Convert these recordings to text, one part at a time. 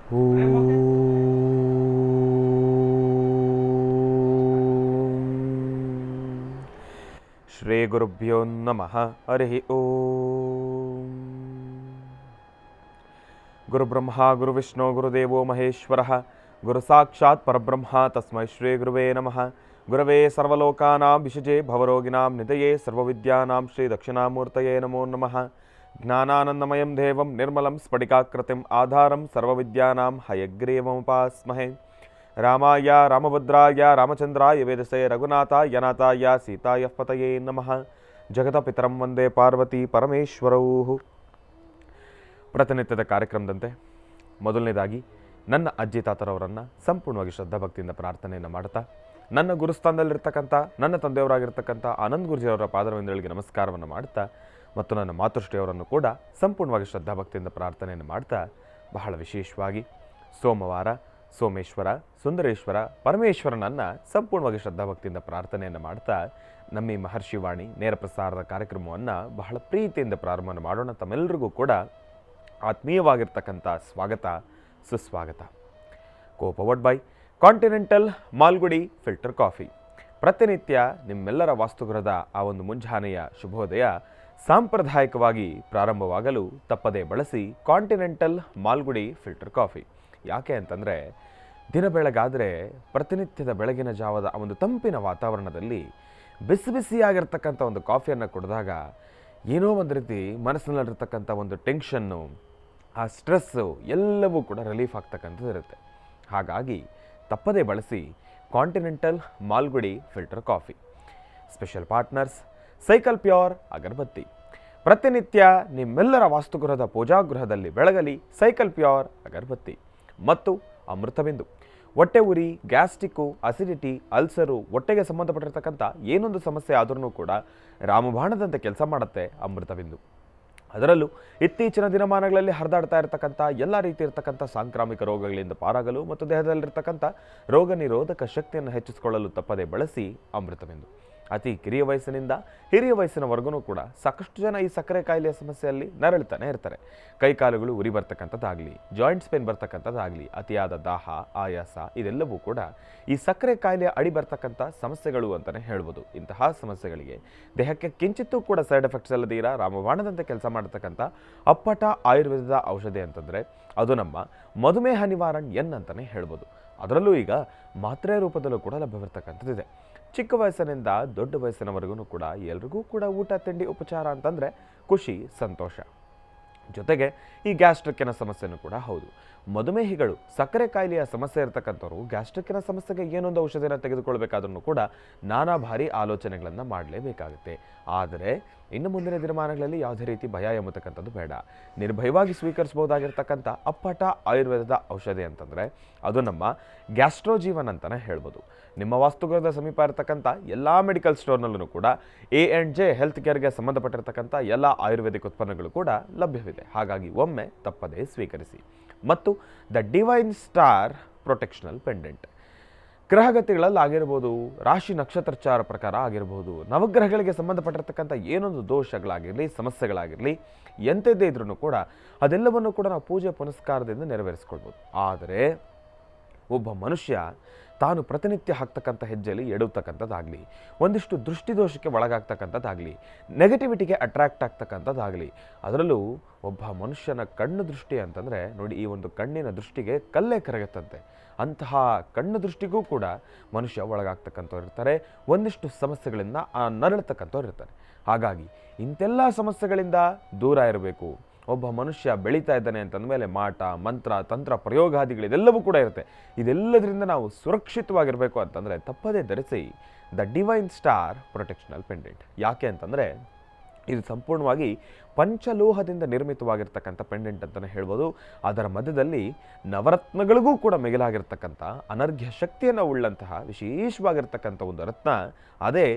ಶ್ರೀ ಗುರುಭ್ಯೋ ನಮಃ. ಹರಿ ಓಂ. ಗುರುಬ್ರಹ್ಮ ಗುರುವಿಷ್ಣು ಗುರುದೇವೋ ಮಹೇಶ್ವರಃ ಗುರು ಸಾಕ್ಷಾತ್ ಪರಬ್ರಹ್ಮ ತಸ್ಮೈ ಶ್ರೀ ಗುರುವೇ ನಮಃ. ಗುರವೇ ಸರ್ವಲೋಕಾನಾಂ ವಿಷಜೇ ಭವರೋಗಿಣಾಂ ನಿಧಯೇ ಸರ್ವವಿದ್ಯಾನಾಂ ಶ್ರೀ ದಕ್ಷಿಣಾಮೂರ್ತಯೇ ನಮೋ ನಮಃ. ಜ್ಞಾನಾನಂದಮಯಂ ದೇವಂ ನಿರ್ಮಲಂ ಸ್ಫಟಿಕಾಕೃತಿಂ ಆಧಾರಂ ಸರ್ವವಿದ್ಯಾನಾಂ ಹಯಗ್ರೀವముపాస్మహే. ರಾಮಾಯ ರಾಮಭದ್ರಾಯ ರಾಮಚಂದ್ರಾಯ ವೇದಸೇ ರಘುನಾಥಾಯ ನಾಥಾಯ ಸೀತಾಯ ಪತಯೇ ನಮಃ. ಜಗತಪಿತರಂ ವಂದೇ ಪಾರ್ವತಿ ಪರಮೇಶ್ವರೌ. ಪ್ರತಿನಿತ್ಯದ ಕಾರ್ಯಕ್ರಮದಂತೆ ಮೊದಲನೇದಾಗಿ ನನ್ನ ಅಜ್ಜಿ ತಾತರವರನ್ನು ಸಂಪೂರ್ಣವಾಗಿ ಶ್ರದ್ಧಾಭಕ್ತಿಯಿಂದ ಪ್ರಾರ್ಥನೆಯನ್ನು ಮಾಡ್ತಾ, ನನ್ನ ಗುರುಸ್ಥಾನದಲ್ಲಿರ್ತಕ್ಕಂಥ ನನ್ನ ತಂದೆಯವರಾಗಿರ್ತಕ್ಕಂಥ ಆನಂದ್ ಗುರುಜಿಯವರ ಪಾದರವಿಂದಗಳಿಗೆ ನಮಸ್ಕಾರವನ್ನು ಮಾಡ್ತಾ, ಮತ್ತು ನನ್ನ ಮಾತೃಶ್ರೀಯವರನ್ನು ಕೂಡ ಸಂಪೂರ್ಣವಾಗಿ ಶ್ರದ್ಧಾಭಕ್ತಿಯಿಂದ ಪ್ರಾರ್ಥನೆಯನ್ನು ಮಾಡ್ತಾ, ಬಹಳ ವಿಶೇಷವಾಗಿ ಸೋಮವಾರ ಸೋಮೇಶ್ವರ ಸುಂದರೇಶ್ವರ ಪರಮೇಶ್ವರನನ್ನು ಸಂಪೂರ್ಣವಾಗಿ ಶ್ರದ್ಧಾಭಕ್ತಿಯಿಂದ ಪ್ರಾರ್ಥನೆಯನ್ನು ಮಾಡ್ತಾ, ನಮ್ಮ ಈ ಮಹರ್ಷಿವಾಣಿ ನೇರ ಪ್ರಸಾರದ ಕಾರ್ಯಕ್ರಮವನ್ನು ಬಹಳ ಪ್ರೀತಿಯಿಂದ ಪ್ರಾರಂಭವನ್ನು ಮಾಡೋಣ. ತಮ್ಮೆಲ್ಲರಿಗೂ ಕೂಡ ಆತ್ಮೀಯವಾಗಿರ್ತಕ್ಕಂಥ ಸ್ವಾಗತ ಸುಸ್ವಾಗತ. Powered by continental Malgudi filter coffee. ಪ್ರತಿನಿತ್ಯ ನಿಮ್ಮೆಲ್ಲರ ವಾಸ್ತುಗೃಹದ ಆ ಒಂದು ಮುಂಜಾನೆಯ ಶುಭೋದಯ ಸಾಂಪ್ರದಾಯಿಕವಾಗಿ ಪ್ರಾರಂಭವಾಗಲು ತಪ್ಪದೇ ಬಳಸಿ ಕಾಂಟಿನೆಂಟಲ್ ಮಾಲ್ಗುಡಿ ಫಿಲ್ಟರ್ ಕಾಫಿ. ಯಾಕೆ ಅಂತಂದರೆ, ದಿನ ಬೆಳಗಾದರೆ ಪ್ರತಿನಿತ್ಯದ ಬೆಳಗಿನ ಜಾವದ ಆ ಒಂದು ತಂಪಿನ ವಾತಾವರಣದಲ್ಲಿ ಬಿಸಿ ಬಿಸಿಯಾಗಿರ್ತಕ್ಕಂಥ ಒಂದು ಕಾಫಿಯನ್ನು ಕುಡಿದಾಗ ಏನೋ ಒಂದು ರೀತಿ ಮನಸ್ಸಿನಲ್ಲಿರ್ತಕ್ಕಂಥ ಒಂದು ಟೆನ್ಷನ್ನು, ಆ ಸ್ಟ್ರೆಸ್ಸು ಎಲ್ಲವೂ ಕೂಡ ರಿಲೀಫ್ ಆಗ್ತಕ್ಕಂಥದ್ದು ಇರುತ್ತೆ. ಹಾಗಾಗಿ ತಪ್ಪದೇ ಬಳಸಿ continental Malgudi filter coffee. Special partners cycle pure agarbatti. ಪ್ರತಿನಿತ್ಯ ನಿಮ್ಮೆಲ್ಲರ ವಾಸ್ತುಗೃಹದ ಪೂಜಾಗೃಹದಲ್ಲಿ ಬೆಳಗಲಿ ಸೈಕಲ್ ಪ್ಯೂರ್ ಅಗರಬತ್ತಿ. ಮತ್ತು ಅಮೃತಬಿಂದು. ಹೊಟ್ಟೆ ಉರಿ, ಗ್ಯಾಸ್ಟಿಕ್ಕು, ಅಸಿಡಿಟಿ, ಅಲ್ಸರು, ಹೊಟ್ಟೆಗೆ ಸಂಬಂಧಪಟ್ಟಿರ್ತಕ್ಕಂಥ ಏನೊಂದು ಸಮಸ್ಯೆ ಆದ್ರೂ ಕೂಡ ರಾಮಬಾಣದಂತೆ ಕೆಲಸ ಮಾಡುತ್ತೆ ಅಮೃತಬಿಂದು. ಅದರಲ್ಲೂ ಇತ್ತೀಚಿನ ದಿನಮಾನಗಳಲ್ಲಿ ಹರಿದಾಡ್ತಾ ಇರತಕ್ಕಂಥ ಎಲ್ಲ ರೀತಿ ಇರತಕ್ಕಂಥ ಸಾಂಕ್ರಾಮಿಕ ರೋಗಗಳಿಂದ ಪಾರಾಗಲು ಮತ್ತು ದೇಹದಲ್ಲಿರ್ತಕ್ಕಂಥ ರೋಗ ನಿರೋಧಕ ಶಕ್ತಿಯನ್ನು ಹೆಚ್ಚಿಸಿಕೊಳ್ಳಲು ತಪ್ಪದೇ ಬಳಸಿ ಅಮೃತಬಿಂದು. ಅತಿ ಕಿರಿಯ ವಯಸ್ಸಿನಿಂದ ಹಿರಿಯ ವಯಸ್ಸಿನವರೆಗೂ ಕೂಡ ಸಾಕಷ್ಟು ಜನ ಈ ಸಕ್ಕರೆ ಕಾಯಿಲೆಯ ಸಮಸ್ಯೆಯಲ್ಲಿ ನರಳ್ತಾನೆ ಇರ್ತಾರೆ. ಕೈಕಾಲುಗಳು ಉರಿ ಬರ್ತಕ್ಕಂಥದ್ದಾಗಲಿ, ಜಾಯಿಂಟ್ಸ್ ಪೇನ್ ಬರ್ತಕ್ಕಂಥದ್ದಾಗಲಿ, ಅತಿಯಾದ ದಾಹ, ಆಯಾಸ, ಇದೆಲ್ಲವೂ ಕೂಡ ಈ ಸಕ್ಕರೆ ಕಾಯಿಲೆಯ ಅಡಿ ಬರ್ತಕ್ಕಂಥ ಸಮಸ್ಯೆಗಳು ಅಂತಲೇ ಹೇಳ್ಬೋದು. ಇಂತಹ ಸಮಸ್ಯೆಗಳಿಗೆ ದೇಹಕ್ಕೆ ಕಿಂಚಿತ್ತೂ ಕೂಡ ಸೈಡ್ ಎಫೆಕ್ಟ್ಸ್ ಅಲ್ಲದೀರ ರಾಮಬಾಣದಂತೆ ಕೆಲಸ ಮಾಡತಕ್ಕಂಥ ಅಪ್ಪಟ ಆಯುರ್ವೇದದ ಔಷಧಿ ಅಂತಂದರೆ ಅದು ನಮ್ಮ ಮಧುಮೇಹ ನಿವಾರಣ್ ಎನ್ ಅಂತಲೇ ಹೇಳ್ಬೋದು. ಅದರಲ್ಲೂ ಈಗ ಮಾತ್ರೆ ರೂಪದಲ್ಲೂ ಕೂಡ ಲಭ್ಯವಿರ್ತಕ್ಕಂಥದ್ದಿದೆ. ಚಿಕ್ಕ ವಯಸ್ಸಿನಿಂದ ದೊಡ್ಡ ವಯಸ್ಸಿನವರೆಗೂ ಕೂಡ ಎಲ್ರಿಗೂ ಕೂಡ ಊಟ ತಿಂಡಿ ಉಪಚಾರ ಅಂತಂದರೆ ಖುಷಿ ಸಂತೋಷ. ಜೊತೆಗೆ ಈ ಗ್ಯಾಸ್ಟ್ರಿಕ್ಕಿನ ಸಮಸ್ಯೆನೂ ಕೂಡ ಹೌದು. ಮಧುಮೇಹಿಗಳು, ಸಕ್ಕರೆ ಕಾಯಿಲೆಯ ಸಮಸ್ಯೆ ಇರತಕ್ಕಂಥವ್ರು ಗ್ಯಾಸ್ಟ್ರಿಕ್ಕಿನ ಸಮಸ್ಯೆಗೆ ಏನೊಂದು ಔಷಧಿನ ತೆಗೆದುಕೊಳ್ಬೇಕಾದ್ರೂ ಕೂಡ ನಾನಾ ಬಾರಿ ಆಲೋಚನೆಗಳನ್ನು ಮಾಡಲೇಬೇಕಾಗುತ್ತೆ. ಆದರೆ ಇನ್ನು ಮುಂದಿನ ದಿನಮಾನಗಳಲ್ಲಿ ಯಾವುದೇ ರೀತಿ ಭಯ ಎಂಬತಕ್ಕಂಥದ್ದು ಬೇಡ. ನಿರ್ಭಯವಾಗಿ ಸ್ವೀಕರಿಸಬಹುದಾಗಿರ್ತಕ್ಕಂಥ ಅಪ್ಪಟ ಆಯುರ್ವೇದದ ಔಷಧಿ ಅಂತಂದರೆ ಅದು ನಮ್ಮ ಗ್ಯಾಸ್ಟ್ರೋಜೀವನ್ ಅಂತಲೇ ಹೇಳ್ಬೋದು. ನಿಮ್ಮ ವಾಸ್ತುಗೃಹದ ಸಮೀಪ ಇರತಕ್ಕಂಥ ಎಲ್ಲ ಮೆಡಿಕಲ್ ಸ್ಟೋರ್ನಲ್ಲೂ ಕೂಡ A&J ಹೆಲ್ತ್ ಕೇರ್ಗೆ ಸಂಬಂಧಪಟ್ಟಿರ್ತಕ್ಕಂಥ ಎಲ್ಲ ಆಯುರ್ವೇದಿಕ್ ಉತ್ಪನ್ನಗಳು ಕೂಡ ಲಭ್ಯವಿದೆ. ಹಾಗಾಗಿ ಒಮ್ಮೆ ತಪ್ಪದೇ ಸ್ವೀಕರಿಸಿ. ಮತ್ತು ದ ಡಿವೈನ್ ಸ್ಟಾರ್ ಪ್ರೊಟೆಕ್ಷನಲ್ ಪೆಂಡೆಂಟ್. ಗ್ರಹಗತಿಗಳಲ್ಲಿ ಆಗಿರ್ಬೋದು, ರಾಶಿ ನಕ್ಷತ್ರಚಾರ ಪ್ರಕಾರ ಆಗಿರ್ಬೋದು, ನವಗ್ರಹಗಳಿಗೆ ಸಂಬಂಧಪಟ್ಟಿರ್ತಕ್ಕಂಥ ಏನೊಂದು ದೋಷಗಳಾಗಿರಲಿ, ಸಮಸ್ಯೆಗಳಾಗಿರಲಿ, ಎಂಥದ್ದೇ ಇದ್ರೂ ಕೂಡ ಅದೆಲ್ಲವನ್ನು ಕೂಡ ನಾವು ಪೂಜೆ ಪುನಸ್ಕಾರದಿಂದ ನೆರವೇರಿಸ್ಕೊಳ್ಬೋದು. ಆದರೆ ಒಬ್ಬ ಮನುಷ್ಯ ತಾನು ಪ್ರತಿನಿತ್ಯ ಹಾಕ್ತಕ್ಕಂಥ ಹೆಜ್ಜೆಯಲ್ಲಿ ಎಡುತ್ತಕ್ಕಂಥದ್ದಾಗಲಿ, ಒಂದಿಷ್ಟು ದೃಷ್ಟಿದೋಷಕ್ಕೆ ಒಳಗಾಗ್ತಕ್ಕಂಥದ್ದಾಗಲಿ, ನೆಗೆಟಿವಿಟಿಗೆ ಅಟ್ರಾಕ್ಟ್ ಆಗ್ತಕ್ಕಂಥದ್ದಾಗಲಿ, ಅದರಲ್ಲೂ ಒಬ್ಬ ಮನುಷ್ಯನ ಕಣ್ಣು ದೃಷ್ಟಿ ಅಂತಂದರೆ ನೋಡಿ, ಈ ಒಂದು ಕಣ್ಣಿನ ದೃಷ್ಟಿಗೆ ಕಲ್ಲೇ ಕರಗುತ್ತಂತೆ. ಅಂತಹ ಕಣ್ಣು ದೃಷ್ಟಿಗೂ ಕೂಡ ಮನುಷ್ಯ ಒಳಗಾಗ್ತಕ್ಕಂಥವ್ರು ಇರ್ತಾರೆ. ಒಂದಿಷ್ಟು ಸಮಸ್ಯೆಗಳಿಂದ ನರಳತಕ್ಕಂಥವ್ರು ಇರ್ತಾರೆ. ಹಾಗಾಗಿ ಇಂತೆಲ್ಲ ಸಮಸ್ಯೆಗಳಿಂದ ದೂರ ಇರಬೇಕು. ಒಬ್ಬ ಮನುಷ್ಯ ಬೆಳೀತಾ ಇದ್ದಾನೆ ಅಂತಂದಮೇಲೆ ಮಾಟ, ಮಂತ್ರ, ತಂತ್ರ, ಪ್ರಯೋಗಾದಿಗಳು ಇದೆಲ್ಲವೂ ಕೂಡ ಇರುತ್ತೆ. ಇದೆಲ್ಲದರಿಂದ ನಾವು ಸುರಕ್ಷಿತವಾಗಿರಬೇಕು ಅಂತಂದರೆ ತಪ್ಪದೇ ಧರಿಸಿ ದ ಡಿವೈನ್ ಸ್ಟಾರ್ ಪ್ರೊಟೆಕ್ಷನಲ್ ಪೆಂಡೆಂಟ್. ಯಾಕೆ ಅಂತಂದರೆ ಇದು ಸಂಪೂರ್ಣವಾಗಿ ಪಂಚಲೋಹದಿಂದ ನಿರ್ಮಿತವಾಗಿರ್ತಕ್ಕಂಥ ಪೆಂಡೆಂಟ್ ಅಂತಲೇ ಹೇಳ್ಬೋದು. ಅದರ ಮಧ್ಯದಲ್ಲಿ ನವರತ್ನಗಳಿಗೂ ಕೂಡ ಮಿಗಿಲಾಗಿರ್ತಕ್ಕಂಥ ಅನರ್ಘ್ಯ ಶಕ್ತಿಯನ್ನು ಉಳ್ಳಂತಹ ವಿಶೇಷವಾಗಿರ್ತಕ್ಕಂಥ ಒಂದು ರತ್ನ, ಅದೇ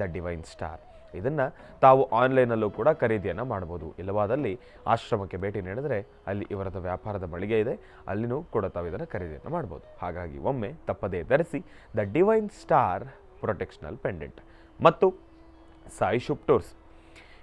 ದ ಡಿವೈನ್ ಸ್ಟಾರ್. ಇದನ್ನು ತಾವು ಆನ್ಲೈನಲ್ಲೂ ಕೂಡ ಖರೀದಿಯನ್ನು ಮಾಡ್ಬೋದು. ಇಲ್ಲವಾದಲ್ಲಿ ಆಶ್ರಮಕ್ಕೆ ಭೇಟಿ ನೀಡಿದರೆ ಅಲ್ಲಿ ಇವರದ ವ್ಯಾಪಾರದ ಮಳಿಗೆ ಇದೆ, ಅಲ್ಲಿನೂ ಕೂಡ ತಾವು ಇದನ್ನು ಖರೀದಿಯನ್ನು ಮಾಡ್ಬೋದು. ಹಾಗಾಗಿ ಒಮ್ಮೆ ತಪ್ಪದೇ ಧರಿಸಿ ದ ಡಿವೈನ್ ಸ್ಟಾರ್ ಪ್ರೊಟೆಕ್ಷನಲ್ ಪೆಂಡೆಂಟ್. ಮತ್ತು ಸಾಯಿ ಶುಪ್ ಟೂರ್ಸ್,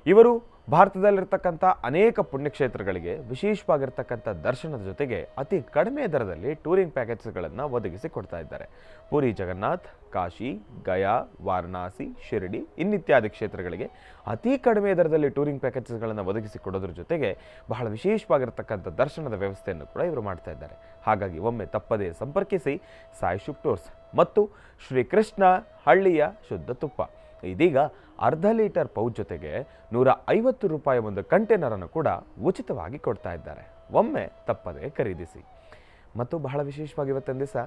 ಇವರು ಭಾರತದಲ್ಲಿರ್ತಕ್ಕಂಥ ಅನೇಕ ಪುಣ್ಯಕ್ಷೇತ್ರಗಳಿಗೆ ವಿಶೇಷವಾಗಿರ್ತಕ್ಕಂಥ ದರ್ಶನದ ಜೊತೆಗೆ ಅತಿ ಕಡಿಮೆ ದರದಲ್ಲಿ ಟೂರಿಂಗ್ ಪ್ಯಾಕೇಜ್ಗಳನ್ನು ಒದಗಿಸಿ ಕೊಡ್ತಾ ಇದ್ದಾರೆ. ಪುರಿ ಜಗನ್ನಾಥ್, ಕಾಶಿ, ಗಯಾ, ವಾರಣಾಸಿ, ಶಿರಡಿ ಇನ್ನಿತ್ಯಾದಿ ಕ್ಷೇತ್ರಗಳಿಗೆ ಅತಿ ಕಡಿಮೆ ದರದಲ್ಲಿ ಟೂರಿಂಗ್ ಪ್ಯಾಕೇಜಸ್ಗಳನ್ನು ಒದಗಿಸಿ ಕೊಡೋದ್ರ ಜೊತೆಗೆ ಬಹಳ ವಿಶೇಷವಾಗಿರ್ತಕ್ಕಂಥ ದರ್ಶನದ ವ್ಯವಸ್ಥೆಯನ್ನು ಕೂಡ ಇವರು ಮಾಡ್ತಾ ಇದ್ದಾರೆ. ಹಾಗಾಗಿ ಒಮ್ಮೆ ತಪ್ಪದೇ ಸಂಪರ್ಕಿಸಿ ಸಾಯಿ ಶುಭ್ ಟೂರ್ಸ್ ಮತ್ತು ಶ್ರೀಕೃಷ್ಣ ಹಳ್ಳಿಯ ಶುದ್ಧ ತುಪ್ಪ. ಇದೀಗ ಅರ್ಧ ಲೀಟರ್ ಪೌಚ್ ಜೊತೆಗೆ ₹150 ಒಂದು ಕಂಟೈನರನ್ನು ಕೂಡ ಉಚಿತವಾಗಿ ಕೊಡ್ತಾ ಇದ್ದಾರೆ. ಒಮ್ಮೆ ತಪ್ಪದೇ ಖರೀದಿಸಿ. ಮತ್ತು ಬಹಳ ವಿಶೇಷವಾಗಿ ಇವತ್ತಿನ ದಿವಸ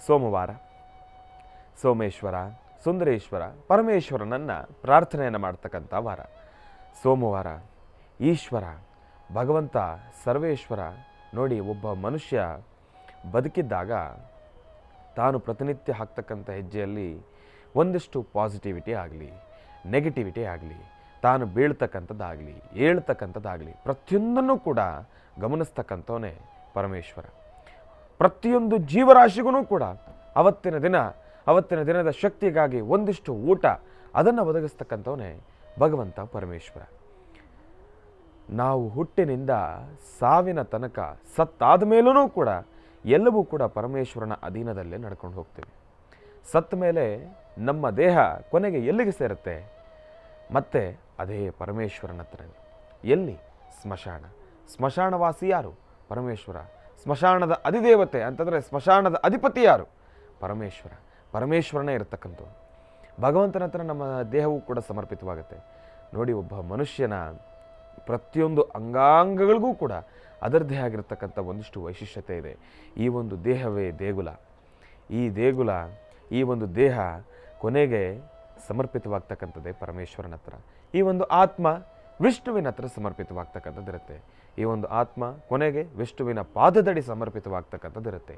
ಸೋಮವಾರ, ಸೋಮೇಶ್ವರ, ಸುಂದರೇಶ್ವರ, ಪರಮೇಶ್ವರನನ್ನು ಪ್ರಾರ್ಥನೆಯನ್ನು ಮಾಡ್ತಕ್ಕಂಥ ವಾರ. ಸೋಮವಾರ ಈಶ್ವರ, ಭಗವಂತ, ಸರ್ವೇಶ್ವರ. ನೋಡಿ, ಒಬ್ಬ ಮನುಷ್ಯ ಬದುಕಿದ್ದಾಗ ತಾನು ಪ್ರತಿನಿತ್ಯ ಹಾಕ್ತಕ್ಕಂಥ ಹೆಜ್ಜೆಯಲ್ಲಿ ಒಂದಿಷ್ಟು ಪಾಸಿಟಿವಿಟಿ ಆಗಲಿ, ನೆಗೆಟಿವಿಟಿ ಆಗಲಿ, ತಾನು ಬೀಳ್ತಕ್ಕಂಥದ್ದಾಗಲಿ, ಏಳ್ತಕ್ಕಂಥದ್ದಾಗಲಿ ಪ್ರತಿಯೊಂದನ್ನು ಕೂಡ ಗಮನಿಸ್ತಕ್ಕಂಥವನೇ ಪರಮೇಶ್ವರ. ಪ್ರತಿಯೊಂದು ಜೀವರಾಶಿಗೂ ಕೂಡ ಅವತ್ತಿನ ದಿನದ ಶಕ್ತಿಗಾಗಿ ಒಂದಿಷ್ಟು ಊಟ ಅದನ್ನು ಒದಗಿಸ್ತಕ್ಕಂಥವನೇ ಭಗವಂತ ಪರಮೇಶ್ವರ. ನಾವು ಹುಟ್ಟಿನಿಂದ ಸಾವಿನ ತನಕ ಸತ್ತಾದ ಮೇಲೂ ಕೂಡ ಎಲ್ಲವೂ ಕೂಡ ಪರಮೇಶ್ವರನ ಅಧೀನದಲ್ಲೇ ನಡ್ಕೊಂಡು ಹೋಗ್ತೀವಿ. ಸತ್ತ ಮೇಲೆ ನಮ್ಮ ದೇಹ ಕೊನೆಗೆ ಎಲ್ಲಿಗೆ ಸೇರುತ್ತೆ? ಮತ್ತೆ ಅದೇ ಪರಮೇಶ್ವರನ ಹತ್ರ. ಎಲ್ಲಿ? ಸ್ಮಶಾನ. ಸ್ಮಶಾನವಾಸಿ ಯಾರು? ಪರಮೇಶ್ವರ. ಸ್ಮಶಾನದ ಅಧಿದೇವತೆ ಅಂತಂದರೆ ಸ್ಮಶಾನದ ಅಧಿಪತಿ ಯಾರು? ಪರಮೇಶ್ವರ. ಪರಮೇಶ್ವರನೇ ಇರತಕ್ಕಂಥದ್ದು. ಭಗವಂತನ ಹತ್ರ ನಮ್ಮ ದೇಹವೂ ಕೂಡ ಸಮರ್ಪಿತವಾಗುತ್ತೆ. ನೋಡಿ, ಒಬ್ಬ ಮನುಷ್ಯನ ಪ್ರತಿಯೊಂದು ಅಂಗಾಂಗಗಳಿಗೂ ಕೂಡ ಅದರದ್ದೇ ಆಗಿರತಕ್ಕಂಥ ಒಂದಿಷ್ಟು ವೈಶಿಷ್ಟ್ಯತೆ ಇದೆ. ಈ ಒಂದು ದೇಹವೇ ದೇಗುಲ. ಈ ಒಂದು ದೇಹ ಕೊನೆಗೆ ಸಮರ್ಪಿತವಾಗ್ತಕ್ಕಂಥದ್ದೇ ಪರಮೇಶ್ವರನ ಹತ್ರ. ಈ ಒಂದು ಆತ್ಮ ವಿಷ್ಣುವಿನ ಹತ್ರ ಸಮರ್ಪಿತವಾಗ್ತಕ್ಕಂಥದ್ದಿರುತ್ತೆ. ಈ ಒಂದು ಆತ್ಮ ಕೊನೆಗೆ ವಿಷ್ಣುವಿನ ಪಾದದಡಿ ಸಮರ್ಪಿತವಾಗ್ತಕ್ಕಂಥದ್ದಿರುತ್ತೆ.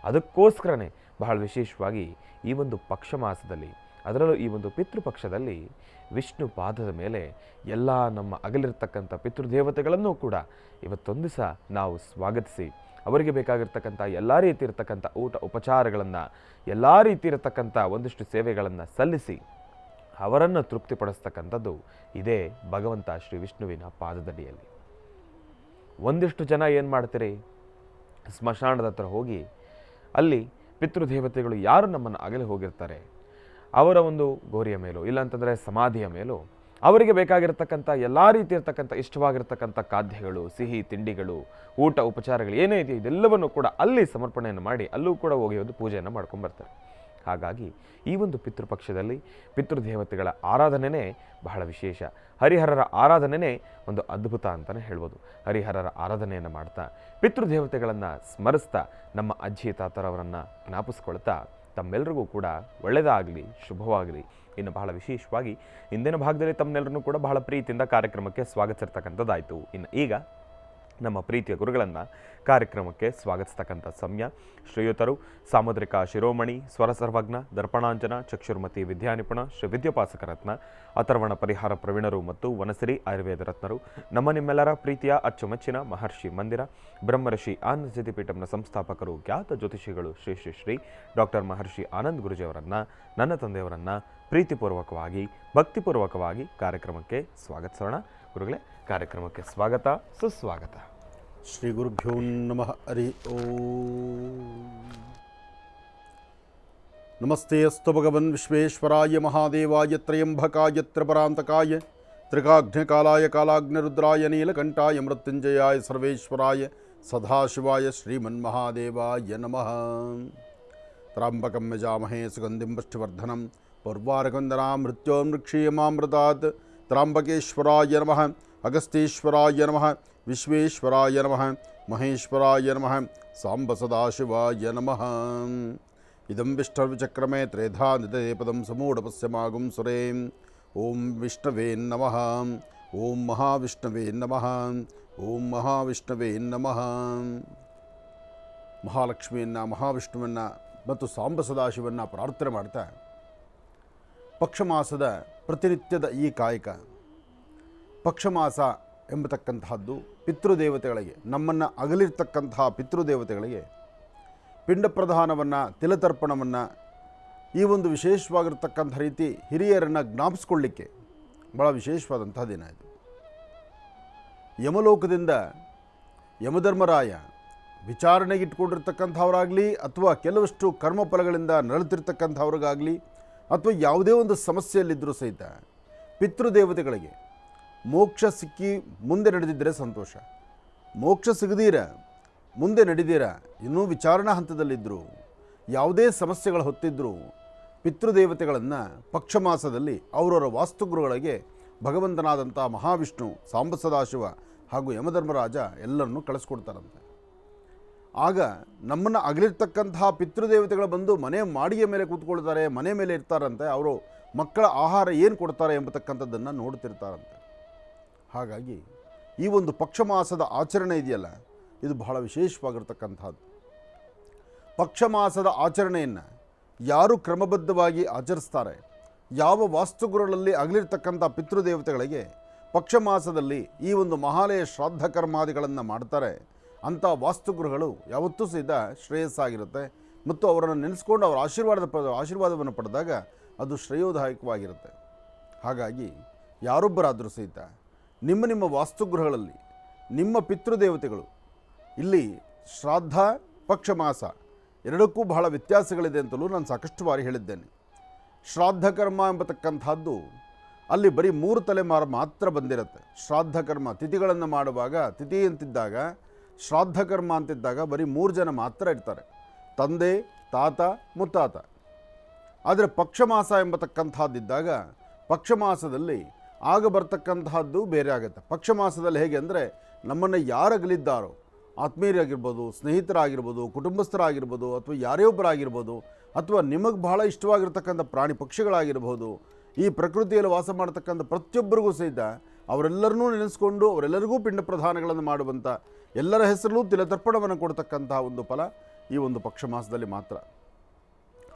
ಅದಕ್ಕೋಸ್ಕರನೇ ಬಹಳ ವಿಶೇಷವಾಗಿ ಈ ಒಂದು ಪಕ್ಷ ಮಾಸದಲ್ಲಿ, ಅದರಲ್ಲೂ ಈ ಒಂದು ಪಿತೃಪಕ್ಷದಲ್ಲಿ ವಿಷ್ಣು ಪಾದದ ಮೇಲೆ ಎಲ್ಲ ನಮ್ಮ ಅಗಲಿರ್ತಕ್ಕಂಥ ಪಿತೃದೇವತೆಗಳನ್ನು ಕೂಡ ಇವತ್ತೊಂದು ದಿವಸ ನಾವು ಸ್ವಾಗತಿಸಿ ಅವರಿಗೆ ಬೇಕಾಗಿರ್ತಕ್ಕಂಥ ಎಲ್ಲ ರೀತಿ ಇರತಕ್ಕಂಥ ಊಟ ಉಪಚಾರಗಳನ್ನು, ಎಲ್ಲ ರೀತಿ ಇರತಕ್ಕಂಥ ಒಂದಿಷ್ಟು ಸೇವೆಗಳನ್ನು ಸಲ್ಲಿಸಿ ಅವರನ್ನು ತೃಪ್ತಿಪಡಿಸ್ತಕ್ಕಂಥದ್ದು ಇದೇ ಭಗವಂತ ಶ್ರೀ ವಿಷ್ಣುವಿನ ಪಾದದಡಿಯಲ್ಲಿ. ಒಂದಿಷ್ಟು ಜನ ಏನು ಮಾಡ್ತೀರಿ? ಸ್ಮಶಾನದ ಹತ್ರ ಹೋಗಿ ಅಲ್ಲಿ ಪಿತೃದೇವತೆಗಳು ಯಾರು ನಮ್ಮನ್ನು ಅಗಲಿ ಹೋಗಿರ್ತಾರೆ ಅವರ ಒಂದು ಗೋರಿಯ ಮೇಲೋ ಇಲ್ಲಾಂತಂದರೆ ಸಮಾಧಿಯ ಮೇಲೋ ಅವರಿಗೆ ಬೇಕಾಗಿರ್ತಕ್ಕಂಥ ಎಲ್ಲ ರೀತಿ ಇರ್ತಕ್ಕಂಥ ಇಷ್ಟವಾಗಿರ್ತಕ್ಕಂಥ ಖಾದ್ಯಗಳು, ಸಿಹಿ ತಿಂಡಿಗಳು, ಊಟ ಉಪಚಾರಗಳು ಏನೇ ಇದೆಯೋ ಇದೆಲ್ಲವನ್ನು ಕೂಡ ಅಲ್ಲಿ ಸಮರ್ಪಣೆಯನ್ನು ಮಾಡಿ ಅಲ್ಲೂ ಕೂಡ ಹೋಗಿ ಒಂದು ಪೂಜೆಯನ್ನು ಮಾಡ್ಕೊಂಡ್ಬರ್ತಾರೆ. ಹಾಗಾಗಿ ಈ ಒಂದು ಪಿತೃಪಕ್ಷದಲ್ಲಿ ಪಿತೃದೇವತೆಗಳ ಆರಾಧನೆಯೇ ಬಹಳ ವಿಶೇಷ. ಹರಿಹರರ ಆರಾಧನೆಯೇ ಒಂದು ಅದ್ಭುತ ಅಂತಲೇ ಹೇಳ್ಬೋದು. ಹರಿಹರರ ಆರಾಧನೆಯನ್ನು ಮಾಡ್ತಾ ಪಿತೃದೇವತೆಗಳನ್ನು ಸ್ಮರಿಸ್ತಾ ನಮ್ಮ ಅಜ್ಜಿ ತಾತರವರನ್ನು ಜ್ಞಾಪಿಸ್ಕೊಳ್ತಾ ತಮ್ಮೆಲ್ಲರಿಗೂ ಕೂಡ ಒಳ್ಳೆಯದಾಗಲಿ, ಶುಭವಾಗಲಿ. ಇನ್ನು ಬಹಳ ವಿಶೇಷವಾಗಿ ಇಂದಿನ ಭಾಗದಲ್ಲಿ ತಮ್ಮೆಲ್ಲರನ್ನೂ ಕೂಡ ಬಹಳ ಪ್ರೀತಿಯಿಂದ ಕಾರ್ಯಕ್ರಮಕ್ಕೆ ಸ್ವಾಗತಿಸಿರ್ತಕ್ಕಂಥದ್ದಾಯಿತು. ಇನ್ನು ಈಗ ನಮ್ಮ ಪ್ರೀತಿಯ ಗುರುಗಳನ್ನು ಕಾರ್ಯಕ್ರಮಕ್ಕೆ ಸ್ವಾಗತಿಸ್ತಕ್ಕಂಥ ಸಮಯ. ಶ್ರೀಯುತರು ಸಾಮುದ್ರಿಕ ಶಿರೋಮಣಿ, ಸ್ವರ ಸರ್ವಜ್ಞ, ದರ್ಪಣಾಂಜನ, ಚಕ್ಷುರ್ಮತಿ ವಿದ್ಯಾನಿಪುಣ, ಶ್ರೀ ವಿದ್ಯೋಪಾಸಕ ರತ್ನ, ಅಥರ್ವಣ ಪರಿಹಾರ ಪ್ರವೀಣರು ಮತ್ತು ವನಸಿರಿ ಆಯುರ್ವೇದ ರತ್ನರು, ನಮ್ಮ ನಿಮ್ಮೆಲ್ಲರ ಪ್ರೀತಿಯ ಅಚ್ಚುಮೆಚ್ಚಿನ ಮಹರ್ಷಿ ಮಂದಿರ ಬ್ರಹ್ಮರ್ಷಿ ಆನಂದ ಸಿದ್ಧಿಪೀಠಂನ ಸಂಸ್ಥಾಪಕರು, ಖ್ಯಾತ ಜ್ಯೋತಿಷಿಗಳು ಶ್ರೀ ಶ್ರೀ ಶ್ರೀ ಡಾಕ್ಟರ್ ಮಹರ್ಷಿ ಆನಂದ್ ಗುರುಜಿಯವರನ್ನು, ನನ್ನ ತಂದೆಯವರನ್ನು ಪ್ರೀತಿಪೂರ್ವಕವಾಗಿ ಭಕ್ತಿಪೂರ್ವಕವಾಗಿ ಕಾರ್ಯಕ್ರಮಕ್ಕೆ ಸ್ವಾಗತಿಸೋಣ. ಗುರುಗಳೇ, ಕಾರ್ಯಕ್ರಮಕ್ಕೆ ಸ್ವಾಗತ, ಸುಸ್ವಾಗತ. ಶ್ರೀ ಗುರುಭ್ಯೋ ನಮಃ. ಹರಿ ಓಂ. ನಮಸ್ತೆ ಅಸ್ತು ಭಗವನ್ ವಿಶ್ವೇಶ್ವರಾಯ ಮಹಾದೇವಾಯ ತ್ರಯಂಬಕಾಯ ತ್ರಿಪರಾಂತಕಾಯ ತ್ರಿಕಾಘ್ನಕಾಲಾಯ ಕಾಲಾಗ್ನಿರುದ್ರಾಯ ನೀಲಕಂಠಾಯ ಮೃತ್ಯುಂಜಯಾಯ ಸರ್ವೇಶ್ವರಾಯ ಸದಾಶಿವಾಯ ಶ್ರೀಮನ್ಮಹಾದೇವಾಯ ನಮಃ. ತ್ರ್ಯಂಬಕಂ ಯಜಾಮಹೇ ಸುಗಂಧಿಂ ಪುಷ್ಟಿವರ್ಧನಂ ಪೂರ್ವಾರಕಂದನಾಂ ಮೃತ್ಯೋರ್ಮೃಕ್ಷೀಯಮಾಮೃತಾತ್. ತ್ರ್ಯಂಬಕೇಶ್ವರಾಯ ನಮಃ, ಅಗಸ್ತೀಶ್ವರಾಯ ನಮಃ, ವಿಶ್ವೇಶ್ವರಾಯ ನಮಃ, ಮಹೇಶ್ವರಾಯ ನಮಃ, ಸಾಂಬ ಸದಾಶಿವಾಯ ನಮಃ. ಇದಂ ವಿಷ್ಣುರ್ವಿಚಕ್ರಮೇ ತ್ರೇಧಾ ನಿಧೇಪದಂ ಸಮೂಢಪಸ್ಯಮಾಗುಂ ಸುರೇಂ. ಓಂ ವಿಷ್ಣವೇ ನಮಃ. ಓಂ ಮಹಾವಿಷ್ಣವೇ ನಮಃ. ಓಂ ಮಹಾವಿಷ್ಣವೇ ನಮಃ. ಮಹಾಲಕ್ಷ್ಮಿಯನ್ನು, ಮಹಾವಿಷ್ಣುವನ್ನು ಮತ್ತು ಸಾಂಬ ಸದಾಶಿವನ್ನು ಪ್ರಾರ್ಥನೆ ಮಾಡ್ತಾ ಪಕ್ಷಮಾಸದ ಪ್ರತಿನಿತ್ಯದ ಈ ಕಾಯಕ, ಪಕ್ಷಮಾಸ ಎಂಬತಕ್ಕಂತಹದ್ದು ಪಿತೃದೇವತೆಗಳಿಗೆ, ನಮ್ಮನ್ನು ಅಗಲಿರ್ತಕ್ಕಂತಹ ಪಿತೃದೇವತೆಗಳಿಗೆ ಪಿಂಡ ಪ್ರದಾನವನ್ನು, ತಿಲತರ್ಪಣವನ್ನು, ಈ ಒಂದು ವಿಶೇಷವಾಗಿರ್ತಕ್ಕಂಥ ರೀತಿ ಹಿರಿಯರನ್ನು ಜ್ಞಾಪಿಸ್ಕೊಳ್ಳಿಕ್ಕೆ ಭಾಳ ವಿಶೇಷವಾದಂತಹ ದಿನ ಇದು. ಯಮಲೋಕದಿಂದ ಯಮಧರ್ಮರಾಯ ವಿಚಾರಣೆಗಿಟ್ಕೊಂಡಿರ್ತಕ್ಕಂಥವ್ರಾಗಲಿ ಅಥವಾ ಕೆಲವಷ್ಟು ಕರ್ಮಫಲಗಳಿಂದ ನರಳುತ್ತಿರ್ತಕ್ಕಂಥವ್ರಿಗಾಗಲಿ ಅಥವಾ ಯಾವುದೇ ಒಂದು ಸಮಸ್ಯೆಯಲ್ಲಿದ್ದರೂ ಸಹಿತ ಪಿತೃದೇವತೆಗಳಿಗೆ ಮೋಕ್ಷ ಸಿಕ್ಕಿ ಮುಂದೆ ನಡೆದಿದ್ದರೆ ಸಂತೋಷ. ಮೋಕ್ಷ ಸಿಗದೀರ ಮುಂದೆ ನಡೆದೀರ ಇನ್ನೂ ವಿಚಾರಣಾ ಹಂತದಲ್ಲಿದ್ದರು, ಯಾವುದೇ ಸಮಸ್ಯೆಗಳು ಹೊತ್ತಿದ್ದರೂ ಪಿತೃದೇವತೆಗಳನ್ನು ಪಕ್ಷ ಮಾಸದಲ್ಲಿ ಅವರವರ ವಾಸ್ತುಗುರುಗಳಿಗೆ ಭಗವಂತನಾದಂಥ ಮಹಾವಿಷ್ಣು, ಸಾಂಬ ಸದಾಶಿವ ಹಾಗೂ ಯಮಧರ್ಮರಾಜ ಎಲ್ಲರನ್ನೂ ಕಳಿಸ್ಕೊಡ್ತಾರಂತೆ. ಆಗ ನಮ್ಮನ್ನು ಅಗಲಿರ್ತಕ್ಕಂತಹ ಪಿತೃದೇವತೆಗಳು ಬಂದು ಮನೆ ಮಾಡಿಗೆ ಮೇಲೆ ಕೂತ್ಕೊಳ್ತಾರೆ, ಮನೆ ಮೇಲೆ ಇರ್ತಾರಂತೆ. ಅವರು ಮಕ್ಕಳ ಆಹಾರ ಏನು ಕೊಡ್ತಾರೆ ಎಂಬತಕ್ಕಂಥದ್ದನ್ನು ನೋಡ್ತಿರ್ತಾರಂತೆ. ಹಾಗಾಗಿ ಈ ಒಂದು ಪಕ್ಷ ಮಾಸದ ಆಚರಣೆ ಇದೆಯಲ್ಲ, ಇದು ಬಹಳ ವಿಶೇಷವಾಗಿರ್ತಕ್ಕಂಥದ್ದು. ಪಕ್ಷ ಮಾಸದ ಆಚರಣೆಯನ್ನು ಯಾರು ಕ್ರಮಬದ್ಧವಾಗಿ ಆಚರಿಸ್ತಾರೆ, ಯಾವ ವಾಸ್ತುಗುರುಗಳಲ್ಲಿ ಅಗಲಿರ್ತಕ್ಕಂಥ ಪಿತೃದೇವತೆಗಳಿಗೆ ಪಕ್ಷ ಮಾಸದಲ್ಲಿ ಈ ಒಂದು ಮಹಾಲಯ ಶ್ರಾದ್ದ ಕರ್ಮಾದಿಗಳನ್ನು ಮಾಡ್ತಾರೆ, ಅಂಥ ವಾಸ್ತುಗುರುಗಳು ಯಾವತ್ತೂ ಸಹಿತ ಶ್ರೇಯಸ್ಸಾಗಿರುತ್ತೆ ಮತ್ತು ಅವರನ್ನು ನೆನೆಸ್ಕೊಂಡು ಅವರ ಆಶೀರ್ವಾದವನ್ನು ಪಡೆದಾಗ ಅದು ಶ್ರೇಯೋದಾಯಕವಾಗಿರುತ್ತೆ. ಹಾಗಾಗಿ ಯಾರೊಬ್ಬರಾದರೂ ಸಹಿತ ನಿಮ್ಮ ವಾಸ್ತುಗೃಹಗಳಲ್ಲಿ ನಿಮ್ಮ ಪಿತೃದೇವತೆಗಳು, ಇಲ್ಲಿ ಶ್ರಾದ್ದ ಪಕ್ಷ ಮಾಸ ಎರಡಕ್ಕೂ ಬಹಳ ವ್ಯತ್ಯಾಸಗಳಿದೆ ಅಂತಲೂ ನಾನು ಸಾಕಷ್ಟು ಬಾರಿ ಹೇಳಿದ್ದೇನೆ. ಶ್ರಾದ್ದ ಕರ್ಮ ಎಂಬತಕ್ಕಂಥದ್ದು ಅಲ್ಲಿ ಬರೀ 3 ತಲೆಮಾರು ಮಾತ್ರ ಬಂದಿರುತ್ತೆ. ಶ್ರಾದ್ದ ಕರ್ಮ ತಿಥಿಗಳನ್ನು ಮಾಡುವಾಗ, ತಿಥಿ ಅಂತಿದ್ದಾಗ ಶ್ರಾದ್ದ ಕರ್ಮ ಅಂತಿದ್ದಾಗ ಬರೀ 3 ಜನ ಮಾತ್ರ ಇರ್ತಾರೆ, ತಂದೆ, ತಾತ, ಮುತ್ತಾತ. ಆದರೆ ಪಕ್ಷ ಮಾಸ ಎಂಬತಕ್ಕಂಥದ್ದಿದ್ದಾಗ ಪಕ್ಷ ಮಾಸದಲ್ಲಿ ಆಗ ಬರ್ತಕ್ಕಂತಹದ್ದು ಬೇರೆ ಆಗುತ್ತೆ. ಪಕ್ಷ ಮಾಸದಲ್ಲಿ ಹೇಗೆ ಅಂದರೆ ನಮ್ಮನ್ನು ಯಾರಗಲಿದ್ದಾರೋ, ಆತ್ಮೀಯರಾಗಿರ್ಬೋದು, ಸ್ನೇಹಿತರಾಗಿರ್ಬೋದು, ಕುಟುಂಬಸ್ಥರಾಗಿರ್ಬೋದು, ಅಥವಾ ಯಾರೇ ಒಬ್ಬರಾಗಿರ್ಬೋದು, ಅಥವಾ ನಿಮಗೆ ಬಹಳ ಇಷ್ಟವಾಗಿರ್ತಕ್ಕಂಥ ಪ್ರಾಣಿ ಪಕ್ಷಿಗಳಾಗಿರ್ಬೋದು, ಈ ಪ್ರಕೃತಿಯಲ್ಲಿ ವಾಸ ಮಾಡ್ತಕ್ಕಂಥ ಪ್ರತಿಯೊಬ್ಬರಿಗೂ ಸಹಿತ ಅವರೆಲ್ಲರನ್ನೂ ನೆನೆಸ್ಕೊಂಡು ಅವರೆಲ್ಲರಿಗೂ ಪಿಂಡ ಪ್ರದಾನಗಳನ್ನು ಮಾಡುವಂಥ, ಎಲ್ಲರ ಹೆಸರಲ್ಲೂ ತಿಲತರ್ಪಣವನ್ನು ಕೊಡ್ತಕ್ಕಂತಹ ಒಂದು ಫಲ ಈ ಒಂದು ಪಕ್ಷ ಮಾಸದಲ್ಲಿ ಮಾತ್ರ.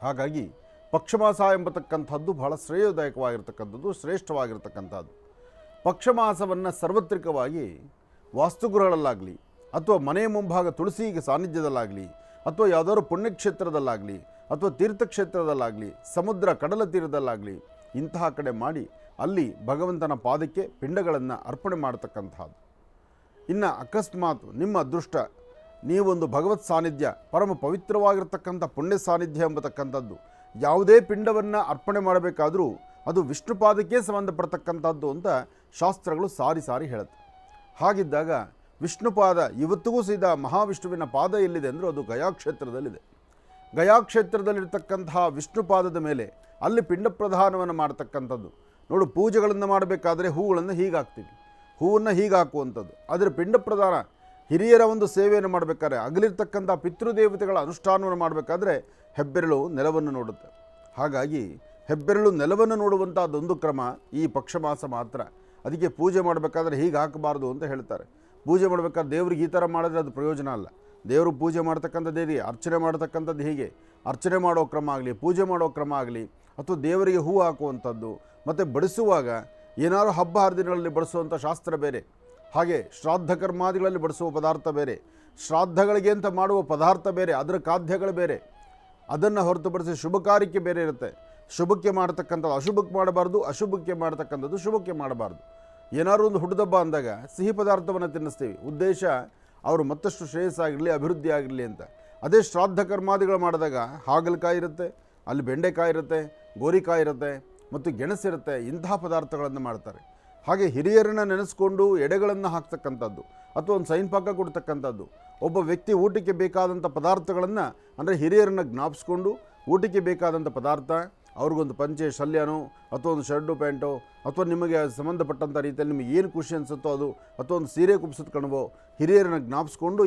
ಹಾಗಾಗಿ ಪಕ್ಷ ಮಾಸ ಎಂಬತಕ್ಕಂಥದ್ದು ಬಹಳ ಶ್ರೇಯೋದಾಯಕವಾಗಿರ್ತಕ್ಕಂಥದ್ದು, ಶ್ರೇಷ್ಠವಾಗಿರ್ತಕ್ಕಂಥದ್ದು. ಪಕ್ಷ ಮಾಸವನ್ನು ಸಾರ್ವತ್ರಿಕವಾಗಿ ವಾಸ್ತುಗೃಹಗಳಲ್ಲಾಗಲಿ ಅಥವಾ ಮನೆಯ ಮುಂಭಾಗ ತುಳಸಿಗೆ ಸಾನ್ನಿಧ್ಯದಲ್ಲಾಗಲಿ ಅಥವಾ ಯಾವುದಾದ್ರು ಪುಣ್ಯಕ್ಷೇತ್ರದಲ್ಲಾಗಲಿ ಅಥವಾ ತೀರ್ಥಕ್ಷೇತ್ರದಲ್ಲಾಗಲಿ ಸಮುದ್ರ ಕಡಲ ತೀರದಲ್ಲಾಗಲಿ ಇಂತಹ ಕಡೆ ಮಾಡಿ ಅಲ್ಲಿ ಭಗವಂತನ ಪಾದಕ್ಕೆ ಪಿಂಡಗಳನ್ನು ಅರ್ಪಣೆ ಮಾಡತಕ್ಕಂಥದ್ದು. ಇನ್ನು ಅಕಸ್ಮಾತ್ ನಿಮ್ಮ ಅದೃಷ್ಟ ನೀವೊಂದು ಭಗವತ್ ಸಾನ್ನಿಧ್ಯ, ಪರಮ ಪವಿತ್ರವಾಗಿರ್ತಕ್ಕಂಥ ಪುಣ್ಯ ಸಾನ್ನಿಧ್ಯ ಎಂಬತಕ್ಕಂಥದ್ದು, ಯಾವುದೇ ಪಿಂಡವನ್ನು ಅರ್ಪಣೆ ಮಾಡಬೇಕಾದರೂ ಅದು ವಿಷ್ಣು ಪಾದಕ್ಕೆ ಸಂಬಂಧಪಡ್ತಕ್ಕಂಥದ್ದು ಅಂತ ಶಾಸ್ತ್ರಗಳು ಸಾರಿ ಸಾರಿ ಹೇಳುತ್ತೆ. ಹಾಗಿದ್ದಾಗ ವಿಷ್ಣು ಪಾದ ಇವತ್ತಿಗೂ ಸಹಿತ ಮಹಾವಿಷ್ಣುವಿನ ಪಾದ ಎಲ್ಲಿದೆ ಅಂದರೆ ಅದು ಗಯಾಕ್ಷೇತ್ರದಲ್ಲಿದೆ. ಗಯಾಕ್ಷೇತ್ರದಲ್ಲಿರ್ತಕ್ಕಂತಹ ವಿಷ್ಣು ಪಾದದ ಮೇಲೆ ಅಲ್ಲಿ ಪಿಂಡ ಪ್ರದಾನವನ್ನು ಮಾಡತಕ್ಕಂಥದ್ದು. ನೋಡು, ಪೂಜೆಗಳನ್ನು ಮಾಡಬೇಕಾದ್ರೆ ಹೂಗಳನ್ನು ಹೀಗೆ ಹಾಕ್ತೀವಿ, ಹೂವನ್ನು ಹೀಗೆ ಹಾಕುವಂಥದ್ದು. ಆದರೆ ಪಿಂಡ ಪ್ರದಾನ ಹಿರಿಯರ ಒಂದು ಸೇವೆಯನ್ನು ಮಾಡಬೇಕಾದ್ರೆ, ಅಗಲಿರ್ತಕ್ಕಂಥ ಪಿತೃದೇವತೆಗಳ ಅನುಷ್ಠಾನವನ್ನು ಮಾಡಬೇಕಾದ್ರೆ ಹೆಬ್ಬೆರಳು ನೆಲವನ್ನು ನೋಡುತ್ತೆ. ಹಾಗಾಗಿ ಹೆಬ್ಬೆರಳು ನೆಲವನ್ನು ನೋಡುವಂಥದ್ದೊಂದು ಕ್ರಮ ಈ ಪಕ್ಷ ಮಾಸ ಮಾತ್ರ. ಅದಕ್ಕೆ ಪೂಜೆ ಮಾಡಬೇಕಾದ್ರೆ ಹೀಗೆ ಹಾಕಬಾರ್ದು ಅಂತ ಹೇಳ್ತಾರೆ. ಪೂಜೆ ಮಾಡಬೇಕಾದ್ರೆ ದೇವ್ರಿಗೆ ಈ ಥರ ಮಾಡಿದ್ರೆ ಅದು ಪ್ರಯೋಜನ ಅಲ್ಲ. ದೇವರು ಪೂಜೆ ಮಾಡ್ತಕ್ಕಂಥದ್ದು ಹೇಗೆ, ಅರ್ಚನೆ ಮಾಡ್ತಕ್ಕಂಥದ್ದು ಹೀಗೆ, ಅರ್ಚನೆ ಮಾಡೋ ಕ್ರಮ ಆಗಲಿ, ಪೂಜೆ ಮಾಡೋ ಕ್ರಮ ಆಗಲಿ, ಅಥವಾ ದೇವರಿಗೆ ಹೂ ಹಾಕುವಂಥದ್ದು, ಮತ್ತು ಬಡಿಸುವಾಗ ಏನಾದ್ರು ಹಬ್ಬ ಹರಿದಿನಗಳಲ್ಲಿ ಬಡಿಸುವಂಥ ಶಾಸ್ತ್ರ ಬೇರೆ, ಹಾಗೆ ಶ್ರಾದ್ದ ಕರ್ಮಾದಿಗಳಲ್ಲಿ ಬಡಿಸುವ ಪದಾರ್ಥ ಬೇರೆ, ಶ್ರಾದ್ದಗಳಿಗೆ ಅಂತ ಮಾಡುವ ಪದಾರ್ಥ ಬೇರೆ, ಅದರ ಖಾದ್ಯಗಳು ಬೇರೆ. ಅದನ್ನು ಹೊರತುಪಡಿಸಿ ಶುಭ ಕಾರ್ಯಕ್ಕೆ ಬೇರೆ ಇರುತ್ತೆ. ಶುಭಕ್ಕೆ ಮಾಡ್ತಕ್ಕಂಥದ್ದು ಅಶುಭಕ್ಕೆ ಮಾಡಬಾರ್ದು, ಅಶುಭಕ್ಕೆ ಮಾಡ್ತಕ್ಕಂಥದ್ದು ಶುಭಕ್ಕೆ ಮಾಡಬಾರ್ದು. ಏನಾದ್ರು ಒಂದು ಹುಟ್ಟುದಬ್ಬ ಅಂದಾಗ ಸಿಹಿ ಪದಾರ್ಥವನ್ನು ತಿನ್ನಿಸ್ತೀವಿ, ಉದ್ದೇಶ ಅವರು ಮತ್ತಷ್ಟು ಶ್ರೇಯಸ್ಸಾಗಿರಲಿ, ಅಭಿವೃದ್ಧಿ ಆಗಿರಲಿ ಅಂತ. ಅದೇ ಶ್ರಾದ್ದ ಕರ್ಮಾದಿಗಳು ಮಾಡಿದಾಗ ಹಾಗಲಕಾಯಿ ಇರುತ್ತೆ, ಅಲ್ಲಿ ಬೆಂಡೆಕಾಯಿ ಇರುತ್ತೆ, ಗೋರಿಕಾಯಿ ಇರುತ್ತೆ ಮತ್ತು ಗೆಣಸಿರುತ್ತೆ, ಇಂತಹ ಪದಾರ್ಥಗಳನ್ನು ಮಾಡ್ತಾರೆ. ಹಾಗೆ ಹಿರಿಯರನ್ನು ನೆನೆಸ್ಕೊಂಡು ಎಡೆಗಳನ್ನು ಹಾಕ್ತಕ್ಕಂಥದ್ದು ಅಥವಾ ಒಂದು ಸೈನ್ ಪಾಕ ಕೊಡ್ತಕ್ಕಂಥದ್ದು, ಒಬ್ಬ ವ್ಯಕ್ತಿ ಊಟಕ್ಕೆ ಬೇಕಾದಂಥ ಪದಾರ್ಥಗಳನ್ನು ಅಂದರೆ ಹಿರಿಯರನ್ನು ಜ್ಞಾಪಿಸ್ಕೊಂಡು ಊಟಕ್ಕೆ ಬೇಕಾದಂಥ ಪದಾರ್ಥ, ಅವ್ರಿಗೊಂದು ಪಂಚೆ ಶಲ್ಯನೋ ಅಥವಾ ಒಂದು ಶರ್ಟು ಪ್ಯಾಂಟೋ ಅಥವಾ ನಿಮಗೆ ಸಂಬಂಧಪಟ್ಟಂಥ ರೀತಿಯಲ್ಲಿ ನಿಮಗೆ ಏನು ಖುಷಿ ಅನಿಸುತ್ತೋ ಅದು, ಅಥವಾ ಒಂದು ಸೀರೆ ಕುಪ್ಸದ ಕಣವೋ ಹಿರಿಯರನ್ನು ಜ್ಞಾಪಿಸ್ಕೊಂಡು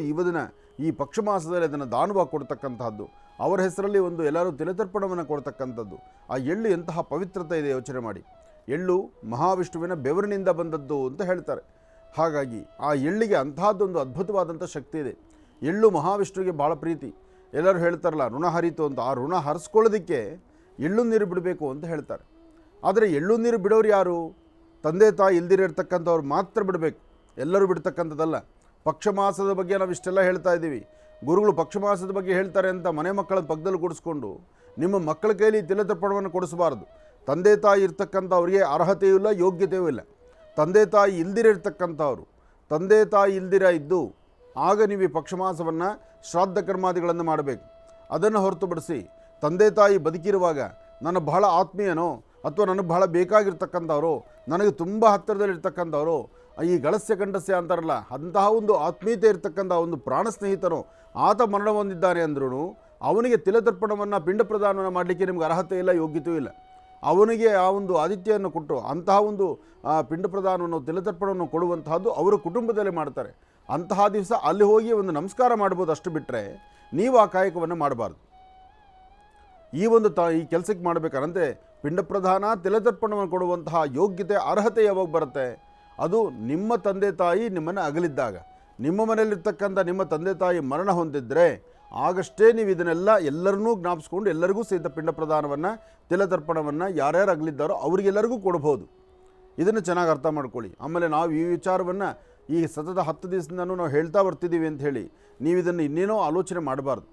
ಈ ಪಕ್ಷ ಮಾಸದಲ್ಲಿ ಅದನ್ನು ದಾನವಾಗಿ ಕೊಡ್ತಕ್ಕಂಥದ್ದು, ಅವರ ಹೆಸರಲ್ಲಿ ಒಂದು ಎಲ್ಲರೂ ತಿಲತರ್ಪಣವನ್ನು ಕೊಡ್ತಕ್ಕಂಥದ್ದು. ಆ ಎಳ್ಳು ಎಂತಹ ಪವಿತ್ರತೆ ಇದೆ ಯೋಚನೆ ಮಾಡಿ. ಎಳ್ಳು ಮಹಾವಿಷ್ಣುವಿನ ಬೆವರಿನಿಂದ ಬಂದದ್ದು ಅಂತ ಹೇಳ್ತಾರೆ. ಹಾಗಾಗಿ ಆ ಎಳ್ಳಿಗೆ ಅಂತಹದ್ದೊಂದು ಅದ್ಭುತವಾದಂಥ ಶಕ್ತಿ ಇದೆ. ಎಳ್ಳು ಮಹಾವಿಷ್ಣುವಿಗೆ ಭಾಳ ಪ್ರೀತಿ. ಎಲ್ಲರೂ ಹೇಳ್ತಾರಲ್ಲ ಋಣ ಹರಿತು ಅಂತ, ಆ ಋಣ ಹರಿಸ್ಕೊಳ್ಳೋದಕ್ಕೆ ಎಳ್ಳು ನೀರು ಬಿಡಬೇಕು ಅಂತ ಹೇಳ್ತಾರೆ. ಆದರೆ ಎಳ್ಳು ನೀರು ಬಿಡೋರು ಯಾರು? ತಂದೆ ತಾಯಿ ಇಲ್ದಿರಿರ್ತಕ್ಕಂಥವ್ರು ಮಾತ್ರ ಬಿಡಬೇಕು, ಎಲ್ಲರೂ ಬಿಡ್ತಕ್ಕಂಥದ್ದಲ್ಲ. ಪಕ್ಷ ಮಾಸದ ಬಗ್ಗೆ ನಾವು ಇಷ್ಟೆಲ್ಲ ಹೇಳ್ತಾ ಇದ್ದೀವಿ. ಗುರುಗಳು ಪಕ್ಷ ಮಾಸದ ಬಗ್ಗೆ ಹೇಳ್ತಾರೆ ಅಂತ ಮನೆ ಮಕ್ಕಳ ಪಕ್ಕದಲ್ಲಿ ಕೂಡಿಸ್ಕೊಂಡು ನಿಮ್ಮ ಮಕ್ಕಳ ಕೈಲಿ ತಿಲತರ್ಪಣವನ್ನು ಕೊಡಿಸಬಾರ್ದು. ತಂದೆ ತಾಯಿ ಇರ್ತಕ್ಕಂಥವ್ರಿಗೆ ಅರ್ಹತೆಯೂ ಇಲ್ಲ, ಯೋಗ್ಯತೆಯೂ ಇಲ್ಲ. ತಂದೆ ತಾಯಿ ಇಲ್ದಿರಿರ್ತಕ್ಕಂಥವ್ರು, ತಂದೆ ತಾಯಿ ಇಲ್ದಿರ ಇದ್ದು ಆಗ ನೀವು ಈ ಪಕ್ಷಮಾಸವನ್ನು ಶ್ರಾದ್ದ ಕರ್ಮಾದಿಗಳನ್ನು ಮಾಡಬೇಕು. ಅದನ್ನು ಹೊರತುಪಡಿಸಿ ತಂದೆ ತಾಯಿ ಬದುಕಿರುವಾಗ ನನ್ನ ಬಹಳ ಆತ್ಮೀಯನೋ ಅಥವಾ ನನಗೆ ಬಹಳ ಬೇಕಾಗಿರ್ತಕ್ಕಂಥವರು, ನನಗೆ ತುಂಬ ಹತ್ತಿರದಲ್ಲಿರ್ತಕ್ಕಂಥವರು, ಈ ಗಳಸ್ಯ ಗಂಡಸ್ಯ ಅಂತಾರಲ್ಲ ಅಂತಹ ಒಂದು ಆತ್ಮೀಯತೆ ಇರ್ತಕ್ಕಂಥ ಒಂದು ಪ್ರಾಣ ಸ್ನೇಹಿತನು ಆತ ಮರಣ ಹೊಂದಿದ್ದಾನೆ ಅಂದ್ರೂ ಅವನಿಗೆ ತಿಲತರ್ಪಣವನ್ನು ಪಿಂಡ ಪ್ರದಾನವನ್ನು ಮಾಡಲಿಕ್ಕೆ ನಿಮ್ಗೆ ಅರ್ಹತೆ ಇಲ್ಲ, ಯೋಗ್ಯತೆಯೂ ಇಲ್ಲ. ಅವನಿಗೆ ಆ ಒಂದು ಆದಿತ್ಯವನ್ನು ಕೊಟ್ಟು ಅಂತಹ ಒಂದು ಪಿಂಡ ಪ್ರದಾನವನ್ನು ತಿಲತರ್ಪಣವನ್ನು ಕೊಡುವಂತಹದ್ದು ಅವರ ಕುಟುಂಬದಲ್ಲಿ ಮಾಡ್ತಾರೆ. ಅಂತಹ ದಿವಸ ಅಲ್ಲಿ ಹೋಗಿ ಒಂದು ನಮಸ್ಕಾರ ಮಾಡ್ಬೋದು, ಅಷ್ಟು ಬಿಟ್ಟರೆ ನೀವು ಆ ಕಾಯಕವನ್ನು ಮಾಡಬಾರ್ದು. ಈ ಒಂದು ಈ ಕೆಲಸಕ್ಕೆ ಮಾಡಬೇಕಾದಂತೆ ಪಿಂಡ ಪ್ರದಾನ ತಿಲತರ್ಪಣವನ್ನು ಕೊಡುವಂತಹ ಯೋಗ್ಯತೆ ಅರ್ಹತೆ ಯಾವಾಗ ಬರುತ್ತೆ? ಅದು ನಿಮ್ಮ ತಂದೆ ತಾಯಿ ನಿಮ್ಮನ್ನು ಅಗಲಿದ್ದಾಗ, ನಿಮ್ಮ ಮನೆಯಲ್ಲಿರ್ತಕ್ಕಂಥ ನಿಮ್ಮ ತಂದೆ ತಾಯಿ ಮರಣ ಹೊಂದಿದ್ರೆ ಆಗಷ್ಟೇ ನೀವು ಇದನ್ನೆಲ್ಲ ಎಲ್ಲರನ್ನೂ ಜ್ಞಾಪಿಸ್ಕೊಂಡು ಎಲ್ಲರಿಗೂ ಸಹಿತ ಪಿಂಡ ಪ್ರದಾನವನ್ನು ತಿಲತರ್ಪಣವನ್ನು ಯಾರ್ಯಾರು ಅಗಲಿದ್ದಾರೋ ಅವರಿಗೆಲ್ಲರಿಗೂ ಕೊಡ್ಬೋದು. ಇದನ್ನು ಚೆನ್ನಾಗಿ ಅರ್ಥ ಮಾಡ್ಕೊಳ್ಳಿ. ಆಮೇಲೆ ನಾವು ಈ ವಿಚಾರವನ್ನು ಈ ಸತತ 10 ದಿವಸದಿಂದನೂ ನಾವು ಹೇಳ್ತಾ ಬರ್ತಿದ್ದೀವಿ ಅಂತ ಹೇಳಿ ನೀವು ಇದನ್ನು ಇನ್ನೇನೋ ಆಲೋಚನೆ ಮಾಡಬಾರ್ದು.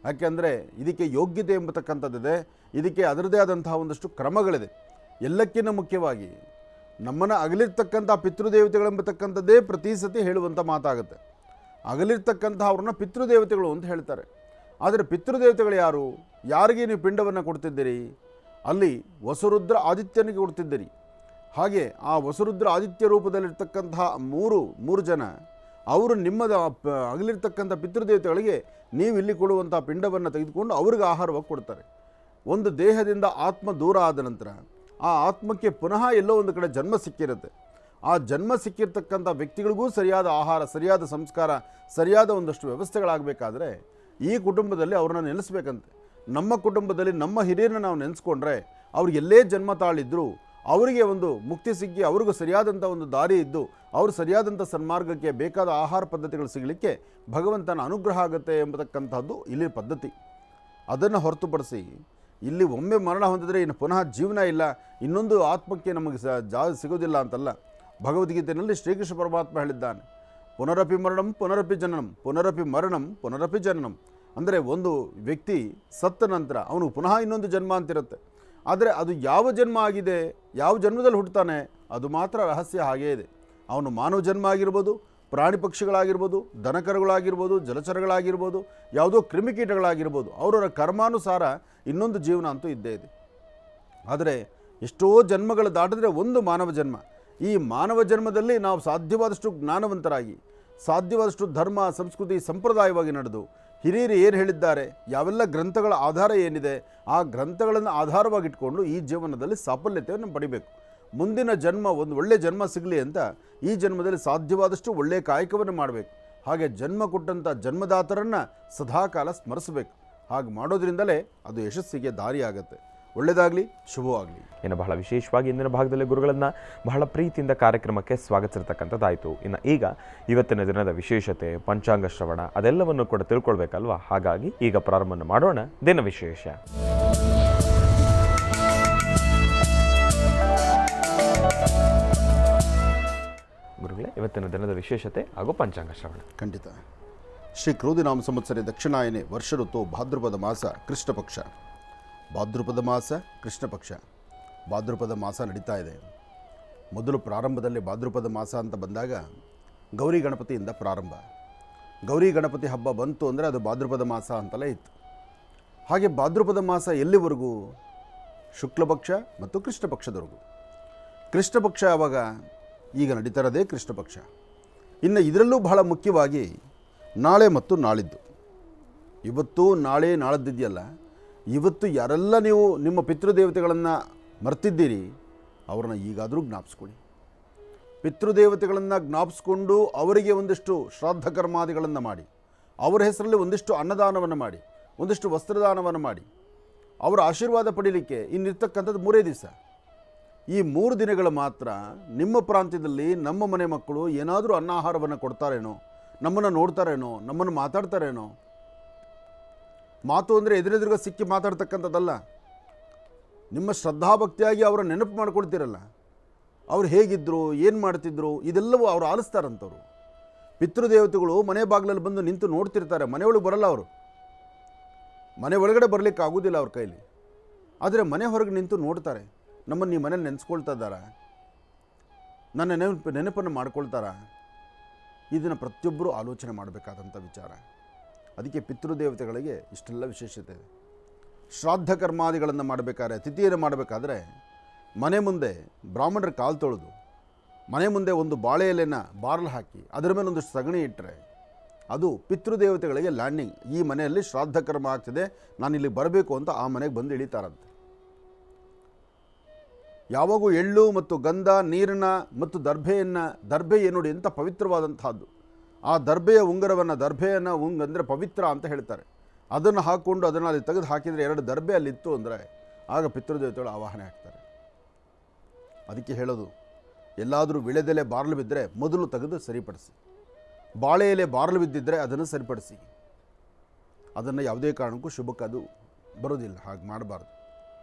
ಯಾಕೆಂದರೆ ಇದಕ್ಕೆ ಯೋಗ್ಯತೆ ಎಂಬತಕ್ಕಂಥದ್ದಿದೆ, ಇದಕ್ಕೆ ಅದರದೇ ಆದಂತಹ ಒಂದಷ್ಟು ಕ್ರಮಗಳಿದೆ. ಎಲ್ಲಕ್ಕಿಂತ ಮುಖ್ಯವಾಗಿ ನಮ್ಮನ್ನು ಅಗಲಿರ್ತಕ್ಕಂಥ ಪಿತೃದೇವತೆಗಳೆಂಬತಕ್ಕಂಥದ್ದೇ ಪ್ರತಿ ಸತಿ ಹೇಳುವಂಥ ಮಾತಾಗುತ್ತೆ. ಅಗಲಿರ್ತಕ್ಕಂಥ ಅವ್ರನ್ನ ಪಿತೃದೇವತೆಗಳು ಅಂತ ಹೇಳ್ತಾರೆ. ಆದರೆ ಪಿತೃದೇವತೆಗಳು ಯಾರು? ಯಾರಿಗೆ ನೀವು ಪಿಂಡವನ್ನು ಕೊಡ್ತಿದ್ದೀರಿ? ಅಲ್ಲಿ ವಸುರುದ್ರ ಆದಿತ್ಯನಿಗೆ ಕೊಡ್ತಿದ್ದೀರಿ. ಹಾಗೆ ಆ ವಸುರುದ್ರ ಆದಿತ್ಯ ರೂಪದಲ್ಲಿರ್ತಕ್ಕಂತಹ ಮೂರು ಜನ ಅವರು ನಿಮ್ಮದ ಅಗಲಿರ್ತಕ್ಕಂಥ ಪಿತೃದೇವತೆಗಳಿಗೆ ನೀವು ಇಲ್ಲಿ ಕೊಡುವಂಥ ಪಿಂಡವನ್ನು ತೆಗೆದುಕೊಂಡು ಅವ್ರಿಗೆ ಆಹಾರವಾಗಿ ಕೊಡ್ತಾರೆ. ಒಂದು ದೇಹದಿಂದ ಆತ್ಮ ದೂರ ಆದ ನಂತರ ಆ ಆತ್ಮಕ್ಕೆ ಪುನಃ ಎಲ್ಲೋ ಒಂದು ಕಡೆ ಜನ್ಮ ಸಿಕ್ಕಿರುತ್ತೆ. ಆ ಜನ್ಮ ಸಿಕ್ಕಿರ್ತಕ್ಕಂಥ ವ್ಯಕ್ತಿಗಳಿಗೂ ಸರಿಯಾದ ಆಹಾರ, ಸರಿಯಾದ ಸಂಸ್ಕಾರ, ಸರಿಯಾದ ಒಂದಷ್ಟು ವ್ಯವಸ್ಥೆಗಳಾಗಬೇಕಾದ್ರೆ ಈ ಕುಟುಂಬದಲ್ಲಿ ಅವ್ರನ್ನ ನೆನೆಸ್ಬೇಕಂತೆ. ನಮ್ಮ ಕುಟುಂಬದಲ್ಲಿ ನಮ್ಮ ಹಿರಿಯರನ್ನ ನಾವು ನೆನೆಸ್ಕೊಂಡ್ರೆ ಅವ್ರು ಎಲ್ಲೇ ಜನ್ಮ ತಾಳಿದ್ರು ಅವರಿಗೆ ಒಂದು ಮುಕ್ತಿ ಸಿಕ್ಕಿ ಅವ್ರಿಗೂ ಸರಿಯಾದಂಥ ಒಂದು ದಾರಿ ಇದ್ದು ಅವರು ಸರಿಯಾದಂಥ ಸನ್ಮಾರ್ಗಕ್ಕೆ ಬೇಕಾದ ಆಹಾರ ಪದ್ಧತಿಗಳು ಸಿಗಲಿಕ್ಕೆ ಭಗವಂತನ ಅನುಗ್ರಹ ಆಗುತ್ತೆ ಎಂಬತಕ್ಕಂಥದ್ದು ಇಲ್ಲಿ ಪದ್ಧತಿ. ಅದನ್ನು ಹೊರತುಪಡಿಸಿ ಇಲ್ಲಿ ಒಮ್ಮೆ ಮರಣ ಹೊಂದಿದ್ರೆ ಇನ್ನು ಪುನಃ ಜೀವನ ಇಲ್ಲ, ಇನ್ನೊಂದು ಆತ್ಮಕ್ಕೆ ನಮಗೆ ಸಿಗೋದಿಲ್ಲ ಅಂತಲ್ಲ. ಭಗವದ್ಗೀತೆಯಲ್ಲಿ ಶ್ರೀಕೃಷ್ಣ ಪರಮಾತ್ಮ ಹೇಳಿದ್ದಾನೆ, ಪುನರಪಿ ಮರಣಂ ಪುನರಪಿ ಜನನಂ ಪುನರಪಿ ಮರಣಂ ಪುನರಪಿ ಜನನಂ. ಅಂದರೆ ಒಂದು ವ್ಯಕ್ತಿ ಸತ್ತ ನಂತರ ಅವನು ಪುನಃ ಇನ್ನೊಂದು ಜನ್ಮ ಅಂತಿರುತ್ತೆ. ಆದರೆ ಅದು ಯಾವ ಜನ್ಮ ಆಗಿದೆ, ಯಾವ ಜನ್ಮದಲ್ಲಿ ಹುಟ್ಟುತ್ತಾನೆ ಅದು ಮಾತ್ರ ರಹಸ್ಯ ಹಾಗೇ ಇದೆ. ಅವನು ಮಾನವ ಜನ್ಮ ಆಗಿರ್ಬೋದು, ಪ್ರಾಣಿ ಪಕ್ಷಿಗಳಾಗಿರ್ಬೋದು, ದನಕರುಗಳಾಗಿರ್ಬೋದು, ಜಲಚರಗಳಾಗಿರ್ಬೋದು, ಯಾವುದೋ ಕ್ರಿಮಿಕೀಟಗಳಾಗಿರ್ಬೋದು, ಅವರವರ ಕರ್ಮಾನುಸಾರ ಇನ್ನೊಂದು ಜೀವನ ಅಂತೂ ಇದ್ದೇ ಇದೆ. ಆದರೆ ಎಷ್ಟೋ ಜನ್ಮಗಳು ದಾಟಿದ್ರೆ ಒಂದು ಮಾನವ ಜನ್ಮ. ಈ ಮಾನವ ಜನ್ಮದಲ್ಲಿ ನಾವು ಸಾಧ್ಯವಾದಷ್ಟು ಜ್ಞಾನವಂತರಾಗಿ, ಸಾಧ್ಯವಾದಷ್ಟು ಧರ್ಮ ಸಂಸ್ಕೃತಿ ಸಂಪ್ರದಾಯವಾಗಿ ನಡೆದು ಹಿರಿಯರು ಏನು ಹೇಳಿದ್ದಾರೆ, ಯಾವೆಲ್ಲ ಗ್ರಂಥಗಳ ಆಧಾರ ಏನಿದೆ ಆ ಗ್ರಂಥಗಳನ್ನು ಆಧಾರವಾಗಿಟ್ಕೊಂಡು ಈ ಜೀವನದಲ್ಲಿ ಸಾಫಲ್ಯತೆಯನ್ನು ಪಡಿಬೇಕು. ಮುಂದಿನ ಜನ್ಮ ಒಂದು ಒಳ್ಳೆಯ ಜನ್ಮ ಸಿಗಲಿ ಅಂತ ಈ ಜನ್ಮದಲ್ಲಿ ಸಾಧ್ಯವಾದಷ್ಟು ಒಳ್ಳೆಯ ಕಾಯಕವನ್ನು ಮಾಡಬೇಕು. ಹಾಗೆ ಜನ್ಮ ಕೊಟ್ಟಂಥ ಜನ್ಮದಾತರನ್ನು ಸದಾಕಾಲ ಸ್ಮರಿಸಬೇಕು. ಹಾಗೆ ಮಾಡೋದ್ರಿಂದಲೇ ಅದು ಯಶಸ್ಸಿಗೆ ದಾರಿಯಾಗತ್ತೆ. ಒಳ್ಳೆಯದಾಗಲಿ, ಶುಭವಾಗಲಿ. ಇನ್ನು ಬಹಳ ವಿಶೇಷವಾಗಿ ಇಂದಿನ ಭಾಗದಲ್ಲಿ ಗುರುಗಳನ್ನು ಬಹಳ ಪ್ರೀತಿಯಿಂದ ಕಾರ್ಯಕ್ರಮಕ್ಕೆ ಸ್ವಾಗತಿಸಿರ್ತಕ್ಕಂಥದ್ದಾಯಿತು. ಇನ್ನು ಈಗ ಇವತ್ತಿನ ದಿನದ ವಿಶೇಷತೆ, ಪಂಚಾಂಗ ಶ್ರವಣ ಅದೆಲ್ಲವನ್ನು ಕೂಡ ತಿಳ್ಕೊಳ್ಬೇಕಲ್ವಾ? ಹಾಗಾಗಿ ಈಗ ಪ್ರಾರಂಭ ಮಾಡೋಣ ದಿನ ವಿಶೇಷ. ಗುರುಗಳೇ, ಇವತ್ತಿನ ದಿನದ ವಿಶೇಷತೆ ಹಾಗೂ ಪಂಚಾಂಗ ಶ್ರವಣ. ಖಂಡಿತ. ಶ್ರೀ ಕ್ರೋಧಿನಾಮ ಸಂವತ್ಸರ ದಕ್ಷಿಣಾಯನೆ ವರ್ಷ ಋತು ಭಾದ್ರಪದ ಮಾಸ ಕೃಷ್ಣ ಪಕ್ಷ. ಭಾದ್ರಪದ ಮಾಸ ಕೃಷ್ಣ ಪಕ್ಷ, ಭಾದ್ರಪದ ಮಾಸ ನಡೀತಾ ಇದೆ. ಮೊದಲು ಪ್ರಾರಂಭದಲ್ಲಿ ಭಾದ್ರಪದ ಮಾಸ ಅಂತ ಬಂದಾಗ ಗೌರಿ ಗಣಪತಿಯಿಂದ ಪ್ರಾರಂಭ. ಗೌರಿ ಗಣಪತಿ ಹಬ್ಬ ಬಂತು ಅಂದರೆ ಅದು ಭಾದ್ರಪದ ಮಾಸ ಅಂತಲೇ ಇತ್ತು. ಹಾಗೆ ಭಾದ್ರಪದ ಮಾಸ ಎಲ್ಲಿವರೆಗೂ? ಶುಕ್ಲ ಪಕ್ಷ ಮತ್ತು ಕೃಷ್ಣ ಪಕ್ಷದವರೆಗೂ. ಕೃಷ್ಣ ಪಕ್ಷ ಆವಾಗ ಈಗ ನಡೀತಾ ಇರೋದೇ ಕೃಷ್ಣ ಪಕ್ಷ. ಇನ್ನು ಇದರಲ್ಲೂ ಬಹಳ ಮುಖ್ಯವಾಗಿ ನಾಳೆ ಮತ್ತು ನಾಳಿದ್ದು, ಇವತ್ತು ನಾಳೆ ನಾಳದ್ದಿದೆಯಲ್ಲ, ಇವತ್ತು ಯಾರೆಲ್ಲ ನೀವು ನಿಮ್ಮ ಪಿತೃದೇವತೆಗಳನ್ನು ಮರ್ತಿದ್ದೀರಿ ಅವ್ರನ್ನ ಈಗಾದರೂ ಜ್ಞಾಪಿಸ್ಕೊಳ್ಳಿ. ಪಿತೃದೇವತೆಗಳನ್ನು ಜ್ಞಾಪಿಸ್ಕೊಂಡು ಅವರಿಗೆ ಒಂದಿಷ್ಟು ಶ್ರಾದ್ದ ಕರ್ಮಾದಿಗಳನ್ನು ಮಾಡಿ, ಅವರ ಹೆಸರಲ್ಲಿ ಒಂದಿಷ್ಟು ಅನ್ನದಾನವನ್ನು ಮಾಡಿ, ಒಂದಿಷ್ಟು ವಸ್ತ್ರದಾನವನ್ನು ಮಾಡಿ, ಅವರ ಆಶೀರ್ವಾದ ಪಡೀಲಿಕ್ಕೆ ಇನ್ನಿರ್ತಕ್ಕಂಥದ್ದು 3 ದಿವಸ. ಈ 3 ದಿನಗಳು ಮಾತ್ರ ನಿಮ್ಮ ಪ್ರಾಂತ್ಯದಲ್ಲಿ ನಮ್ಮ ಮನೆ ಮಕ್ಕಳು ಏನಾದರೂ ಅನ್ನಾಹಾರವನ್ನು ಕೊಡ್ತಾರೇನೋ, ನಮ್ಮನ್ನು ನೋಡ್ತಾರೇನೋ, ನಮ್ಮನ್ನು ಮಾತಾಡ್ತಾರೇನೋ. ಮಾತು ಅಂದರೆ ಎದುರೆದುರುಗ ಸಿಕ್ಕಿ ಮಾತಾಡ್ತಕ್ಕಂಥದ್ದಲ್ಲ. ನಿಮ್ಮ ಶ್ರದ್ಧಾಭಕ್ತಿಯಾಗಿ ಅವರ ನೆನಪು ಮಾಡ್ಕೊಳ್ತೀರಲ್ಲ, ಅವ್ರು ಹೇಗಿದ್ದರು, ಏನು ಮಾಡ್ತಿದ್ರು, ಇದೆಲ್ಲವೂ ಅವ್ರು ಆಲಿಸ್ತಾರಂಥವ್ರು. ಪಿತೃದೇವತೆಗಳು ಮನೆ ಬಾಗಿಲಲ್ಲಿ ಬಂದು ನಿಂತು ನೋಡ್ತಿರ್ತಾರೆ, ಮನೆಯೊಳಗೆ ಬರಲ್ಲ ಅವರು. ಮನೆ ಒಳಗಡೆ ಬರಲಿಕ್ಕೆ ಆಗೋದಿಲ್ಲ ಅವ್ರ ಕೈಲಿ. ಆದರೆ ಮನೆ ಹೊರಗೆ ನಿಂತು ನೋಡ್ತಾರೆ, ನಮ್ಮನ್ನು ಈ ಮನೇಲಿ ನೆನೆಸ್ಕೊಳ್ತಾ ಇದ್ದಾರಾ, ನನ್ನ ನೆನಪನ್ನು ಮಾಡ್ಕೊಳ್ತಾರಾ, ಇದನ್ನು ಪ್ರತಿಯೊಬ್ಬರೂ ಆಲೋಚನೆ ಮಾಡಬೇಕಾದಂಥ ವಿಚಾರ. ಅದಕ್ಕೆ ಪಿತೃದೇವತೆಗಳಿಗೆ ಇಷ್ಟೆಲ್ಲ ವಿಶೇಷತೆ ಇದೆ. ಶ್ರಾದ್ದ ಕರ್ಮಾದಿಗಳನ್ನು ಮಾಡಬೇಕಾದ್ರೆ, ತಿಥಿಯನ್ನು ಮಾಡಬೇಕಾದ್ರೆ ಮನೆ ಮುಂದೆ ಬ್ರಾಹ್ಮಣರ ಕಾಲು ತೊಳೆದು ಮನೆ ಮುಂದೆ ಒಂದು ಬಾಳೆ ಎಲೆನ ಬಾರ್ಲು ಹಾಕಿ ಅದರ ಮೇಲೆ ಒಂದಷ್ಟು ಸಗಣಿ ಇಟ್ಟರೆ ಅದು ಪಿತೃದೇವತೆಗಳಿಗೆ ಲ್ಯಾಂಡಿಂಗ್. ಈ ಮನೆಯಲ್ಲಿ ಶ್ರಾದ್ದ ಕರ್ಮ ಆಗ್ತಿದೆ, ನಾನು ಇಲ್ಲಿ ಬರಬೇಕು ಅಂತ ಆ ಮನೆಗೆ ಬಂದು ಇಳಿತಾರಂತೆ. ಯಾವಾಗೂ ಎಳ್ಳು ಮತ್ತು ಗಂಧ ನೀರನ್ನು ಮತ್ತು ದರ್ಭೆ ಏನು ನೋಡಿ ಎಂಥ ಪವಿತ್ರವಾದಂತಹದ್ದು. ಆ ದರ್ಭೆಯ ಉಂಗುರವನ್ನು, ದರ್ಭೆಯನ್ನು ಅಂದರೆ ಪವಿತ್ರ ಅಂತ ಹೇಳ್ತಾರೆ. ಅದನ್ನು ಹಾಕ್ಕೊಂಡು ಅದನ್ನು ಅಲ್ಲಿ ತೆಗೆದು ಹಾಕಿದರೆ 2 ದರ್ಭೆ ಅಲ್ಲಿತ್ತು ಅಂದರೆ ಆಗ ಪಿತೃದೇವತೆಗಳು ಆವಾಹನೆ ಆಗ್ತಾರೆ. ಅದಕ್ಕೆ ಹೇಳೋದು, ಎಲ್ಲಾದರೂ ವಿಳೆದೆಲೆ ಬಾರ್ಲು ಬಿದ್ದರೆ ಮೊದಲು ತೆಗೆದು ಸರಿಪಡಿಸಿ, ಬಾಳೆ ಎಲೆ ಬಾರ್ಲು ಬಿದ್ದಿದ್ದರೆ ಅದನ್ನು ಸರಿಪಡಿಸಿ. ಅದನ್ನು ಯಾವುದೇ ಕಾರಣಕ್ಕೂ ಶುಭಕ್ಕೆ ಅದು ಬರೋದಿಲ್ಲ, ಹಾಗೆ ಮಾಡಬಾರ್ದು.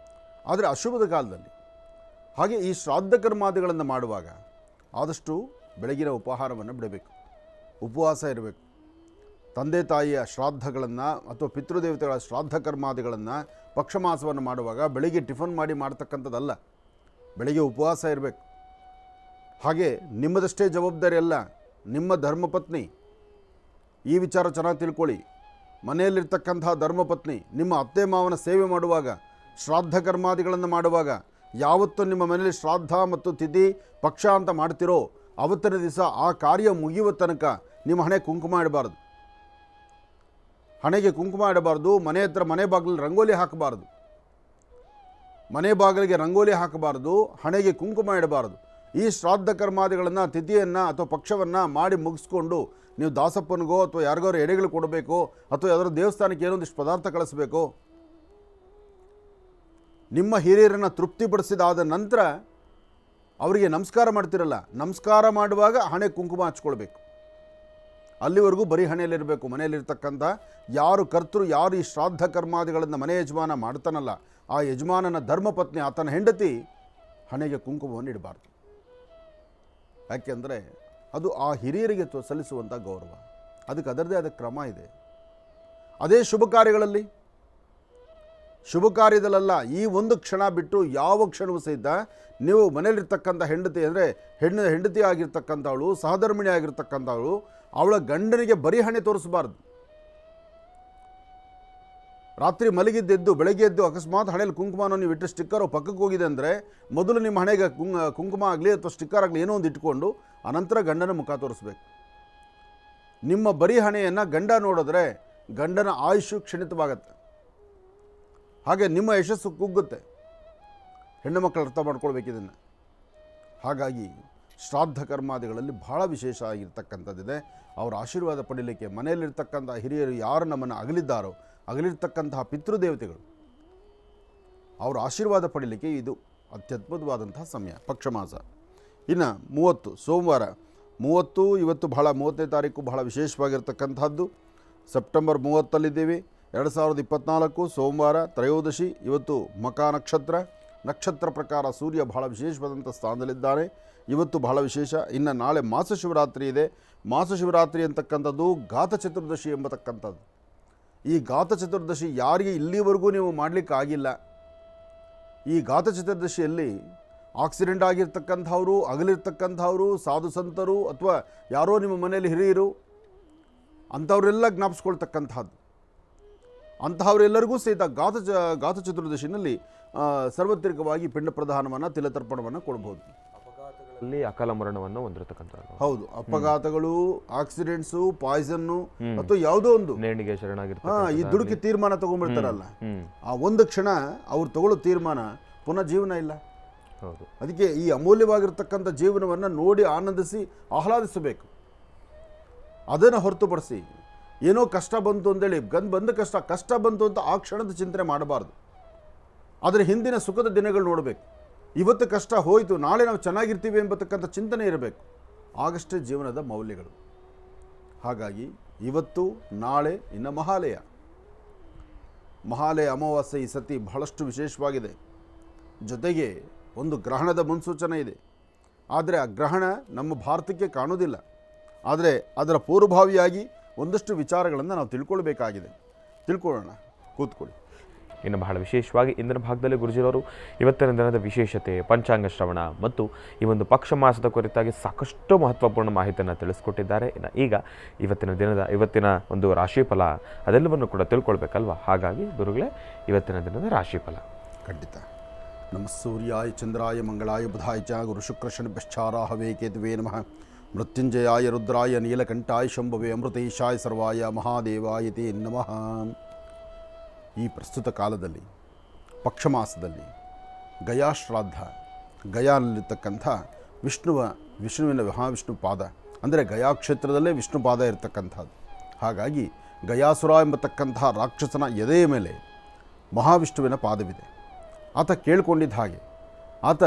ಆದರೆ ಅಶುಭದ ಕಾಲದಲ್ಲಿ ಹಾಗೆ ಈ ಶ್ರಾದ್ದ ಕರ್ಮಾದಿಗಳನ್ನು ಮಾಡುವಾಗ ಆದಷ್ಟು ಬೆಳಗಿನ ಉಪಹಾರವನ್ನು ಬಿಡಬೇಕು, ಉಪವಾಸ ಇರಬೇಕು. ತಂದೆ ತಾಯಿಯ ಶ್ರಾದ್ದಗಳನ್ನು ಅಥವಾ ಪಿತೃದೇವತೆಗಳ ಶ್ರಾದ್ದ ಕರ್ಮಾದಿಗಳನ್ನು ಪಕ್ಷಮಾಸವನ್ನು ಮಾಡುವಾಗ ಬೆಳಿಗ್ಗೆ ಟಿಫನ್ ಮಾಡಿ ಮಾಡ್ತಕ್ಕಂಥದ್ದಲ್ಲ, ಬೆಳಿಗ್ಗೆ ಉಪವಾಸ ಇರಬೇಕು. ಹಾಗೆ ನಿಮ್ಮದಷ್ಟೇ ಜವಾಬ್ದಾರಿ ಅಲ್ಲ, ನಿಮ್ಮ ಧರ್ಮಪತ್ನಿ, ಈ ವಿಚಾರ ಚೆನ್ನಾಗಿ ತಿಳ್ಕೊಳ್ಳಿ. ಮನೆಯಲ್ಲಿರ್ತಕ್ಕಂತಹ ಧರ್ಮಪತ್ನಿ ನಿಮ್ಮ ಅತ್ತೆ ಮಾವನ ಸೇವೆ ಮಾಡುವಾಗ, ಶ್ರಾದ್ದ ಕರ್ಮಾದಿಗಳನ್ನು ಮಾಡುವಾಗ, ಯಾವತ್ತು ನಿಮ್ಮ ಮನೆಯಲ್ಲಿ ಶ್ರಾದ್ದ ಮತ್ತು ತಿಥಿ ಪಕ್ಷ ಅಂತ ಮಾಡ್ತಿರೋ ಅವತ್ತಿನ ದಿವಸ ಆ ಕಾರ್ಯ ಮುಗಿಯುವ ತನಕ ನಿಮ್ಮ ಹಣೆ ಕುಂಕುಮ ಇಡಬಾರ್ದು, ಹಣೆಗೆ ಕುಂಕುಮ ಇಡಬಾರ್ದು. ಮನೆ ಹತ್ರ ಮನೆ ಬಾಗಿಲು ರಂಗೋಲಿ ಹಾಕಬಾರ್ದು, ಮನೆ ಬಾಗಿಲಿಗೆ ರಂಗೋಲಿ ಹಾಕಬಾರ್ದು, ಹಣೆಗೆ ಕುಂಕುಮ ಇಡಬಾರ್ದು. ಈ ಶ್ರಾದ್ದ ಕರ್ಮಾದಿಗಳನ್ನು, ತಿಥಿಯನ್ನು ಅಥವಾ ಪಕ್ಷವನ್ನು ಮಾಡಿ ಮುಗಿಸ್ಕೊಂಡು ನೀವು ದಾಸಪ್ಪನಿಗೋ ಅಥವಾ ಯಾರಿಗಾರು ಎಡೆಗಳು ಕೊಡಬೇಕು ಅಥವಾ ಯಾವ್ದಾದ್ರು ದೇವಸ್ಥಾನಕ್ಕೆ ಏನೊಂದಿಷ್ಟು ಪದಾರ್ಥ ಕಳಿಸ್ಬೇಕು. ನಿಮ್ಮ ಹಿರಿಯರನ್ನು ತೃಪ್ತಿಪಡಿಸಿದಾದ ನಂತರ ಅವರಿಗೆ ನಮಸ್ಕಾರ ಮಾಡ್ತಿರಲ್ಲ, ನಮಸ್ಕಾರ ಮಾಡುವಾಗ ಹಣೆ ಕುಂಕುಮ ಹಚ್ಕೊಳ್ಬೇಕು. ಅಲ್ಲಿವರೆಗೂ ಬರೀ ಹಣೆಯಲ್ಲಿರಬೇಕು. ಮನೆಯಲ್ಲಿರ್ತಕ್ಕಂಥ ಯಾರು ಕರ್ತರು, ಯಾರು ಈ ಶ್ರಾದ್ದ ಕರ್ಮಾದಿಗಳನ್ನು ಮನೆ ಯಜಮಾನ ಮಾಡ್ತಾನಲ್ಲ, ಆ ಯಜಮಾನನ ಧರ್ಮಪತ್ನಿ, ಆತನ ಹೆಂಡತಿ ಹಣೆಗೆ ಕುಂಕುಮವನ್ನು ಇಡಬಾರ್ದು. ಯಾಕೆಂದರೆ ಅದು ಆ ಹಿರಿಯರಿಗೆ ಸಲ್ಲಿಸುವಂಥ ಗೌರವ. ಅದಕ್ಕೆ ಅದರದೇ ಆದ ಕ್ರಮ ಇದೆ. ಅದೇ ಶುಭ ಕಾರ್ಯಗಳಲ್ಲಿ, ಶುಭ ಕಾರ್ಯದಲ್ಲ, ಈ ಒಂದು ಕ್ಷಣ ಬಿಟ್ಟು ಯಾವ ಕ್ಷಣವೂ ಸಹಿತ ನೀವು ಮನೇಲಿರ್ತಕ್ಕಂಥ ಹೆಂಡತಿ ಅಂದರೆ ಹೆಂಡತಿ ಆಗಿರ್ತಕ್ಕಂಥವಳು, ಸಹಧರ್ಮಿಣಿ ಆಗಿರ್ತಕ್ಕಂಥವಳು, ಅವಳ ಗಂಡನಿಗೆ ಬರೀ ಹಣೆ ತೋರಿಸಬಾರ್ದು. ರಾತ್ರಿ ಮಲಗಿದ್ದೆದ್ದು ಬೆಳಗ್ಗೆ ಎದ್ದು ಅಕಸ್ಮಾತ್ ಹಣೆಯಲ್ಲಿ ಕುಂಕುಮನ ನೀವು ಇಟ್ಟು ಸ್ಟಿಕ್ಕರು ಪಕ್ಕಕ್ಕೆ ಹೋಗಿದೆ ಅಂದರೆ ಮೊದಲು ನಿಮ್ಮ ಹಣೆಗೆ ಕುಂಕುಮ ಆಗಲಿ ಅಥವಾ ಸ್ಟಿಕ್ಕರ್ ಆಗಲಿ ಏನೋ ಒಂದು ಇಟ್ಕೊಂಡು ಅನಂತರ ಗಂಡನ ಮುಖ ತೋರಿಸ್ಬೇಕು. ನಿಮ್ಮ ಬರೀ ಹಣೆಯನ್ನು ಗಂಡ ನೋಡಿದ್ರೆ ಗಂಡನ ಆಯುಷು ಕ್ಷಣಿತವಾಗತ್ತೆ, ಹಾಗೆ ನಿಮ್ಮ ಯಶಸ್ಸು ಕುಗ್ಗುತ್ತೆ. ಹೆಣ್ಣು ಮಕ್ಕಳು ಅರ್ಥ ಮಾಡ್ಕೊಳ್ಬೇಕು ಇದನ್ನು. ಹಾಗಾಗಿ ಶ್ರಾದ್ದ ಕರ್ಮಾದಿಗಳಲ್ಲಿ ಬಹಳ ವಿಶೇಷ ಆಗಿರ್ತಕ್ಕಂಥದ್ದಿದೆ. ಅವರ ಆಶೀರ್ವಾದ ಪಡೀಲಿಕ್ಕೆ ಮನೆಯಲ್ಲಿರ್ತಕ್ಕಂಥ ಹಿರಿಯರು ಯಾರು ನಮ್ಮನ್ನು ಅಗಲಿದ್ದಾರೋ, ಅಗಲಿರ್ತಕ್ಕಂತಹ ಪಿತೃದೇವತೆಗಳು, ಅವರ ಆಶೀರ್ವಾದ ಪಡೀಲಿಕ್ಕೆ ಇದು ಅತ್ಯದ್ಭುತವಾದಂತಹ ಸಮಯ, ಪಕ್ಷಮಾಸ. ಇನ್ನು 30 ಸೋಮವಾರ, 30 ಇವತ್ತು ಬಹಳ 30ನೇ ತಾರೀಕು ಬಹಳ ವಿಶೇಷವಾಗಿರ್ತಕ್ಕಂಥದ್ದು. ಸೆಪ್ಟೆಂಬರ್ 30 2024 ಸೋಮವಾರ ತ್ರಯೋದಶಿ. ಇವತ್ತು ಮಕ ನಕ್ಷತ್ರ ಪ್ರಕಾರ ಸೂರ್ಯ ಬಹಳ ವಿಶೇಷವಾದಂಥ ಸ್ಥಾನದಲ್ಲಿದ್ದಾನೆ. ಇವತ್ತು ಬಹಳ ವಿಶೇಷ. ಇನ್ನು ನಾಳೆ ಮಾಸ ಶಿವರಾತ್ರಿ ಇದೆ. ಮಾಸ ಶಿವರಾತ್ರಿ ಅಂತಕ್ಕಂಥದ್ದು ಘಾತ ಚತುರ್ದಶಿ ಎಂಬತಕ್ಕಂಥದ್ದು. ಈ ಘಾತ ಚತುರ್ದಶಿ ಯಾರಿಗೆ ಇಲ್ಲಿವರೆಗೂ ನೀವು ಮಾಡಲಿಕ್ಕಾಗಿಲ್ಲ, ಈ ಘಾತ ಚತುರ್ದಶಿಯಲ್ಲಿ ಆಕ್ಸಿಡೆಂಟ್ ಆಗಿರ್ತಕ್ಕಂಥವರು, ಅಗಲಿರ್ತಕ್ಕಂಥವರು, ಸಾಧು ಸಂತರು ಅಥವಾ ಯಾರೋ ನಿಮ್ಮ ಮನೆಯಲ್ಲಿ ಹಿರಿಯರು ಅಂಥವರೆಲ್ಲ ಜ್ಞಾಪಿಸ್ಕೊಳ್ತಕ್ಕಂಥದ್ದು. ಅಂತಹವರೆಲ್ಲರಿಗೂ ಸಹಿತ ಘಾತ ಚತುರ್ದಶಿನಲ್ಲಿ ಸಾರ್ವತ್ರಿಕವಾಗಿ ಪಿಂಡ ಪ್ರದಾನವನ್ನು, ತಿಲತರ್ಪಣವನ್ನು ಕೊಡ್ಬೋದು. ಅಪಘಾತಗಳಲ್ಲಿ ಅಕಾಲ ಮರಣವನ್ನು ಹೊಂದಿರತಕ್ಕಂಥದ್ದು. ಹೌದು, ಅಪಘಾತಗಳು, ಆಕ್ಸಿಡೆಂಟ್ಸು, ಪಾಯ್ಸನ್ನು ಅಥವಾ ಯಾವುದೋ ಒಂದು ನೇಣಿಗೆ ಶರಣಾಗಿರ್ತಾರೆ, ಈ ದುಡುಕಿ ತೀರ್ಮಾನ ತಗೊಂಡ್ಬಿಡ್ತಾರಲ್ಲ, ಆ ಒಂದು ಕ್ಷಣ ಅವ್ರು ತಗೊಳ್ಳೋ ತೀರ್ಮಾನ ಪುನಃ ಜೀವನ ಇಲ್ಲ. ಹೌದು. ಅದಕ್ಕೆ ಈ ಅಮೂಲ್ಯವಾಗಿರ್ತಕ್ಕಂಥ ಜೀವನವನ್ನು ನೋಡಿ ಆನಂದಿಸಿ ಆಹ್ಲಾದಿಸಬೇಕು. ಅದನ್ನು ಹೊರತುಪಡಿಸಿ ಏನೋ ಕಷ್ಟ ಬಂತು ಅಂತೇಳಿ ಬಂದ ಕಷ್ಟ ಬಂತು ಅಂತ ಆ ಕ್ಷಣದ ಚಿಂತನೆ ಮಾಡಬಾರ್ದು. ಆದರೆ ಹಿಂದಿನ ಸುಖದ ದಿನಗಳು ನೋಡಬೇಕು. ಇವತ್ತು ಕಷ್ಟ ಹೋಯಿತು, ನಾಳೆ ನಾವು ಚೆನ್ನಾಗಿರ್ತೀವಿ ಎಂಬತಕ್ಕಂಥ ಚಿಂತನೆ ಇರಬೇಕು. ಆಗಷ್ಟೇ ಜೀವನದ ಮೌಲ್ಯಗಳು. ಹಾಗಾಗಿ ಇವತ್ತು, ನಾಳೆ, ಇನ್ನು ಮಹಾಲಯ ಅಮಾವಾಸ್ಯೆ ಈ ಸತಿ ಬಹಳಷ್ಟು ವಿಶೇಷವಾಗಿದೆ. ಜೊತೆಗೆ ಒಂದು ಗ್ರಹಣದ ಮುನ್ಸೂಚನೆ ಇದೆ. ಆದರೆ ಆ ಗ್ರಹಣ ನಮ್ಮ ಭಾರತಕ್ಕೆ ಕಾಣೋದಿಲ್ಲ. ಆದರೆ ಅದರ ಪೂರ್ವಭಾವಿಯಾಗಿ ಒಂದಷ್ಟು ವಿಚಾರಗಳನ್ನು ನಾವು ತಿಳ್ಕೊಳ್ಬೇಕಾಗಿದೆ. ತಿಳ್ಕೊಳ್ಳೋಣ, ಕೂತ್ಕೊಳ್ಳಿ. ಇನ್ನು ಬಹಳ ವಿಶೇಷವಾಗಿ ಇಂದಿನ ಭಾಗದಲ್ಲಿ ಗುರುಜಿರವರು ಇವತ್ತಿನ ದಿನದ ವಿಶೇಷತೆ, ಪಂಚಾಂಗ ಶ್ರವಣ ಮತ್ತು ಈ ಒಂದು ಪಕ್ಷ ಮಾಸದ ಕುರಿತಾಗಿ ಸಾಕಷ್ಟು ಮಹತ್ವಪೂರ್ಣ ಮಾಹಿತಿಯನ್ನು ತಿಳಿಸ್ಕೊಟ್ಟಿದ್ದಾರೆ. ಇನ್ನು ಈಗ ಇವತ್ತಿನ ಒಂದು ರಾಶಿಫಲ ಅದೆಲ್ಲವನ್ನು ಕೂಡ ತಿಳ್ಕೊಳ್ಬೇಕಲ್ವ. ಹಾಗಾಗಿ ಗುರುಗಳೇ, ಇವತ್ತಿನ ದಿನದ ರಾಶಿಫಲ ಖಂಡಿತ. ನಮ ಸೂರ್ಯಾಯ ಚಂದ್ರಾಯ ಮಂಗಳಾಯ ಬುಧಾಯ ಚ ಗುರು ಶುಕ್ರ ಶನಿಭ್ಯಶ್ಚಾರಾಹವೇ ಕೇತುವೇ ನಮಃ. ಮೃತ್ಯುಂಜಯಾಯ ರುದ್ರಾಯ ನೀಲಕಂಠಾಯ ಶಂಭವೇ ಅಮೃತೇಶಾಯ ಸರ್ವಾಯ ಮಹಾದೇವಾಯ ತೇ ನಮಃ. ಈ ಪ್ರಸ್ತುತ ಕಾಲದಲ್ಲಿ ಪಕ್ಷಮಾಸದಲ್ಲಿ ಗಯಾಶ್ರಾದ್ದ, ಗಯಾನಲ್ಲಿರ್ತಕ್ಕಂಥ ವಿಷ್ಣುವಿನ ಮಹಾವಿಷ್ಣು ಪಾದ, ಅಂದರೆ ಗಯಾ ಕ್ಷೇತ್ರದಲ್ಲೇ ವಿಷ್ಣು ಪಾದ ಇರತಕ್ಕಂಥದ್ದು. ಹಾಗಾಗಿ ಗಯಾಸುರ ಎಂಬತಕ್ಕಂಥ ರಾಕ್ಷಸನ ಎದೆಯ ಮೇಲೆ ಮಹಾವಿಷ್ಣುವಿನ ಪಾದವಿದೆ. ಆತ ಕೇಳಿಕೊಂಡಿದ್ದ ಹಾಗೆ ಆತ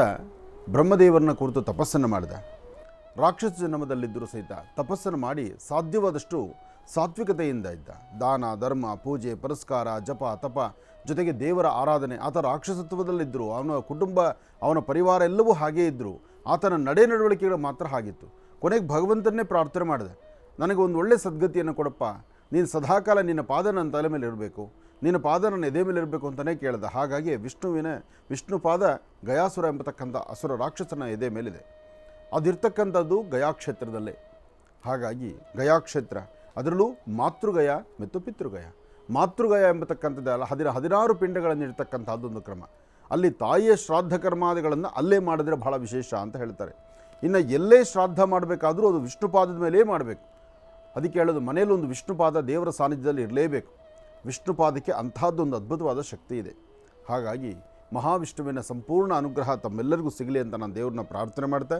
ಬ್ರಹ್ಮದೇವರನ್ನ ಕುರಿತು ತಪಸ್ಸನ್ನು ಮಾಡಿದ. ರಾಕ್ಷಸ ಜನ್ಮದಲ್ಲಿದ್ದರೂ ಸಹಿತ ತಪಸ್ಸನ್ನು ಮಾಡಿ ಸಾಧ್ಯವಾದಷ್ಟು ಸಾತ್ವಿಕತೆಯಿಂದ ಇದ್ದ. ದಾನ, ಧರ್ಮ, ಪೂಜೆ, ಪುರಸ್ಕಾರ, ಜಪ, ತಪ ಜೊತೆಗೆ ದೇವರ ಆರಾಧನೆ. ಆತ ರಾಕ್ಷಸತ್ವದಲ್ಲಿದ್ದರು, ಅವನ ಕುಟುಂಬ, ಅವನ ಪರಿವಾರ ಎಲ್ಲವೂ ಹಾಗೇ ಇದ್ದರು. ಆತನ ನಡವಳಿಕೆಗಳು ಮಾತ್ರ ಹಾಗಿತ್ತು. ಕೊನೆಗೆ ಭಗವಂತನ್ನೇ ಪ್ರಾರ್ಥನೆ ಮಾಡಿದೆ, ನನಗೆ ಒಂದು ಒಳ್ಳೆಯ ಸದ್ಗತಿಯನ್ನು ಕೊಡಪ್ಪ, ನೀನು ಸದಾಕಾಲ ನಿನ್ನ ಪಾದ ನನ್ನ ತಲೆ ಮೇಲೆ ಇರಬೇಕು, ನಿನ್ನ ಪಾದ ನನ್ನ ಎದೆ ಮೇಲೆ ಇರಬೇಕು ಅಂತಲೇ ಕೇಳಿದ. ಹಾಗಾಗಿ ವಿಷ್ಣು ಪಾದ ಗಯಾಸುರ ಎಂಬತಕ್ಕಂಥ ಅಸುರ ರಾಕ್ಷಸನ ಎದೆ ಮೇಲಿದೆ. ಅದಿರ್ತಕ್ಕಂಥದ್ದು ಗಯಾಕ್ಷೇತ್ರದಲ್ಲೇ. ಹಾಗಾಗಿ ಗಯಾಕ್ಷೇತ್ರ, ಅದರಲ್ಲೂ ಮಾತೃಗಯ ಮತ್ತು ಪಿತೃಗಯ. ಮಾತೃಗಯ ಎಂಬತಕ್ಕಂಥದ್ದಲ್ಲ, 16 ಪಿಂಡಗಳನ್ನು ಇರ್ತಕ್ಕಂಥದ್ದೊಂದು ಕ್ರಮ. ಅಲ್ಲಿ ತಾಯಿಯ ಶ್ರಾದ್ದ ಕರ್ಮಾದಿಗಳನ್ನು ಅಲ್ಲೇ ಮಾಡಿದ್ರೆ ಬಹಳ ವಿಶೇಷ ಅಂತ ಹೇಳ್ತಾರೆ. ಇನ್ನು ಎಲ್ಲೇ ಶ್ರಾದ್ದ ಮಾಡಬೇಕಾದ್ರೂ ಅದು ವಿಷ್ಣುಪಾದದ ಮೇಲೇ ಮಾಡಬೇಕು. ಅದಕ್ಕೆ ಹೇಳೋದು, ಮನೆಯಲ್ಲಿ ಒಂದು ವಿಷ್ಣುಪಾದ ದೇವರ ಸಾನ್ನಿಧ್ಯದಲ್ಲಿ ಇರಲೇಬೇಕು. ವಿಷ್ಣುಪಾದಕ್ಕೆ ಅಂಥದ್ದೊಂದು ಅದ್ಭುತವಾದ ಶಕ್ತಿ ಇದೆ. ಹಾಗಾಗಿ ಮಹಾವಿಷ್ಣುವಿನ ಸಂಪೂರ್ಣ ಅನುಗ್ರಹ ತಮ್ಮೆಲ್ಲರಿಗೂ ಸಿಗಲಿ ಅಂತ ನಾನು ದೇವ್ರನ್ನ ಪ್ರಾರ್ಥನೆ ಮಾಡ್ತೆ.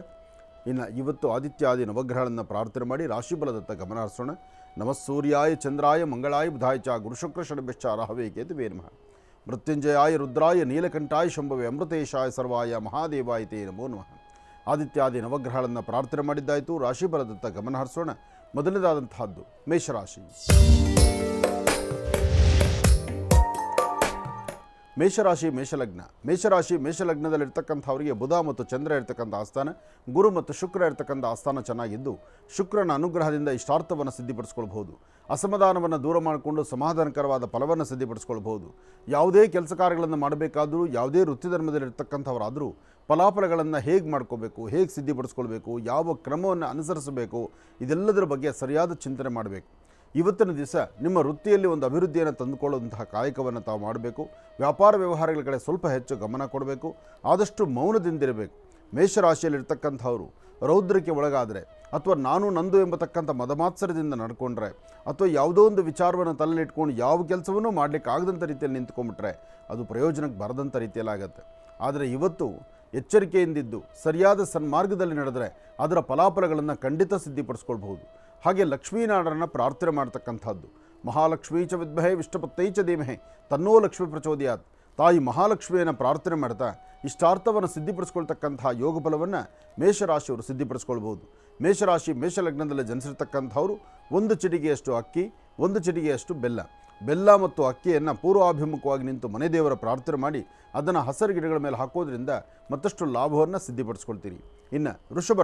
ಇನ್ನು ಇವತ್ತು ಆದಿತ್ಯಾದಿ ನವಗ್ರಹಗಳನ್ನು ಪ್ರಾರ್ಥನೆ ಮಾಡಿ ರಾಶಿಫಲದತ್ತ ಗಮನ ಹರಿಸೋಣ. ನಮಃ ಸೂರ್ಯಾಯ ಚಂದ್ರಾಯ ಮಂಗಳಾಯ ಬುಧಾಯ ಚ ಗುರು ಶುಕ್ರ ಶನಿಭ್ಯಶ್ಚಾರಾಹವೇ ಕೇತುವೇ ನಮಃ. ಮೃತ್ಯುಂಜಯಾಯ ರುದ್ರಾಯ ನೀಲಕಂಠಾಯ ಶಂಭವೇ ಅಮೃತೇಶಾಯ ಸರ್ವಾಯ ಮಹಾದೇವಾಯ ತೇ ನಮೋ ನಮಃ. ಆದಿತ್ಯಾದಿ ನವಗ್ರಹಗಳನ್ನು ಪ್ರಾರ್ಥನೆ ಮಾಡಿದ್ದಾಯಿತು. ರಾಶಿಫಲದತ್ತ ಗಮನ ಹರಿಸೋಣ. ಮೊದಲನೇದಾದಂತಹದ್ದು ಮೇಷರಾಶಿ. ಮೇಷರಾಶಿ ಮೇಷಲಗ್ನದಲ್ಲಿರ್ತಕ್ಕಂಥವರಿಗೆ ಬುಧ ಮತ್ತು ಚಂದ್ರ ಇರ್ತಕ್ಕಂಥ ಆಸ್ಥಾನ, ಗುರು ಮತ್ತು ಶುಕ್ರ ಇರ್ತಕ್ಕಂಥ ಆಸ್ಥಾನ ಚೆನ್ನಾಗಿದ್ದು ಶುಕ್ರನ ಅನುಗ್ರಹದಿಂದ ಇಷ್ಟಾರ್ಥವನ್ನು ಸಿದ್ಧಿಪಡಿಸ್ಕೊಳ್ಬಹುದು. ಅಸಮಾಧಾನವನ್ನು ದೂರ ಮಾಡಿಕೊಂಡು ಸಮಾಧಾನಕರವಾದ ಫಲವನ್ನು ಸಿದ್ಧಿಪಡಿಸ್ಕೊಳ್ಬಹುದು. ಯಾವುದೇ ಕೆಲಸ ಕಾರ್ಯಗಳನ್ನು ಮಾಡಬೇಕಾದರೂ, ಯಾವುದೇ ವೃತ್ತಿ ಧರ್ಮದಲ್ಲಿರ್ತಕ್ಕಂಥವರಾದರೂ ಫಲಾಫಲಗಳನ್ನು ಹೇಗೆ ಮಾಡ್ಕೋಬೇಕು, ಹೇಗೆ ಸಿದ್ಧಿಪಡಿಸ್ಕೊಳ್ಬೇಕು, ಯಾವ ಕ್ರಮವನ್ನು ಅನುಸರಿಸಬೇಕು, ಇದೆಲ್ಲದರ ಬಗ್ಗೆ ಸರಿಯಾದ ಚಿಂತನೆ ಮಾಡಬೇಕು. ಇವತ್ತಿನ ದಿವಸ ನಿಮ್ಮ ವೃತ್ತಿಯಲ್ಲಿ ಒಂದು ಅಭಿವೃದ್ಧಿಯನ್ನು ತಂದುಕೊಳ್ಳುವಂತಹ ಕಾಯಕವನ್ನು ತಾವು ಮಾಡಬೇಕು. ವ್ಯಾಪಾರ ವ್ಯವಹಾರಗಳ ಕಡೆ ಸ್ವಲ್ಪ ಹೆಚ್ಚು ಗಮನ ಕೊಡಬೇಕು. ಆದಷ್ಟು ಮೌನದಿಂದಿರಬೇಕು. ಮೇಷರಾಶಿಯಲ್ಲಿರ್ತಕ್ಕಂಥವರು ರೌದ್ರಕ್ಕೆ ಒಳಗಾದರೆ, ಅಥವಾ ನಾನು ನಂದು ಎಂಬತಕ್ಕಂಥ ಮದಮಾತ್ಸರದಿಂದ ನಡ್ಕೊಂಡ್ರೆ, ಅಥವಾ ಯಾವುದೋ ಒಂದು ವಿಚಾರವನ್ನು ತಲೆಲಿಟ್ಕೊಂಡು ಯಾವ ಕೆಲಸವನ್ನೂ ಮಾಡಲಿಕ್ಕೆ ಆಗದಂಥ ರೀತಿಯಲ್ಲಿ ನಿಂತ್ಕೊಂಡ್ಬಿಟ್ರೆ ಅದು ಪ್ರಯೋಜನಕ್ಕೆ ಬರದಂಥ ರೀತಿಯಲ್ಲಾಗತ್ತೆ. ಆದರೆ ಇವತ್ತು ಎಚ್ಚರಿಕೆಯಿಂದಿದ್ದು ಸರಿಯಾದ ಸನ್ಮಾರ್ಗದಲ್ಲಿ ನಡೆದರೆ ಅದರ ಫಲಾಫಲಗಳನ್ನು ಖಂಡಿತ ಸಿದ್ಧಿಪಡಿಸ್ಕೊಳ್ಬಹುದು. ಹಾಗೆ ಲಕ್ಷ್ಮೀನಾರಾಯಣನ ಪ್ರಾರ್ಥನೆ ಮಾಡ್ತಕ್ಕಂಥದ್ದು. ಮಹಾಲಕ್ಷ್ಮೀ ಚ ವಿದ್ಮಹೇ ವಿಷ್ಣುಪತ್ನೈ ಚ ಧೀಮಹಿ ತನ್ನೋ ಲಕ್ಷ್ಮೀ ಪ್ರಚೋದಯಾತ್. ತಾಯಿ ಮಹಾಲಕ್ಷ್ಮಿಯನ್ನು ಪ್ರಾರ್ಥನೆ ಮಾಡ್ತಾ ಇಷ್ಟಾರ್ಥವನ್ನು ಸಿದ್ಧಿಪಡಿಸ್ಕೊಳ್ತಕ್ಕಂಥ ಯೋಗ ಫಲವನ್ನು ಮೇಷರಾಶಿಯವರು ಸಿದ್ಧಿಪಡಿಸ್ಕೊಳ್ಬೋದು. ಮೇಷಲಗ್ನದಲ್ಲಿ ಜನಿಸಿರ್ತಕ್ಕಂಥವರು 1 ಚಿಟಿಗೆಯಷ್ಟು ಅಕ್ಕಿ, 1 ಚಿಟಿಗೆಯಷ್ಟು ಬೆಲ್ಲ ಮತ್ತು ಅಕ್ಕಿಯನ್ನು ಪೂರ್ವಾಭಿಮುಖವಾಗಿ ನಿಂತು ಮನೆ ದೇವರ ಪ್ರಾರ್ಥನೆ ಮಾಡಿ ಅದನ್ನು ಹಸಿರು ಗಿಡಗಳ ಮೇಲೆ ಹಾಕೋದ್ರಿಂದ ಮತ್ತಷ್ಟು ಲಾಭವನ್ನು ಸಿದ್ಧಿಪಡಿಸ್ಕೊಳ್ತೀರಿ. ಇನ್ನು ವೃಷಭ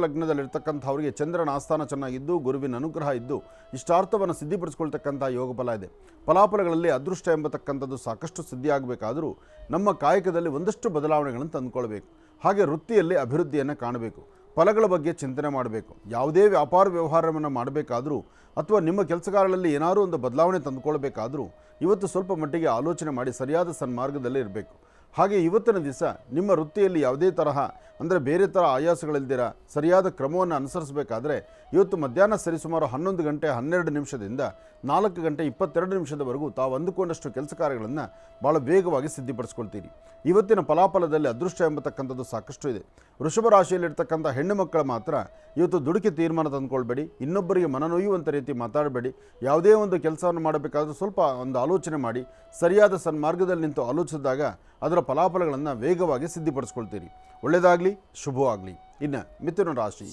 ಲಗ್ನದಲ್ಲಿರ್ತಕ್ಕಂಥವರಿಗೆ ಚಂದ್ರನ ಆಸ್ಥಾನ ಚೆನ್ನಾಗಿದ್ದು ಗುರುವಿನ ಅನುಗ್ರಹ ಇದ್ದು ಇಷ್ಟಾರ್ಥವನ್ನು ಸಿದ್ಧಿಪಡಿಸ್ಕೊಳ್ತಕ್ಕಂಥ ಯೋಗ ಫಲ ಇದೆ. ಫಲಾಫಲಗಳಲ್ಲಿ ಅದೃಷ್ಟ ಎಂಬತಕ್ಕಂಥದ್ದು ಸಾಕಷ್ಟು ಸಿದ್ಧಿಯಾಗಬೇಕಾದರೂ ನಮ್ಮ ಕಾಯಕದಲ್ಲಿ ಒಂದಷ್ಟು ಬದಲಾವಣೆಗಳನ್ನು ತಂದುಕೊಳ್ಬೇಕು. ಹಾಗೆ ವೃತ್ತಿಯಲ್ಲಿ ಅಭಿವೃದ್ಧಿಯನ್ನು ಕಾಣಬೇಕು. ಫಲಗಳ ಬಗ್ಗೆ ಚಿಂತನೆ ಮಾಡಬೇಕು. ಯಾವುದೇ ವ್ಯಾಪಾರ ವ್ಯವಹಾರವನ್ನು ಮಾಡಬೇಕಾದರೂ ಅಥವಾ ನಿಮ್ಮ ಕೆಲಸಗಾರರಲ್ಲಿ ಏನಾದರೂ ಒಂದು ಬದಲಾವಣೆ ತಂದುಕೊಳ್ಬೇಕಾದರೂ ಇವತ್ತು ಸ್ವಲ್ಪ ಮಟ್ಟಿಗೆ ಆಲೋಚನೆ ಮಾಡಿ ಸರಿಯಾದ ಸನ್ಮಾರ್ಗದಲ್ಲೇ ಇರಬೇಕು. ಹಾಗೆ ಇವತ್ತಿನ ದಿವಸ ನಿಮ್ಮ ವೃತ್ತಿಯಲ್ಲಿ ಯಾವುದೇ ತರಹ ಅಂದರೆ ಬೇರೆ ಥರ ಆಯಾಸಗಳಿಲ್ದಿರ ಸರಿಯಾದ ಕ್ರಮವನ್ನು ಅನುಸರಿಸಬೇಕಾದ್ರೆ ಇವತ್ತು ಮಧ್ಯಾಹ್ನ ಸರಿಸುಮಾರು 11 ಗಂಟೆ 12 ನಿಮಿಷದಿಂದ 4 ಗಂಟೆ 22 ನಿಮಿಷದವರೆಗೂ ತಾವು ಅಂದುಕೊಂಡಷ್ಟು ಕೆಲಸ ಕಾರ್ಯಗಳನ್ನು ಭಾಳ ವೇಗವಾಗಿ ಸಿದ್ಧಿಪಡಿಸ್ಕೊಳ್ತೀರಿ. ಇವತ್ತಿನ ಫಲಾಫಲದಲ್ಲಿ ಅದೃಷ್ಟ ಎಂಬತಕ್ಕಂಥದ್ದು ಸಾಕಷ್ಟು ಇದೆ. ವೃಷಭ ರಾಶಿಯಲ್ಲಿರ್ತಕ್ಕಂಥ ಹೆಣ್ಣು ಮಕ್ಕಳು ಮಾತ್ರ ಇವತ್ತು ದುಡುಕಿ ತೀರ್ಮಾನ ತಂದುಕೊಳ್ಬೇಡಿ. ಇನ್ನೊಬ್ಬರಿಗೆ ಮನನೊಯ್ಯುವಂಥ ರೀತಿ ಮಾತಾಡಬೇಡಿ. ಯಾವುದೇ ಒಂದು ಕೆಲಸವನ್ನು ಮಾಡಬೇಕಾದ್ರೂ ಸ್ವಲ್ಪ ಒಂದು ಆಲೋಚನೆ ಮಾಡಿ ಸರಿಯಾದ ಸನ್ಮಾರ್ಗದಲ್ಲಿ ನಿಂತು ಆಲೋಚಿಸಿದಾಗ ಅದರ ಫಲಾಫಲಗಳನ್ನು ವೇಗವಾಗಿ ಸಿದ್ಧಿಪಡಿಸ್ಕೊಳ್ತೀರಿ. ಒಳ್ಳೆಯದಾಗಲಿ, ಶುಭವಾಗಲಿ. ಇನ್ನು ಮಿಥುನ ರಾಶಿ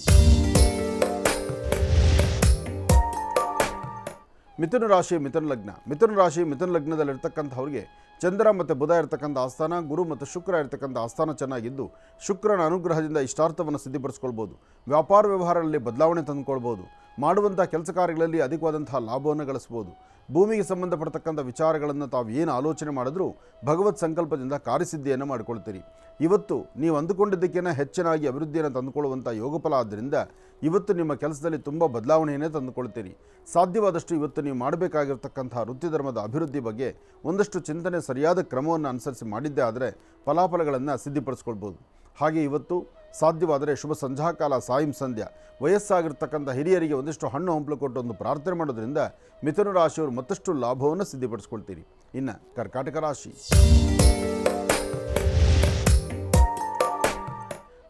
ಮಿಥುನ ಲಗ್ನದಲ್ಲಿರ್ತಕ್ಕಂಥವ್ರಿಗೆ ಚಂದ್ರ ಮತ್ತು ಬುಧ ಇರತಕ್ಕಂಥ ಆಸ್ಥಾನ, ಗುರು ಮತ್ತು ಶುಕ್ರ ಇರತಕ್ಕಂಥ ಆಸ್ಥಾನ ಚೆನ್ನಾಗಿದ್ದು ಶುಕ್ರನ ಅನುಗ್ರಹದಿಂದ ಇಷ್ಟಾರ್ಥವನ್ನು ಸಿದ್ಧಿಪಡಿಸ್ಕೊಳ್ಬೋದು. ವ್ಯಾಪಾರ ವ್ಯವಹಾರಗಳಲ್ಲಿ ಬದಲಾವಣೆ ತಂದುಕೊಳ್ಬೋದು. ಮಾಡುವಂಥ ಕೆಲಸ ಕಾರ್ಯಗಳಲ್ಲಿ ಅಧಿಕವಾದಂತಹ ಲಾಭವನ್ನು ಗಳಿಸ್ಬೋದು. ಭೂಮಿಗೆ ಸಂಬಂಧಪಡ್ತಕ್ಕಂಥ ವಿಚಾರಗಳನ್ನು ತಾವು ಏನು ಆಲೋಚನೆ ಮಾಡಿದ್ರೂ ಭಗವತ್ ಸಂಕಲ್ಪದಿಂದ ಕಾರ್ಯಸಿದ್ಧಿಯನ್ನು ಮಾಡಿಕೊಳ್ತೀರಿ. ಇವತ್ತು ನೀವು ಅಂದುಕೊಂಡಿದ್ದಕ್ಕಿಂತ ಹೆಚ್ಚಿನಾಗಿ ಅಭಿವೃದ್ಧಿಯನ್ನು ತಂದುಕೊಳ್ಳುವಂಥ ಯೋಗಫಲ ಆದ್ದರಿಂದ ಇವತ್ತು ನಿಮ್ಮ ಕೆಲಸದಲ್ಲಿ ತುಂಬ ಬದಲಾವಣೆಯನ್ನೇ ತಂದುಕೊಳ್ತೀರಿ. ಸಾಧ್ಯವಾದಷ್ಟು ಇವತ್ತು ನೀವು ಮಾಡಬೇಕಾಗಿರ್ತಕ್ಕಂಥ ವೃತ್ತಿ ಧರ್ಮದ ಅಭಿವೃದ್ಧಿ ಬಗ್ಗೆ ಒಂದಷ್ಟು ಚಿಂತನೆ ಸರಿಯಾದ ಕ್ರಮವನ್ನು ಅನುಸರಿಸಿ ಮಾಡಿದ್ದೇ ಆದರೆ ಫಲಾಫಲಗಳನ್ನು ಸಿದ್ಧಿಪಡಿಸ್ಕೊಳ್ಬೋದು. ಹಾಗೆ ಇವತ್ತು ಸಾಧ್ಯವಾದರೆ ಶುಭ ಸಂಧ್ಯಾಕಾಲ ಸಾಯಂ ಸಂಧ್ಯಾ ವಯಸ್ಸಾಗಿರ್ತಕ್ಕಂಥ ಹಿರಿಯರಿಗೆ ಒಂದಿಷ್ಟು ಹಣ್ಣು ಹಂಪಲು ಕೊಟ್ಟು ಒಂದು ಪ್ರಾರ್ಥನೆ ಮಾಡೋದ್ರಿಂದ ಮಿಥುನ ರಾಶಿಯವರು ಮತ್ತಷ್ಟು ಲಾಭವನ್ನು ಸಿದ್ಧಿಪಡಿಸ್ಕೊಳ್ತೀರಿ. ಇನ್ನು ಕರ್ಕಾಟಕ ರಾಶಿ.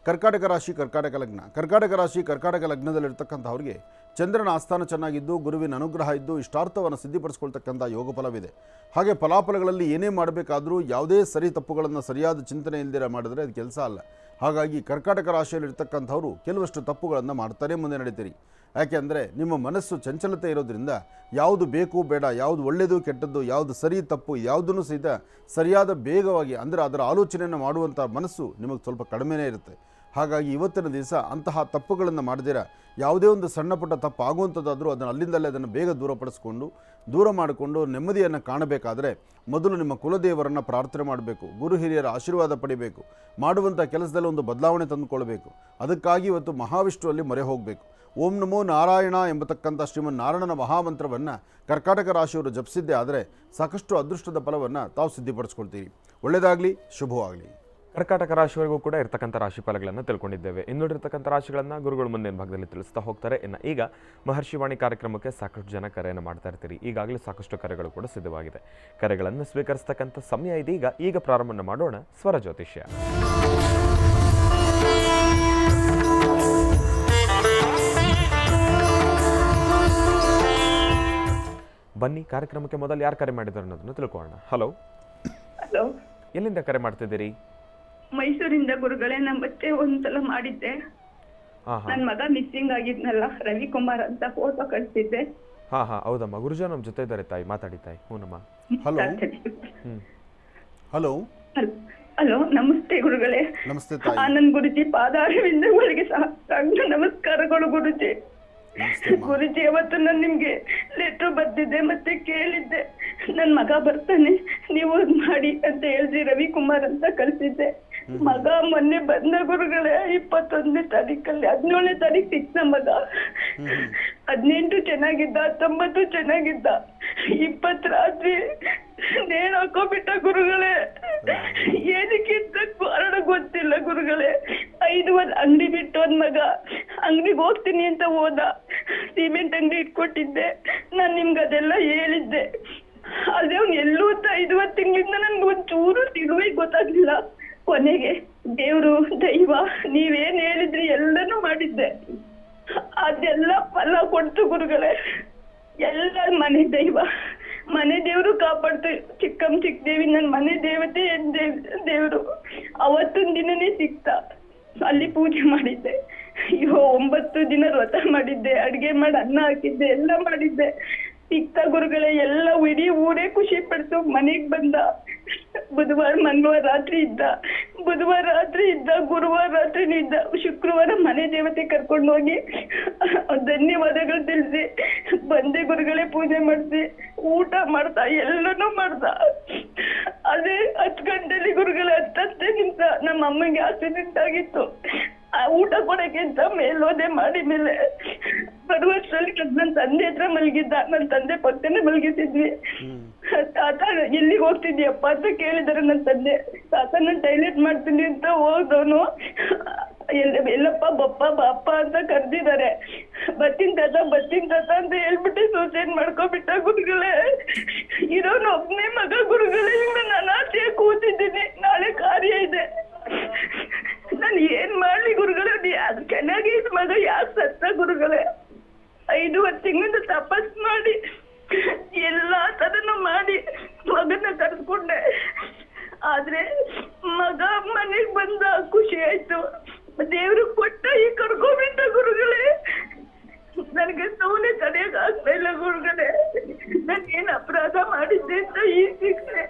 ಕರ್ಕಾಟಕ ರಾಶಿ ಕರ್ಕಾಟಕ ಲಗ್ನ. ಕರ್ಕಾಟಕ ರಾಶಿ ಕರ್ಕಾಟಕ ಲಗ್ನದಲ್ಲಿರ್ತಕ್ಕಂಥವ್ರಿಗೆ ಚಂದ್ರನ ಆಸ್ಥಾನ ಚೆನ್ನಾಗಿದ್ದು ಗುರುವಿನ ಅನುಗ್ರಹ ಇದ್ದು ಇಷ್ಟಾರ್ಥವನ್ನು ಸಿದ್ಧಿಪಡಿಸ್ಕೊಳ್ತಕ್ಕಂಥ ಯೋಗ ಫಲವಿದೆ. ಹಾಗೆ ಫಲಾಫಲಗಳಲ್ಲಿ ಏನೇ ಮಾಡಬೇಕಾದರೂ ಯಾವುದೇ ಸರಿ ತಪ್ಪುಗಳನ್ನು ಸರಿಯಾದ ಚಿಂತನೆ ಇಲ್ದಿರ ಮಾಡಿದ್ರೆ ಅದು ಕೆಲಸ ಅಲ್ಲ. ಹಾಗಾಗಿ ಕರ್ಕಾಟಕ ರಾಶಿಯಲ್ಲಿರ್ತಕ್ಕಂಥವರು ಕೆಲವಷ್ಟು ತಪ್ಪುಗಳನ್ನು ಮಾಡ್ತಾನೆ ಮುಂದೆ ನಡೀತೀರಿ. ಯಾಕೆಂದರೆ ನಿಮ್ಮ ಮನಸ್ಸು ಚಂಚಲತೆ ಇರೋದ್ರಿಂದ ಯಾವುದು ಬೇಕು ಬೇಡ, ಯಾವುದು ಒಳ್ಳೆಯದು ಕೆಟ್ಟದ್ದು, ಯಾವುದು ಸರಿ ತಪ್ಪು ಯಾವುದನ್ನು ಸಹಿತ ಸರಿಯಾದ ಬೇಗವಾಗಿ ಅಂದರೆ ಅದರ ಆಲೋಚನೆಯನ್ನು ಮಾಡುವಂಥ ಮನಸ್ಸು ನಿಮಗೆ ಸ್ವಲ್ಪ ಕಡಿಮೆನೇ ಇರುತ್ತೆ. ಹಾಗಾಗಿ ಇವತ್ತಿನ ದಿವಸ ಅಂತಹ ತಪ್ಪುಗಳನ್ನು ಮಾಡದಿರ ಯಾವುದೇ ಒಂದು ಸಣ್ಣ ಪುಟ್ಟ ತಪ್ಪು ಆಗುವಂಥದ್ದಾದರೂ ಅದನ್ನು ಅಲ್ಲಿಂದಲೇ ಅದನ್ನು ಬೇಗ ದೂರ ಮಾಡಿಕೊಂಡು ನೆಮ್ಮದಿಯನ್ನು ಕಾಣಬೇಕಾದರೆ ಮೊದಲು ನಿಮ್ಮ ಕುಲದೇವರನ್ನು ಪ್ರಾರ್ಥನೆ ಮಾಡಬೇಕು. ಗುರು ಹಿರಿಯರ ಆಶೀರ್ವಾದ ಪಡಿಬೇಕು. ಮಾಡುವಂಥ ಕೆಲಸದಲ್ಲಿ ಒಂದು ಬದಲಾವಣೆ ತಂದುಕೊಳ್ಬೇಕು. ಅದಕ್ಕಾಗಿ ಇವತ್ತು ಮಹಾವಿಷ್ಣುವಲ್ಲಿ ಮೊರೆ ಹೋಗಬೇಕು. ಓಂ ನಮೋ ನಾರಾಯಣ ಎಂಬತಕ್ಕಂಥ ಶ್ರೀಮನ್ ನಾರಾಯಣನ ಮಹಾಮಂತ್ರವನ್ನು ಕರ್ಕಾಟಕ ರಾಶಿಯವರು ಜಪಿಸಿದ್ದೇ ಆದರೆ ಸಾಕಷ್ಟು ಅದೃಷ್ಟದ ಫಲವನ್ನು ತಾವು ಸಿದ್ಧಿಪಡಿಸ್ಕೊಳ್ತೀರಿ. ಒಳ್ಳೆಯದಾಗಲಿ, ಶುಭವಾಗಲಿ. ಕರ್ಕಾಟಕ ರಾಶಿವರೆಗೂ ಕೂಡ ಇರ್ತಕ್ಕಂಥ ರಾಶಿ ಫಲಗಳನ್ನು ತಿಳ್ಕೊಂಡಿದ್ದೇವೆ. ಇನ್ನುಳಿರ್ತಕ್ಕಂಥ ರಾಶಿಗಳನ್ನು ಗುರುಗಳು ಮುಂದಿನ ಭಾಗದಲ್ಲಿ ತಿಳಿಸ್ತಾ ಹೋಗ್ತಾರೆ. ಇನ್ನು ಈಗ ಮಹರ್ಷಿವಾಣಿ ಕಾರ್ಯಕ್ರಮಕ್ಕೆ ಸಾಕಷ್ಟು ಜನ ಕರೆಯನ್ನು ಮಾಡ್ತಾ ಇರ್ತೀರಿ. ಈಗಾಗಲೇ ಸಾಕಷ್ಟು ಕರೆಗಳು ಕೂಡ ಸಿದ್ಧವಾಗಿದೆ. ಕರೆಗಳನ್ನು ಸ್ವೀಕರಿಸ್ತಕ್ಕಂಥ ಸಮಯ ಇದೀಗ. ಈಗ ಪ್ರಾರಂಭ ಮಾಡೋಣ ಸ್ವರ ಜ್ಯೋತಿಷ್ಯ. ಬನ್ನಿ, ಕಾರ್ಯಕ್ರಮಕ್ಕೆ ಮೊದಲು ಯಾರು ಕರೆ ಮಾಡಿದ್ದಾರೆ ಅನ್ನೋದನ್ನು ತಿಳ್ಕೊಳ್ಳೋಣ. ಹಲೋ. ಹಲೋ, ಎಲ್ಲಿಂದ ಕರೆ ಮಾಡ್ತಿದ್ದೀರಿ? ಮೈಸೂರಿಂದ ಗುರುಗಳೇ. ನಾನು ಮತ್ತೆ ಒಂದ್ಸಲ ಮಾಡಿದ್ದೆ. ನನ್ ಮಗ ಮಿಸ್ಸಿಂಗ್ ಆಗಿದ್ನಲ್ಲ, ರವಿಕುಮಾರ್ ಅಂತ ಫೋಟೋ ಕಳಿಸಿದ್ದೆ. ಹಾ ಹೌದಮ್ಮ. ಗುರುಜಾ ನಮ್ಮ ಜೊತೆ ಇದ್ದಾರೆ ತಾಯಿ, ಮಾತಾಡಿ ತಾಯಿ. ಹೂನಮ್ಮ. ಹಲೋ. ಹಲೋ. ಹಲೋ, ನಮಸ್ತೆ ಗುರುಗಳೇ. ನಮಸ್ತೆ ತಾಯಿ. ಆನಂದ್ ಗುರುಜಿ ಪಾದಾರವಿಂದಗಳಿಗೆ ಸಾಷ್ಟಾಂಗ ನಮಸ್ಕಾರಗಳು ಗುರುಜಿ. ಗುರುಜಿ, ಅವತ್ತು ನಾನು ನಿಮ್ಗೆ ಲೆಟರ್ ಬರ್ದಿದ್ದೆ, ಮತ್ತೆ ಕೇಳಿದ್ದೆ ನನ್ ಮಗ ಬರ್ತಾನೆ ನೀವು ಮಾಡಿ ಅಂತ ಹೇಳಿದ್ರಿ. ರವಿಕುಮಾರ್ ಅಂತ ಕಳ್ಸಿದ್ದೆ. ಮಗ ಮೊನ್ನೆ ಬಂದ ಗುರುಗಳೇ. 21ನೇ ತಾರೀಕಲ್ಲಿ 17ನೇ ತಾರೀಕು ಸಿಕ್ತ ಮಗ. 18 ಚೆನ್ನಾಗಿದ್ದ, 19 ಚೆನ್ನಾಗಿದ್ದ, 20 ರಾತ್ರಿ ನೇಣು ಹಾಕೋಬಿಟ್ಟ ಗುರುಗಳೇ. ಏನಕ್ಕಿಂತ ಕಾರಣ ಗೊತ್ತಿಲ್ಲ ಗುರುಗಳೇ. 5 ಅಂಗಡಿ ಬಿಟ್ಟು ಒಂದ್ ಮಗ ಅಂಗಡಿಗೆ ಹೋಗ್ತೀನಿ ಅಂತ ಹೋದ. ಸಿಮೆಂಟ್ ಅಂಗಡಿ ಇಟ್ಕೊಟ್ಟಿದ್ದೆ ನಾನ್ ನಿಮ್ಗೆ, ಅದೆಲ್ಲ ಹೇಳಿದ್ದೆ. ಅದೇ ಅವ್ನು ಎಲ್ಲೂ 5 ತಿಂಗಳಿಂದ ನನ್ಗೆ ಒಂಚೂರು ತಿಳುವೇ ಗೊತ್ತಾಗ್ಲಿಲ್ಲ. ಕೊನೆಗೆ ದೇವ್ರು ದೈವ ನೀವೇನ್ ಹೇಳಿದ್ರಿ ಎಲ್ಲನೂ ಮಾಡಿದ್ದೆ. ಅದೆಲ್ಲ ಫಲ ಕೊಡ್ತು ಗುರುಗಳೇ. ಎಲ್ಲ ಮನೆ ದೇವ್ರು ಕಾಪಾಡ್ತು. ಚಿಕ್ಕಮ್ಮ ಚಿಕ್ಕದೇವಿ ನನ್ ಮನೆ ದೇವತೆ ದೇವ್ರು. ಅವತ್ತೊಂದ್ ದಿನನೇ ಸಿಕ್ತ. ಅಲ್ಲಿ ಪೂಜೆ ಮಾಡಿದ್ದೆ. 9 ದಿನ ವ್ರತ ಮಾಡಿದ್ದೆ, ಅಡ್ಗೆ ಮಾಡಿ ಅನ್ನ ಹಾಕಿದ್ದೆ, ಎಲ್ಲ ಮಾಡಿದ್ದೆ. ಸಿಕ್ತ ಗುರುಗಳೇ. ಎಲ್ಲ ಇಡೀ ಊರೇ ಖುಷಿ ಪಡ್ತು. ಮನೆಗ್ ಬಂದ. ಮಂಗಳವಾರ ರಾತ್ರಿ ಇದ್ದ, ಬುಧವಾರ ರಾತ್ರಿ ಇದ್ದ, ಗುರುವಾರ ರಾತ್ರಿನೂ ಇದ್ದ. ಶುಕ್ರವಾರ ಮನೆ ದೇವತೆ ಕರ್ಕೊಂಡು ಹೋಗಿ ಧನ್ಯವಾದಗಳು ತಿಳಿಸಿ ಬಂದೆ ಗುರುಗಳೇ. ಪೂಜೆ ಮಾಡಿಸಿ ಊಟ ಮಾಡ್ದ, ಎಲ್ಲನೂ ಮಾಡ್ದ. ಅದೇ 10 ಗಂಟೆಲಿ ಗುರುಗಳೇ 10 ನಿಮಿಷ ನಮ್ಮ ಅಮ್ಮಂಗೆ ಆಕ್ಸಿಡೆಂಟ್ ಆಗಿತ್ತು. ಊಟ ಕೊಡಕ್ಕೆ ಅಂತ ಮೇಲೋದೆ ಮಾಡಿ ಮೇಲೆ ಬರುವಷ್ಟರಲ್ಲಿ ನನ್ನ ತಂದೆ ಹತ್ರ ಮಲಗಿದ್ದ. ನನ್ನ ತಂದೆ ಪಕ್ಕನೆ ಮಲಗಿಸಿದ್ವಿ. ತಾತ ಎಲ್ಲಿಗೆ ಹೋಗ್ತಿದ್ಯಪ್ಪ ಅಂತ ಕೇಳಿದಾರೆ ನನ್ನ ತಂದೆ. ತಾತ ನಾನು ಟೈಲೆಟ್ ಮಾಡ್ತೀನಿ ಅಂತ ಹೋದವನು ಎಲ್ಲಪ್ಪ ಬಪ್ಪ ಬಾಪ್ಪ ಅಂತ ಕರ್ದಿದ್ದಾರೆ. ಬರ್ತೀನಿ ತಾತ ಅಂತ ಹೇಳ್ಬಿಟ್ಟು ಸೂಸೈಡ್ ಮಾಡ್ಕೊಬಿಟ್ಟ ಗುರುಗಳೇ. ಇರೋನು ಒಬ್ನೇ ಮಗ ಗುರುಗಳೇ. ಈಗ ನಾನು ಅನಾಥೆಯಾಗಿ ಕೂತಿದ್ದೀನಿ. ನಾಳೆ ಕಾರ್ಯ ಇದೆ. ನಾನು ಏನ್ ಮಾಡ್ಲಿ ಗುರುಗಳೇ? ಅದು ಚೆನ್ನಾಗಿ ಮಗ ಯಾಕೆ ಸತ್ತ ಗುರುಗಳೇ? 5 ತಿಂಗಳಿಂದ ತಪಸ್ ಮಾಡಿ ಎಲ್ಲಾ ತರನು ಮಾಡಿ ಮಗನ ಕರ್ಸ್ಕೊಂಡೆ. ಆದ್ರೆ ಮಗ ಮನೆಗ್ ಬಂದ, ಖುಷಿ ಆಯ್ತು. ದೇವ್ರು ಕೊಟ್ಟ ಈ ಕರ್ಕೊಂಡ್ಬಿಟ್ಟ ಗುರುಗಳೇ. ನನಗೆ ನೋವೇ ತಡೆಯಕ್ ಆಗ್ತಾ ಇಲ್ಲ ಗುರುಗಳೇ. ನಾನು ಏನ್ ಅಪರಾಧ ಮಾಡಿದ್ದೆ ಅಂತ ಈ ಶಿಕ್ಷೆ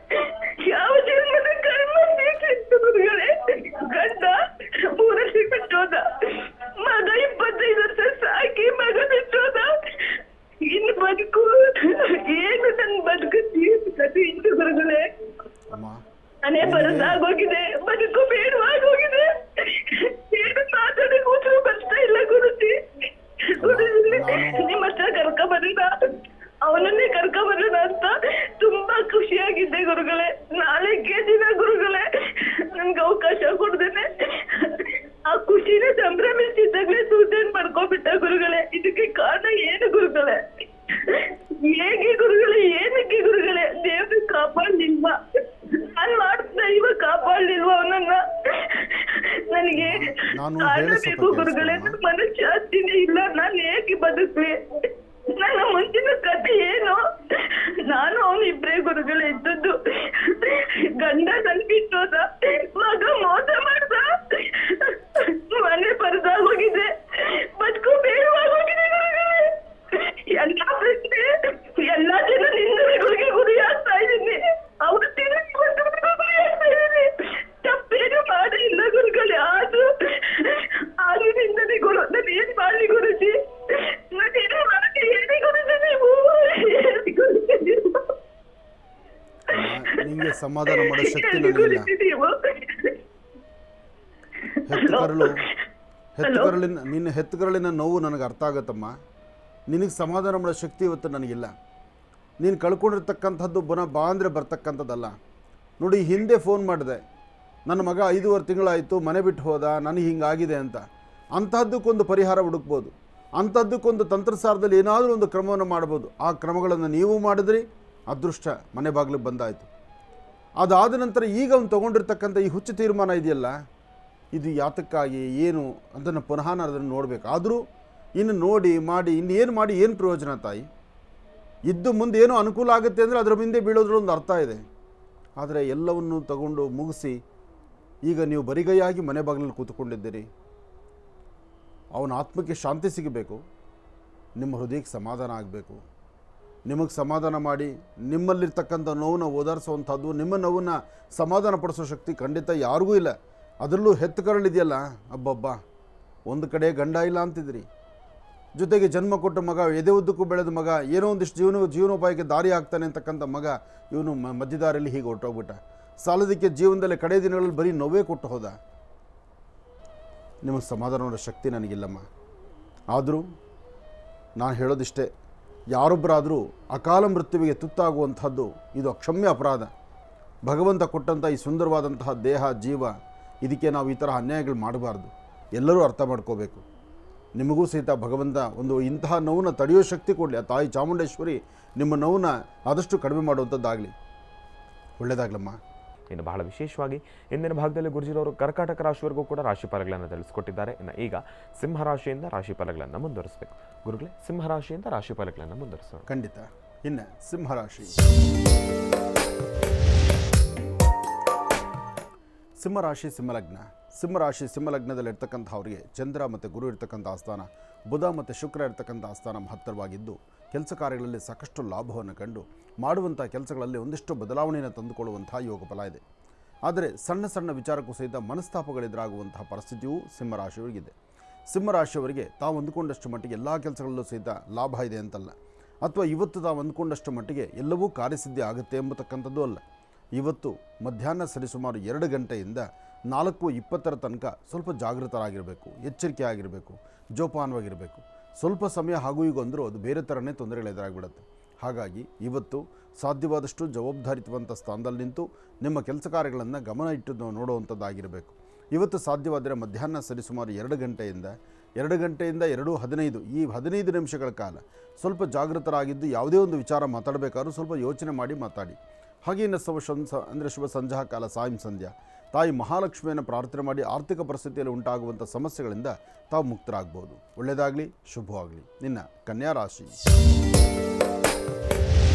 ಮನಃಶಾಂತಿನೇ ಇಲ್ಲ. ನಾನು ಹೇಗೆ ಬದುಕ್ಲಿ? ನನ್ನ ಮುಂದಿನ ಕಥೆ ಏನು? ನಾನು ಅವನು ಇಬ್ಬರೇ ಗುರುಗಳು ಇದ್ದದ್ದು. ಗಂಡ ನನ್ ಬಿಟ್ಟೋದ, ಮಗ ಮೋಸ ಮಾಡ್ದ, ಮನೆ ಪರದಾಗೋಗಿದೆ, ಬದುಕು ಬೇಡವಾಗೋಗಿದೆ ಗುರುಗಳೇ. ಎಲ್ಲ ಪ್ರಶ್ನೆ, ಎಲ್ಲ ಜನ ನಿಂದನೆಗಳಿಗೆ ಗುರಿ ಆಗ್ತಾ ಇದ್ದೀನಿ. ಅವ್ರು ತಿರುಗಿ ಗುರಿ ಆಗ್ತಾ ಇದ್ದೀನಿ. ತಪ್ಪೇನು ಮಾಡೇ ಇಲ್ಲ ಗುರುಗಳೇ. ಆದ್ರೂ ನಿಂದನೆಗಳು. ನಾನು ಏನ್ ಮಾಡ್ಲಿ ಗುರುಜಿ? ನಾನೇನು ಮಾಡಕ್ಕೆ ಹೇಳಿ ಗುರುಜಿ ನೀವು? ನಿಂಗೆ ಸಮಾಧಾನ ಮಾಡೋ ಶಕ್ತಿ ಹೇಳಿ ನನಗಿಲ್ಲ. ಗುರುಜಿ ನೀವು. ನಿನ್ನ ಹೆತ್ತುಕರಳಿನ ನೋವು ನನಗೆ ಅರ್ಥ ಆಗತ್ತಮ್ಮ. ನಿನಗೆ ಸಮಾಧಾನ ಮಾಡೋ ಶಕ್ತಿ ಇವತ್ತು ನನಗಿಲ್ಲ. ನೀನು ಕಳ್ಕೊಂಡಿರ್ತಕ್ಕಂಥದ್ದು ಬಾ ಅಂದರೆ ಬರ್ತಕ್ಕಂಥದ್ದಲ್ಲ. ನೋಡಿ, ಹಿಂದೆ ಫೋನ್ ಮಾಡಿದೆ, ನನ್ನ ಮಗ 5.5 ತಿಂಗಳಾಯಿತು, ಮನೆ ಬಿಟ್ಟು ಹೋದ, ನನಗೆ ಹಿಂಗಾಗಿದೆ ಅಂತ. ಅಂಥದ್ದಕ್ಕೊಂದು ಪರಿಹಾರ ಹುಡುಕ್ಬೋದು, ಅಂಥದ್ದಕ್ಕೊಂದು ತಂತ್ರಸಾರದಲ್ಲಿ ಏನಾದರೂ ಒಂದು ಕ್ರಮವನ್ನು ಮಾಡ್ಬೋದು. ಆ ಕ್ರಮಗಳನ್ನು ನೀವು ಮಾಡಿದ್ರಿ, ಅದೃಷ್ಟ ಮನೆ ಬಾಗಿಲಿಗೆ ಬಂದಾಯಿತು. ಅದಾದ ನಂತರ ಈಗ ಅವ್ನು ತೊಗೊಂಡಿರ್ತಕ್ಕಂಥ ಈ ಹುಚ್ಚು ತೀರ್ಮಾನ ಇದೆಯಲ್ಲ, ಇದು ಯಾತಕ್ಕಾಗಿ ಏನು ಅದನ್ನು ಪುನಃ ನಾನು ಅದನ್ನು ನೋಡಬೇಕು. ಆದರೂ ಇನ್ನು ನೋಡಿ ಮಾಡಿ ಇನ್ನೇನು ಮಾಡಿ ಏನು ಪ್ರಯೋಜನ ತಾಯಿ? ಇದ್ದು ಮುಂದೆ ಏನೋ ಅನುಕೂಲ ಆಗುತ್ತೆ ಅಂದರೆ ಅದರ ಮುಂದೆ ಬೀಳೋದ್ರೊಂದು ಅರ್ಥ ಇದೆ. ಆದರೆ ಎಲ್ಲವನ್ನು ತಗೊಂಡು ಮುಗಿಸಿ ಈಗ ನೀವು ಬರಿಗೈಯಾಗಿ ಮನೆ ಬಾಗಿಲಲ್ಲಿ ಕೂತ್ಕೊಂಡಿದ್ದೀರಿ. ಅವನ ಆತ್ಮಕ್ಕೆ ಶಾಂತಿ ಸಿಗಬೇಕು, ನಿಮ್ಮ ಹೃದಯಕ್ಕೆ ಸಮಾಧಾನ ಆಗಬೇಕು. ನಿಮಗೆ ಸಮಾಧಾನ ಮಾಡಿ ನಿಮ್ಮಲ್ಲಿರ್ತಕ್ಕಂಥ ನೋವನ್ನು ಓದಾರಿಸುವಂಥದ್ದು, ನಿಮ್ಮ ನೋವನ್ನು ಸಮಾಧಾನ ಪಡಿಸೋ ಶಕ್ತಿ ಖಂಡಿತ ಯಾರಿಗೂ ಇಲ್ಲ. ಅದರಲ್ಲೂ ಹೆತ್ತುಕರಳಿದೆಯಲ್ಲ, ಅಬ್ಬಬ್ಬ, ಒಂದು ಕಡೆ ಗಂಡ ಇಲ್ಲ ಅಂತಿದ್ರಿ, ಜೊತೆಗೆ ಜನ್ಮ ಕೊಟ್ಟ ಮಗ, ಎದೆ ಉದ್ದಕ್ಕೂ ಬೆಳೆದ ಮಗ, ಏನೋ ಒಂದಿಷ್ಟು ಜೀವನೋಪಾಯಕ್ಕೆ ದಾರಿ ಆಗ್ತಾನೆ ಅಂತಕ್ಕಂಥ ಮಗ, ಇವನು ಮಧ್ಯದಾರಿಯಲ್ಲಿ ಹೀಗೆ ಹೊರಟೋಗ್ಬಿಟ್ಟ. ಸಾಲದಕ್ಕೆ ಜೀವನದಲ್ಲಿ ಕಡೆ ದಿನಗಳಲ್ಲಿ ಬರೀ ನೋವೇ ಕೊಟ್ಟು ಹೋದ. ನಿಮಗೆ ಸಮಾಧಾನ ಮಾಡೋ ಶಕ್ತಿ ನನಗಿಲ್ಲಮ್ಮ. ಆದರೂ ನಾನು ಹೇಳೋದಿಷ್ಟೇ, ಯಾರೊಬ್ಬರಾದರೂ ಅಕಾಲ ಮೃತ್ಯುವಿಗೆ ತುತ್ತಾಗುವಂಥದ್ದು ಇದು ಅಕ್ಷಮ್ಯ ಅಪರಾಧ. ಭಗವಂತ ಕೊಟ್ಟಂಥ ಈ ಸುಂದರವಾದಂತಹ ದೇಹ, ಜೀವ, ಇದಕ್ಕೆ ನಾವು ಈ ಥರ ಅನ್ಯಾಯಗಳು ಮಾಡಬಾರ್ದು. ಎಲ್ಲರೂ ಅರ್ಥ ಮಾಡ್ಕೋಬೇಕು. ನಿಮಗೂ ಸಹಿತ ಭಗವಂತ ಒಂದು ಇಂತಹ ನೋವನ್ನು ತಡೆಯೋ ಶಕ್ತಿ ಕೊಡಲಿ. ಆ ತಾಯಿ ಚಾಮುಂಡೇಶ್ವರಿ ನಿಮ್ಮ ನೋವನ್ನು ಆದಷ್ಟು ಕಡಿಮೆ ಮಾಡುವಂಥದ್ದಾಗಲಿ. ಒಳ್ಳೆಯದಾಗಲಮ್ಮ. ಇನ್ನು ಬಹಳ ವಿಶೇಷವಾಗಿ ಇಂದಿನ ಭಾಗದಲ್ಲಿ ಗುರುಜಿರವರು ಕರ್ಕಾಟಕ ರಾಶಿವರೆಗೂ ಕೂಡ ರಾಶಿ ಫಲಗಳನ್ನು ತಿಳಿಸ್ಕೊಟ್ಟಿದ್ದಾರೆ. ಇನ್ನು ಈಗ ಸಿಂಹರಾಶಿಯಿಂದ ರಾಶಿ ಫಲಗಳನ್ನು ಮುಂದುವರಿಸಬೇಕು. ಗುರುಗಳೇ, ಸಿಂಹರಾಶಿಯಿಂದ ರಾಶಿ ಫಲಗಳನ್ನು ಮುಂದುವರಿಸೋಣ. ಖಂಡಿತ. ಇನ್ನು ಸಿಂಹರಾಶಿ. ಸಿಂಹರಾಶಿ ಸಿಂಹಲಗ್ನ. ಸಿಂಹಲಗ್ನದಲ್ಲಿರ್ತಕ್ಕಂಥವ್ರಿಗೆ ಚಂದ್ರ ಮತ್ತು ಗುರು ಇರ್ತಕ್ಕಂಥ ಆಸ್ಥಾನ, ಬುಧ ಮತ್ತು ಶುಕ್ರ ಇರ್ತಕ್ಕಂಥ ಆಸ್ಥಾನ ಮಹತ್ತರವಾಗಿದ್ದು, ಕೆಲಸ ಕಾರ್ಯಗಳಲ್ಲಿ ಸಾಕಷ್ಟು ಲಾಭವನ್ನು ಕಂಡು ಮಾಡುವಂಥ ಕೆಲಸಗಳಲ್ಲಿ ಒಂದಿಷ್ಟು ಬದಲಾವಣೆಯನ್ನು ತಂದುಕೊಳ್ಳುವಂಥ ಯೋಗ ಫಲ ಇದೆ. ಆದರೆ ಸಣ್ಣ ಸಣ್ಣ ವಿಚಾರಕ್ಕೂ ಸಹಿತ ಮನಸ್ತಾಪಗಳೆದುರಾಗುವಂತಹ ಪರಿಸ್ಥಿತಿಯೂ ಸಿಂಹರಾಶಿಯವರಿಗಿದೆ. ಸಿಂಹರಾಶಿಯವರಿಗೆ ತಾವು ಅಂದುಕೊಂಡಷ್ಟು ಮಟ್ಟಿಗೆ ಎಲ್ಲ ಕೆಲಸಗಳಲ್ಲೂ ಸಹಿತ ಲಾಭ ಇದೆ ಅಂತಲ್ಲ, ಅಥವಾ ಇವತ್ತು ತಾವು ಅಂದುಕೊಂಡಷ್ಟು ಮಟ್ಟಿಗೆ ಎಲ್ಲವೂ ಕಾರ್ಯಸಿದ್ಧಿ ಆಗುತ್ತೆ ಎಂಬತಕ್ಕಂಥದ್ದು ಅಲ್ಲ. ಇವತ್ತು ಮಧ್ಯಾಹ್ನ ಸರಿಸುಮಾರು 2 ಗಂಟೆಯಿಂದ 4:20 ತನಕ ಸ್ವಲ್ಪ ಜಾಗೃತರಾಗಿರಬೇಕು, ಎಚ್ಚರಿಕೆ ಆಗಿರಬೇಕು, ಜೋಪಾನವಾಗಿರಬೇಕು. ಸ್ವಲ್ಪ ಸಮಯ ಹಾಗೂ ಈಗ ಅಂದರೂ ಅದು ಬೇರೆ ಥರನೇ ತೊಂದರೆಗಳು ಎದುರಾಗಿಬಿಡುತ್ತೆ. ಹಾಗಾಗಿ ಇವತ್ತು ಸಾಧ್ಯವಾದಷ್ಟು ಜವಾಬ್ದಾರಿಯುತವಂಥ ಸ್ಥಾನದಲ್ಲಿ ನಿಂತು ನಿಮ್ಮ ಕೆಲಸ ಕಾರ್ಯಗಳನ್ನು ಗಮನ ಇಟ್ಟು ನೋಡುವಂಥದ್ದಾಗಿರಬೇಕು. ಇವತ್ತು ಸಾಧ್ಯವಾದರೆ ಮಧ್ಯಾಹ್ನ ಸರಿಸುಮಾರು 2 ಗಂಟೆಯಿಂದ 2:15 ಈ 15 ನಿಮಿಷಗಳ ಕಾಲ ಸ್ವಲ್ಪ ಜಾಗೃತರಾಗಿದ್ದು ಯಾವುದೇ ಒಂದು ವಿಚಾರ ಮಾತಾಡಬೇಕಾದ್ರೂ ಸ್ವಲ್ಪ ಯೋಚನೆ ಮಾಡಿ ಮಾತಾಡಿ. ಹಾಗೆ ಇನ್ನು ಶುಭ ಸಂಧ್ಯಾ ಕಾಲ, ಸಾಯಂ ಸಂಧ್ಯಾ ತಾಯಿ ಮಹಾಲಕ್ಷ್ಮಿಯನ್ನು ಪ್ರಾರ್ಥನೆ ಮಾಡಿ ಆರ್ಥಿಕ ಪರಿಸ್ಥಿತಿಯಲ್ಲಿ ಉಂಟಾಗುವಂಥ ಸಮಸ್ಯೆಗಳಿಂದ ತಾವು ಮುಕ್ತರಾಗ್ಬೋದು. ಒಳ್ಳೆಯದಾಗಲಿ, ಶುಭವಾಗಲಿ. ನಿನ್ನ ಕನ್ಯಾ ರಾಶಿ.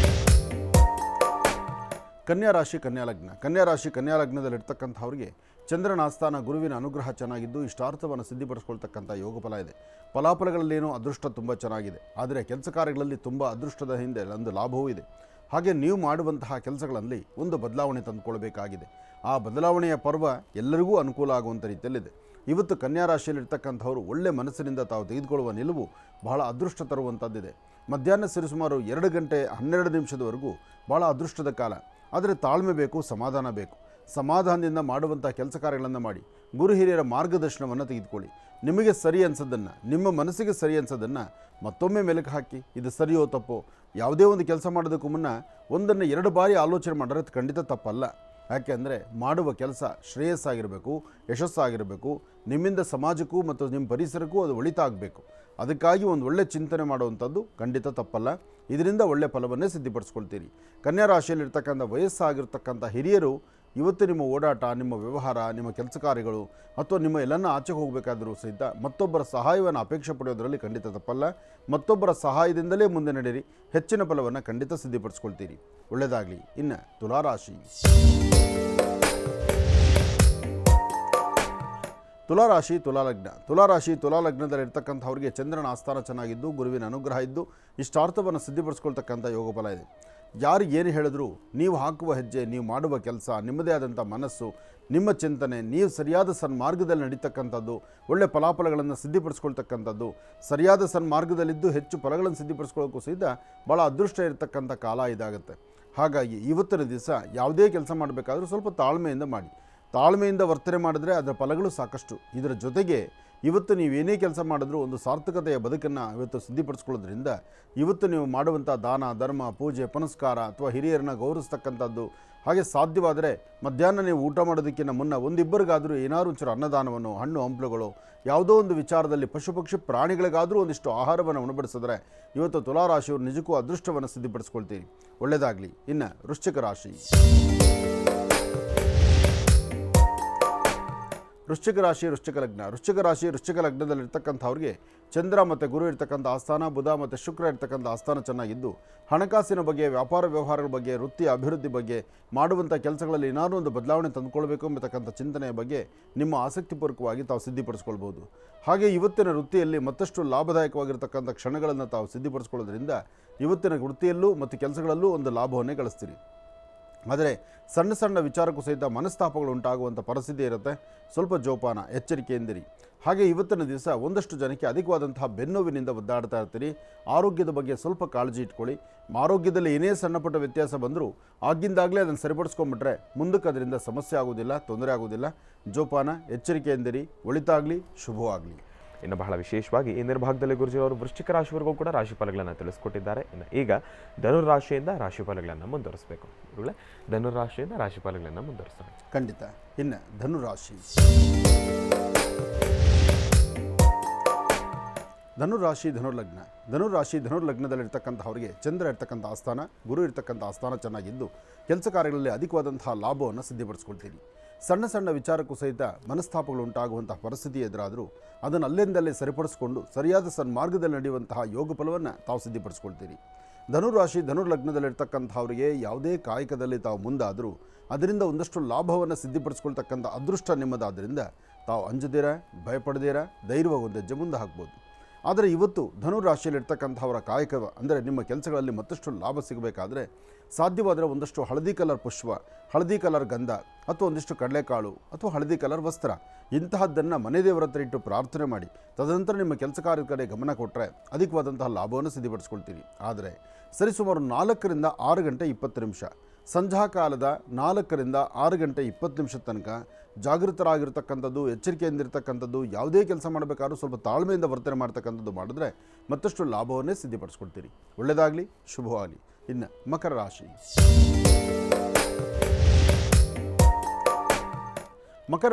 ಕನ್ಯಾ ರಾಶಿ ಕನ್ಯಾ ಲಗ್ನದಲ್ಲಿರ್ತಕ್ಕಂಥವ್ರಿಗೆ ಚಂದ್ರನ ಆಸ್ಥಾನ, ಗುರುವಿನ ಅನುಗ್ರಹ ಚೆನ್ನಾಗಿದ್ದು ಇಷ್ಟಾರ್ಥವನ್ನು ಸಿದ್ಧಿಪಡಿಸ್ಕೊಳ್ತಕ್ಕಂಥ ಯೋಗ ಫಲ ಇದೆ. ಫಲಾಫಲಗಳಲ್ಲೇನೋ ಅದೃಷ್ಟ ತುಂಬ ಚೆನ್ನಾಗಿದೆ. ಆದರೆ ಕೆಲಸ ಕಾರ್ಯಗಳಲ್ಲಿ ತುಂಬ ಅದೃಷ್ಟದ ಹಿಂದೆ ಒಂದು ಲಾಭವೂ ಇದೆ. ಹಾಗೆ ನೀವು ಮಾಡುವಂತಹ ಕೆಲಸಗಳಲ್ಲಿ ಒಂದು ಬದಲಾವಣೆ ತಂದುಕೊಳ್ಬೇಕಾಗಿದೆ. ಆ ಬದಲಾವಣೆಯ ಪರ್ವ ಎಲ್ಲರಿಗೂ ಅನುಕೂಲ ಆಗುವಂಥ ರೀತಿಯಲ್ಲಿದೆ. ಇವತ್ತು ಕನ್ಯಾ ರಾಶಿಯಲ್ಲಿರ್ತಕ್ಕಂಥವರು ಒಳ್ಳೆ ಮನಸ್ಸಿನಿಂದ ತಾವು ತೆಗೆದುಕೊಳ್ಳುವ ನಿಲುವು ಬಹಳ ಅದೃಷ್ಟ ತರುವಂಥದ್ದಿದೆ. ಮಧ್ಯಾಹ್ನ ಸರಿಸುಮಾರು 2:12 ಭಾಳ ಅದೃಷ್ಟದ ಕಾಲ. ಆದರೆ ತಾಳ್ಮೆ ಬೇಕು, ಸಮಾಧಾನ ಬೇಕು. ಸಮಾಧಾನದಿಂದ ಮಾಡುವಂಥ ಕೆಲಸ ಕಾರ್ಯಗಳನ್ನು ಮಾಡಿ ಗುರು ಹಿರಿಯರ ಮಾರ್ಗದರ್ಶನವನ್ನು ತೆಗೆದುಕೊಳ್ಳಿ. ನಿಮಗೆ ಸರಿ ಅನ್ಸೋದನ್ನು, ನಿಮ್ಮ ಮನಸ್ಸಿಗೆ ಸರಿ ಅನ್ಸೋದನ್ನು ಮತ್ತೊಮ್ಮೆ ಮೆಲುಕು ಹಾಕಿ. ಇದು ಸರಿಯೋ ತಪ್ಪೋ, ಯಾವುದೇ ಒಂದು ಕೆಲಸ ಮಾಡೋದಕ್ಕೂ ಮುನ್ನ 1-2 ಬಾರಿ ಆಲೋಚನೆ ಮಾಡೋದು ಖಂಡಿತ ತಪ್ಪಲ್ಲ. ಯಾಕೆಂದರೆ ಮಾಡುವ ಕೆಲಸ ಶ್ರೇಯಸ್ಸಾಗಿರಬೇಕು, ಯಶಸ್ಸಾಗಿರಬೇಕು, ನಿಮ್ಮಿಂದ ಸಮಾಜಕ್ಕೂ ಮತ್ತು ನಿಮ್ಮ ಪರಿಸರಕ್ಕೂ ಅದು ಒಳಿತಾಗಬೇಕು. ಅದಕ್ಕಾಗಿ ಒಂದು ಒಳ್ಳೆ ಚಿಂತನೆ ಮಾಡುವಂಥದ್ದು ಖಂಡಿತ ತಪ್ಪಲ್ಲ. ಇದರಿಂದ ಒಳ್ಳೆ ಫಲವನ್ನೇ ಸಿದ್ಧಿಪಡಿಸ್ಕೊಳ್ತೀರಿ. ಕನ್ಯಾ ರಾಶಿಯಲ್ಲಿರ್ತಕ್ಕಂಥ ವಯಸ್ಸಾಗಿರ್ತಕ್ಕಂಥ ಹಿರಿಯರು ಇವತ್ತು ನಿಮ್ಮ ಓಡಾಟ, ನಿಮ್ಮ ವ್ಯವಹಾರ, ನಿಮ್ಮ ಕೆಲಸ ಕಾರ್ಯಗಳು ಅಥವಾ ನಿಮ್ಮ ಎಲ್ಲನ್ನ ಆಚೆಗೆ ಹೋಗಬೇಕಾದರೂ ಸಹಿತ ಮತ್ತೊಬ್ಬರ ಸಹಾಯವನ್ನು ಅಪೇಕ್ಷೆ ಪಡೆಯೋದರಲ್ಲಿ ಖಂಡಿತ ತಪ್ಪಲ್ಲ. ಮತ್ತೊಬ್ಬರ ಸಹಾಯದಿಂದಲೇ ಮುಂದೆ ನಡೆಯಿರಿ, ಹೆಚ್ಚಿನ ಫಲವನ್ನು ಖಂಡಿತ ಸಿದ್ಧಪಡಿಸ್ಕೊಳ್ತೀರಿ. ಒಳ್ಳೆಯದಾಗಲಿ. ಇನ್ನು ತುಲಾರಾಶಿ. ತುಲಾರಾಶಿ ತುಲಾಲಗ್ನ. ತುಲಾಲಗ್ನದಲ್ಲಿರ್ತಕ್ಕಂಥವ್ರಿಗೆ ಚಂದ್ರನ ಆಸ್ಥಾನ ಚೆನ್ನಾಗಿದ್ದು, ಗುರುವಿನ ಅನುಗ್ರಹ ಇದ್ದು, ಇಷ್ಟಾರ್ಥವನ್ನು ಸಿದ್ಧಪಡಿಸ್ಕೊಳ್ತಕ್ಕಂಥ ಯೋಗ ಫಲ ಇದೆ. ಯಾರು ಏನು ಹೇಳಿದ್ರು ನೀವು ಹಾಕುವ ಹೆಜ್ಜೆ, ನೀವು ಮಾಡುವ ಕೆಲಸ, ನಿಮ್ಮದೇ ಆದಂಥ ಮನಸ್ಸು, ನಿಮ್ಮ ಚಿಂತನೆ, ನೀವು ಸರಿಯಾದ ಸನ್ಮಾರ್ಗದಲ್ಲಿ ನಡೀತಕ್ಕಂಥದ್ದು, ಒಳ್ಳೆ ಫಲಾಫಲಗಳನ್ನು ಸಿದ್ಧಪಡಿಸ್ಕೊಳ್ತಕ್ಕಂಥದ್ದು, ಸರಿಯಾದ ಸನ್ಮಾರ್ಗದಲ್ಲಿದ್ದು ಹೆಚ್ಚು ಫಲಗಳನ್ನು ಸಿದ್ಧಪಡಿಸ್ಕೊಳ್ಳೋಕ್ಕೂ ಸಹಿತ ಭಾಳ ಅದೃಷ್ಟ ಇರತಕ್ಕಂಥ ಕಾಲ ಇದಾಗುತ್ತೆ. ಹಾಗಾಗಿ ಇವತ್ತಿನ ದಿವಸ ಯಾವುದೇ ಕೆಲಸ ಮಾಡಬೇಕಾದ್ರೂ ಸ್ವಲ್ಪ ತಾಳ್ಮೆಯಿಂದ ಮಾಡಿ. ತಾಳ್ಮೆಯಿಂದ ವರ್ತನೆ ಮಾಡಿದ್ರೆ ಅದರ ಫಲಗಳು ಸಾಕಷ್ಟು. ಇದರ ಜೊತೆಗೆ ಇವತ್ತು ನೀವೇನೇ ಕೆಲಸ ಮಾಡಿದ್ರೂ ಒಂದು ಸಾರ್ಥಕತೆಯ ಬದುಕನ್ನು ಇವತ್ತು ಸಿದ್ಧಪಡಿಸ್ಕೊಳ್ಳೋದ್ರಿಂದ ಇವತ್ತು ನೀವು ಮಾಡುವಂಥ ದಾನ, ಧರ್ಮ, ಪೂಜೆ, ಪುನಸ್ಕಾರ ಅಥವಾ ಹಿರಿಯರನ್ನ ಗೌರವಿಸ್ತಕ್ಕಂಥದ್ದು, ಹಾಗೆ ಸಾಧ್ಯವಾದರೆ ಮಧ್ಯಾಹ್ನ ನೀವು ಊಟ ಮಾಡೋದಕ್ಕಿಂತ ಮುನ್ನ ಒಂದಿಬ್ಬರಿಗಾದರೂ ಏನಾದ್ರು ಒಂಚೂರು ಅನ್ನದಾನವನ್ನು, ಹಣ್ಣು ಹಂಪಲುಗಳು, ಯಾವುದೋ ಒಂದು ವಿಚಾರದಲ್ಲಿ ಪಶು ಪಕ್ಷಿ ಪ್ರಾಣಿಗಳಿಗಾದರೂ ಒಂದಿಷ್ಟು ಆಹಾರವನ್ನು ಉಣಬಡಿಸಿದ್ರೆ ಇವತ್ತು ತುಲಾರಾಶಿಯವರು ನಿಜಕ್ಕೂ ಅದೃಷ್ಟವನ್ನು ಸಿದ್ಧಪಡಿಸ್ಕೊಳ್ತೀರಿ. ಒಳ್ಳೆಯದಾಗಲಿ. ಇನ್ನು ವೃಶ್ಚಿಕ ರಾಶಿ. ವೃಶ್ಚಿಕ ಲಗ್ನದಲ್ಲಿರ್ತಕ್ಕಂಥವ್ರಿಗೆ ಚಂದ್ರ ಮತ್ತು ಗುರು ಇರ್ತಕ್ಕಂಥ ಆಸ್ಥಾನ, ಬುಧ ಮತ್ತು ಶುಕ್ರ ಇರ್ತಕ್ಕಂಥ ಆಸ್ಥಾನ ಚೆನ್ನಾಗಿದ್ದು, ಹಣಕಾಸಿನ ಬಗ್ಗೆ, ವ್ಯಾಪಾರ ವ್ಯವಹಾರಗಳ ಬಗ್ಗೆ, ವೃತ್ತಿ ಅಭಿವೃದ್ಧಿ ಬಗ್ಗೆ, ಮಾಡುವಂಥ ಕೆಲಸಗಳಲ್ಲಿ ಏನಾದರೂ ಒಂದು ಬದಲಾವಣೆ ತಂದುಕೊಳ್ಬೇಕು ಎಂಬತಕ್ಕಂಥ ಚಿಂತನೆಯ ಬಗ್ಗೆ ನಿಮ್ಮ ಆಸಕ್ತಿಪೂರ್ವಕವಾಗಿ ತಾವು ಸಿದ್ಧಪಡಿಸ್ಕೊಳ್ಬೋದು. ಹಾಗೆ ಇವತ್ತಿನ ವೃತ್ತಿಯಲ್ಲಿ ಮತ್ತಷ್ಟು ಲಾಭದಾಯಕವಾಗಿರ್ತಕ್ಕಂಥ ಕ್ಷಣಗಳನ್ನು ತಾವು ಸಿದ್ಧಪಡಿಸ್ಕೊಳ್ಳೋದ್ರಿಂದ ಇವತ್ತಿನ ವೃತ್ತಿಯಲ್ಲೂ ಮತ್ತು ಕೆಲಸಗಳಲ್ಲೂ ಒಂದು ಲಾಭವನ್ನೇ ಗಳಿಸ್ತೀರಿ. ಆದರೆ ಸಣ್ಣ ಸಣ್ಣ ವಿಚಾರಕ್ಕೂ ಸಹಿತ ಮನಸ್ತಾಪಗಳು ಉಂಟಾಗುವಂಥ ಪರಿಸ್ಥಿತಿ ಇರುತ್ತೆ. ಸ್ವಲ್ಪ ಜೋಪಾನ, ಎಚ್ಚರಿಕೆಯಿಂದಿರಿ. ಹಾಗೆ ಇವತ್ತಿನ ದಿವಸ ಒಂದಷ್ಟು ಜನಕ್ಕೆ ಅಧಿಕವಾದಂತಹ ಬೆನ್ನೋವಿನಿಂದ ಒದ್ದಾಡ್ತಾ ಇರ್ತೀರಿ. ಆರೋಗ್ಯದ ಬಗ್ಗೆ ಸ್ವಲ್ಪ ಕಾಳಜಿ ಇಟ್ಕೊಳ್ಳಿ. ಆರೋಗ್ಯದಲ್ಲಿ ಏನೇ ಸಣ್ಣಪುಟ್ಟ ವ್ಯತ್ಯಾಸ ಬಂದರೂ ಆಗಿಂದಾಗಲೇ ಅದನ್ನು ಸರಿಪಡಿಸ್ಕೊಂಡ್ಬಿಟ್ರೆ ಮುಂದಕ್ಕೆ ಅದರಿಂದ ಸಮಸ್ಯೆ ಆಗೋದಿಲ್ಲ, ತೊಂದರೆ ಆಗೋದಿಲ್ಲ. ಜೋಪಾನ, ಎಚ್ಚರಿಕೆಯಿಂದಿರಿ. ಒಳಿತಾಗಲಿ, ಶುಭವಾಗಲಿ. ಇನ್ನು ಬಹಳ ವಿಶೇಷವಾಗಿ ಇಂದಿನ ಭಾಗದಲ್ಲಿ ಗುರುಜಿಯವರು ವೃಶ್ಚಿಕ ರಾಶಿವರೆಗೂ ಕೂಡ ರಾಶಿಫಲಗಳನ್ನು ತಿಳಿಸ್ಕೊಟ್ಟಿದ್ದಾರೆ. ಇನ್ನು ಈಗ ಧನುರಾಶಿಯಿಂದ ರಾಶಿಫಲಗಳನ್ನು ಮುಂದುವರಿಸಬೇಕು. ಗುರುಗಳೇ, ಧನುರಾಶಿಯಿಂದ ರಾಶಿಫಲಗಳನ್ನು ಮುಂದುವರಿಸೋಣ. ಖಂಡಿತ. ಇನ್ನು ಧನುರಾಶಿ. ಧನುರ್ಲಗ್ನದಲ್ಲಿರ್ತಕ್ಕಂಥವ್ರಿಗೆ ಚಂದ್ರ ಇರ್ತಕ್ಕಂಥ ಆಸ್ಥಾನ, ಗುರು ಇರ್ತಕ್ಕಂಥ ಆಸ್ಥಾನ ಚೆನ್ನಾಗಿದ್ದು ಕೆಲಸ ಕಾರ್ಯಗಳಲ್ಲಿ ಅಧಿಕವಾದಂತಹ ಲಾಭವನ್ನು ಸಿದ್ಧಪಡಿಸ್ಕೊಳ್ತೀರಿ. ಸಣ್ಣ ಸಣ್ಣ ವಿಚಾರಕ್ಕೂ ಸಹಿತ ಮನಸ್ತಾಪಗಳು ಉಂಟಾಗುವಂತಹ ಪರಿಸ್ಥಿತಿ ಎದುರಾದರೂ ಅದನ್ನು ಅಲ್ಲಿಂದಲೇ ಸರಿಪಡಿಸ್ಕೊಂಡು ಸರಿಯಾದ ಸನ್ಮಾರ್ಗದಲ್ಲಿ ನಡೆಯುವಂತಹ ಯೋಗ ಫಲವನ್ನು ತಾವು ಸಿದ್ಧಪಡಿಸ್ಕೊಳ್ತೀರಿ. ಧನುರ್ಲಗ್ನದಲ್ಲಿರ್ತಕ್ಕಂಥವರಿಗೆ ಯಾವುದೇ ಕಾಯಕದಲ್ಲಿ ತಾವು ಮುಂದಾದರೂ ಅದರಿಂದ ಒಂದಷ್ಟು ಲಾಭವನ್ನು ಸಿದ್ಧಪಡಿಸ್ಕೊಳ್ತಕ್ಕಂಥ ಅದೃಷ್ಟ ನಿಮ್ಮದಾದ್ದರಿಂದ ತಾವು ಅಂಜದಿರ, ಭಯಪಡದಿರ, ಧೈರ್ಯವಾಗಿ ಒಂದು ಹೆಜ್ಜೆ ಮುಂದೆ ಹಾಕ್ಬೋದು. ಆದರೆ ಇವತ್ತು ಧನುರಾಶಿಯಲ್ಲಿರ್ತಕ್ಕಂಥವರ ಕಾಯಕ ಅಂದರೆ ನಿಮ್ಮ ಕೆಲಸಗಳಲ್ಲಿ ಮತ್ತಷ್ಟು ಲಾಭ ಸಿಗಬೇಕಾದ್ರೆ ಸಾಧ್ಯವಾದರೆ ಒಂದಷ್ಟು ಹಳದಿ ಕಲರ್ ಪುಷ್ಪ, ಹಳದಿ ಕಲರ್ ಗಂಧ ಅಥವಾ ಒಂದಿಷ್ಟು ಕಡಲೆಕಾಳು ಅಥವಾ ಹಳದಿ ಕಲರ್ ವಸ್ತ್ರ ಇಂತಹದ್ದನ್ನು ಮನೆ ದೇವರ ಹತ್ರ ಇಟ್ಟು ಪ್ರಾರ್ಥನೆ ಮಾಡಿ ತದನಂತರ ನಿಮ್ಮ ಕೆಲಸ ಕಾರ್ಯದ ಕಡೆ ಗಮನ ಕೊಟ್ಟರೆ ಅಧಿಕವಾದಂತಹ ಲಾಭವನ್ನು ಸಿದ್ಧಪಡಿಸ್ಕೊಳ್ತೀರಿ. ಆದರೆ ಸರಿಸುಮಾರು 4ರಿಂದ 6 ಗಂಟೆ 20 ನಿಮಿಷ, ಸಂಧ್ಯಾಕಾಲದ 4ರಿಂದ 6 ಗಂಟೆ 20 ನಿಮಿಷದ ತನಕ ಜಾಗೃತರಾಗಿರ್ತಕ್ಕಂಥದ್ದು, ಎಚ್ಚರಿಕೆಯಿಂದಿರ್ತಕ್ಕಂಥದ್ದು, ಯಾವುದೇ ಕೆಲಸ ಮಾಡಬೇಕಾದ್ರೂ ಸ್ವಲ್ಪ ತಾಳ್ಮೆಯಿಂದ ವರ್ತನೆ ಮಾಡ್ತಕ್ಕಂಥದ್ದು ಮಾಡಿದ್ರೆ ಮತ್ತಷ್ಟು ಲಾಭವನ್ನೇ ಸಿದ್ಧಪಡಿಸ್ಕೊಳ್ತೀರಿ. ಒಳ್ಳೆಯದಾಗಲಿ, ಶುಭವಾಗಲಿ. ಇನ್ನು ಮಕರ ರಾಶಿ. ಮಕರ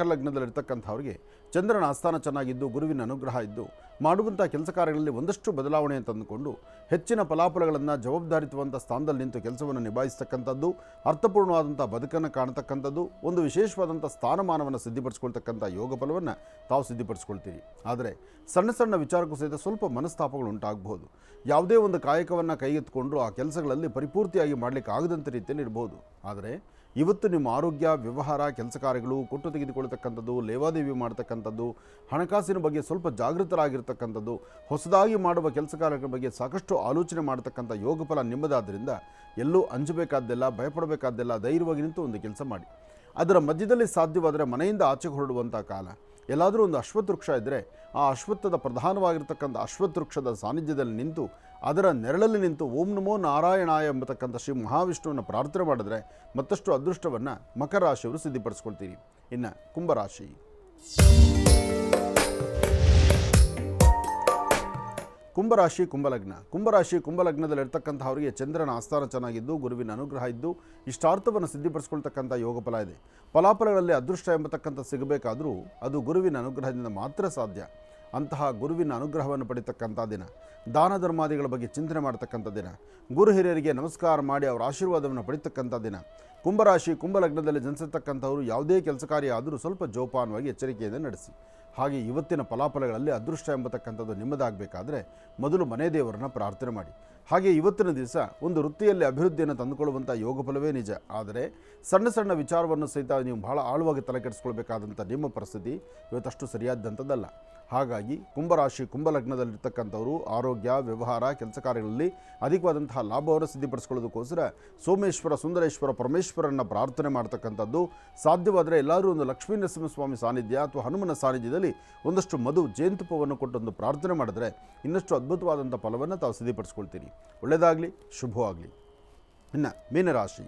ಲಗ್ನದಲ್ಲಿರ್ತಕ್ಕಂಥವ್ರಿಗೆ ಚಂದ್ರನ ಆಸ್ಥಾನ ಚೆನ್ನಾಗಿದ್ದು, ಗುರುವಿನ ಅನುಗ್ರಹ ಇದ್ದು, ಮಾಡುವಂಥ ಕೆಲಸ ಕಾರ್ಯಗಳಲ್ಲಿ ಒಂದಷ್ಟು ಬದಲಾವಣೆಯನ್ನು ತಂದುಕೊಂಡು ಹೆಚ್ಚಿನ ಫಲಾಫಲಗಳನ್ನು ಜವಾಬ್ದಾರಿತ್ವಂಥ ಸ್ಥಾನದಲ್ಲಿ ನಿಂತು ಕೆಲಸವನ್ನು ನಿಭಾಯಿಸ್ತಕ್ಕಂಥದ್ದು, ಅರ್ಥಪೂರ್ಣವಾದಂಥ ಬದುಕನ್ನು ಕಾಣತಕ್ಕಂಥದ್ದು, ಒಂದು ವಿಶೇಷವಾದಂಥ ಸ್ಥಾನಮಾನವನ್ನು ಸಿದ್ಧಪಡಿಸ್ಕೊಳ್ತಕ್ಕಂಥ ಯೋಗ ಫಲವನ್ನು ತಾವು ಸಿದ್ಧಪಡಿಸ್ಕೊಳ್ತೀರಿ. ಆದರೆ ಸಣ್ಣ ಸಣ್ಣ ವಿಚಾರಕ್ಕೂ ಸಹಿತ ಸ್ವಲ್ಪ ಮನಸ್ತಾಪಗಳು ಉಂಟಾಗಬಹುದು. ಯಾವುದೇ ಒಂದು ಕಾಯಕವನ್ನು ಕೈಗೆತ್ತಿಕೊಂಡ್ರೂ ಆ ಕೆಲಸಗಳಲ್ಲಿ ಪರಿಪೂರ್ತಿಯಾಗಿ ಮಾಡಲಿಕ್ಕೆ ಆಗದಂಥ ರೀತಿಯಲ್ಲಿ ಇರ್ಬೋದು. ಆದರೆ ಇವತ್ತು ನಿಮ್ಮ ಆರೋಗ್ಯ, ವ್ಯವಹಾರ, ಕೆಲಸ ಕಾರ್ಯಗಳು, ಕೊಟ್ಟು ತೆಗೆದುಕೊಳ್ತಕ್ಕಂಥದ್ದು, ಲೇವಾದೇವಿ ಮಾಡ್ತಕ್ಕಂಥದ್ದು, ಹಣಕಾಸಿನ ಬಗ್ಗೆ ಸ್ವಲ್ಪ ಜಾಗೃತರಾಗಿರ್ತಕ್ಕಂಥದ್ದು, ಹೊಸದಾಗಿ ಮಾಡುವ ಕೆಲಸ ಕಾರ್ಯಗಳ ಬಗ್ಗೆ ಸಾಕಷ್ಟು ಆಲೋಚನೆ ಮಾಡತಕ್ಕಂಥ ಯೋಗ ಫಲ ನಿಮ್ಮದಾದ್ದರಿಂದ ಎಲ್ಲೂ ಅಂಜಬೇಕಾದ್ದೆಲ್ಲ, ಭಯಪಡಬೇಕಾದ್ದೆಲ್ಲ, ಧೈರ್ಯವಾಗಿ ನಿಂತು ಒಂದು ಕೆಲಸ ಮಾಡಿ. ಅದರ ಮಧ್ಯದಲ್ಲಿ ಸಾಧ್ಯವಾದರೆ ಮನೆಯಿಂದ ಆಚೆಗೆ ಹೊರಡುವಂಥ ಕಾಲ. ಎಲ್ಲಾದರೂ ಒಂದು ಅಶ್ವತ್ಥ ವೃಕ್ಷ ಇದ್ದರೆ ಆ ಅಶ್ವತ್ಥದ ಪ್ರಧಾನವಾಗಿರ್ತಕ್ಕಂಥ ಅಶ್ವತ್ಥ ವೃಕ್ಷದ ಸಾನ್ನಿಧ್ಯದಲ್ಲಿ ನಿಂತು ಅದರ ನೆರಳಲ್ಲಿ ನಿಂತು ಓಂ ನಮೋ ನಾರಾಯಣಾಯ ಎಂಬತಕ್ಕಂಥ ಶ್ರೀ ಮಹಾವಿಷ್ಣುವನ್ನು ಪ್ರಾರ್ಥನೆ ಮಾಡಿದ್ರೆ ಮತ್ತಷ್ಟು ಅದೃಷ್ಟವನ್ನು ಮಕರ ರಾಶಿಯವರು ಸಿದ್ಧಪಡಿಸ್ಕೊಳ್ತೀರಿ. ಇನ್ನು ಕುಂಭರಾಶಿ. ಕುಂಭರಾಶಿ ಕುಂಭಲಗ್ನ. ಕುಂಭರಾಶಿ ಕುಂಭಲಗ್ನದಲ್ಲಿರ್ತಕ್ಕಂಥವರಿಗೆ ಚಂದ್ರನ ಆಸ್ಥಾನ ಚೆನ್ನಾಗಿದ್ದು ಗುರುವಿನ ಅನುಗ್ರಹ ಇದ್ದು ಇಷ್ಟಾರ್ಥವನ್ನು ಸಿದ್ಧಿಪಡಿಸ್ಕೊಳ್ತಕ್ಕಂಥ ಯೋಗ ಫಲ ಇದೆ. ಫಲಾಫಲಗಳಲ್ಲಿ ಅದೃಷ್ಟ ಎಂಬತಕ್ಕಂಥ ಸಿಗಬೇಕಾದರೂ ಅದು ಗುರುವಿನ ಅನುಗ್ರಹದಿಂದ ಮಾತ್ರ ಸಾಧ್ಯ. ಅಂತಹ ಗುರುವಿನ ಅನುಗ್ರಹವನ್ನು ಪಡಿತಕ್ಕಂಥ ದಿನ. ದಾನ ಧರ್ಮಾದಿಗಳ ಬಗ್ಗೆ ಚಿಂತನೆ ಮಾಡ್ತಕ್ಕಂಥ ದಿನ. ಗುರು ಹಿರಿಯರಿಗೆ ನಮಸ್ಕಾರ ಮಾಡಿ ಅವರ ಆಶೀರ್ವಾದವನ್ನು ಪಡಿತಕ್ಕಂಥ ದಿನ. ಕುಂಭರಾಶಿ ಕುಂಭಲಗ್ನದಲ್ಲಿ ಜನಿಸಿರ್ತಕ್ಕಂಥವರು ಯಾವುದೇ ಕೆಲಸ ಕಾರ್ಯ ಆದರೂ ಸ್ವಲ್ಪ ಜೋಪಾನವಾಗಿ ಎಚ್ಚರಿಕೆಯಿಂದ ನಡೆಸಿ. ಹಾಗೆ ಇವತ್ತಿನ ಫಲಾಫಲಗಳಲ್ಲಿ ಅದೃಷ್ಟ ಎಂಬತಕ್ಕಂಥದ್ದು ನಿಮ್ಮದಾಗಬೇಕಾದ್ರೆ ಮೊದಲು ಮನೆ ದೇವರನ್ನ ಪ್ರಾರ್ಥನೆ ಮಾಡಿ. ಹಾಗೆ ಇವತ್ತಿನ ದಿವಸ ಒಂದು ವೃತ್ತಿಯಲ್ಲಿ ಅಭಿವೃದ್ಧಿಯನ್ನು ತಂದುಕೊಳ್ಳುವಂಥ ಯೋಗ ಫಲವೇ ನಿಜ. ಆದರೆ ಸಣ್ಣ ಸಣ್ಣ ವಿಚಾರವನ್ನು ಸಹಿತ ನೀವು ಬಹಳ ಆಳವಾಗಿ ತಲೆ ಕೆಡಿಸ್ಕೊಳ್ಬೇಕಾದಂಥ ನಿಮ್ಮ ಪರಿಸ್ಥಿತಿ ಇವತ್ತಷ್ಟು ಸರಿಯಾದಂಥದ್ದಲ್ಲ. ಹಾಗಾಗಿ ಕುಂಭರಾಶಿ ಕುಂಭಲಗ್ನದಲ್ಲಿರ್ತಕ್ಕಂಥವರು ಆರೋಗ್ಯ, ವ್ಯವಹಾರ, ಕೆಲಸ ಕಾರ್ಯಗಳಲ್ಲಿ ಅಧಿಕವಾದಂತಹ ಲಾಭವನ್ನು ಸಿದ್ಧಿಪಡಿಸ್ಕೊಳ್ಳೋದಕ್ಕೋಸ್ಕರ ಸೋಮೇಶ್ವರ, ಸುಂದರೇಶ್ವರ, ಪರಮೇಶ್ವರನ ಪ್ರಾರ್ಥನೆ ಮಾಡ್ತಕ್ಕಂಥದ್ದು. ಸಾಧ್ಯವಾದರೆ ಎಲ್ಲರೂ ಒಂದು ಲಕ್ಷ್ಮೀ ನರಸಿಂಹಸ್ವಾಮಿ ಸಾನ್ನಿಧ್ಯ ಅಥವಾ ಹನುಮನ ಸಾನ್ನಿಧ್ಯದಲ್ಲಿ ಒಂದಷ್ಟು ಮಧು ಜೇನುತುಪ್ಪವನ್ನು ಕೊಟ್ಟೊಂದು ಪ್ರಾರ್ಥನೆ ಮಾಡಿದ್ರೆ ಇನ್ನಷ್ಟು ಅದ್ಭುತವಾದಂಥ ಫಲವನ್ನು ತಾವು ಸಿದ್ಧಿಪಡಿಸ್ಕೊಳ್ತೀರಿ. ಒಳ್ಳೆಯದಾಗಲಿ, ಶುಭವಾಗಲಿ. ಇನ್ನು ಮೀನರಾಶಿ.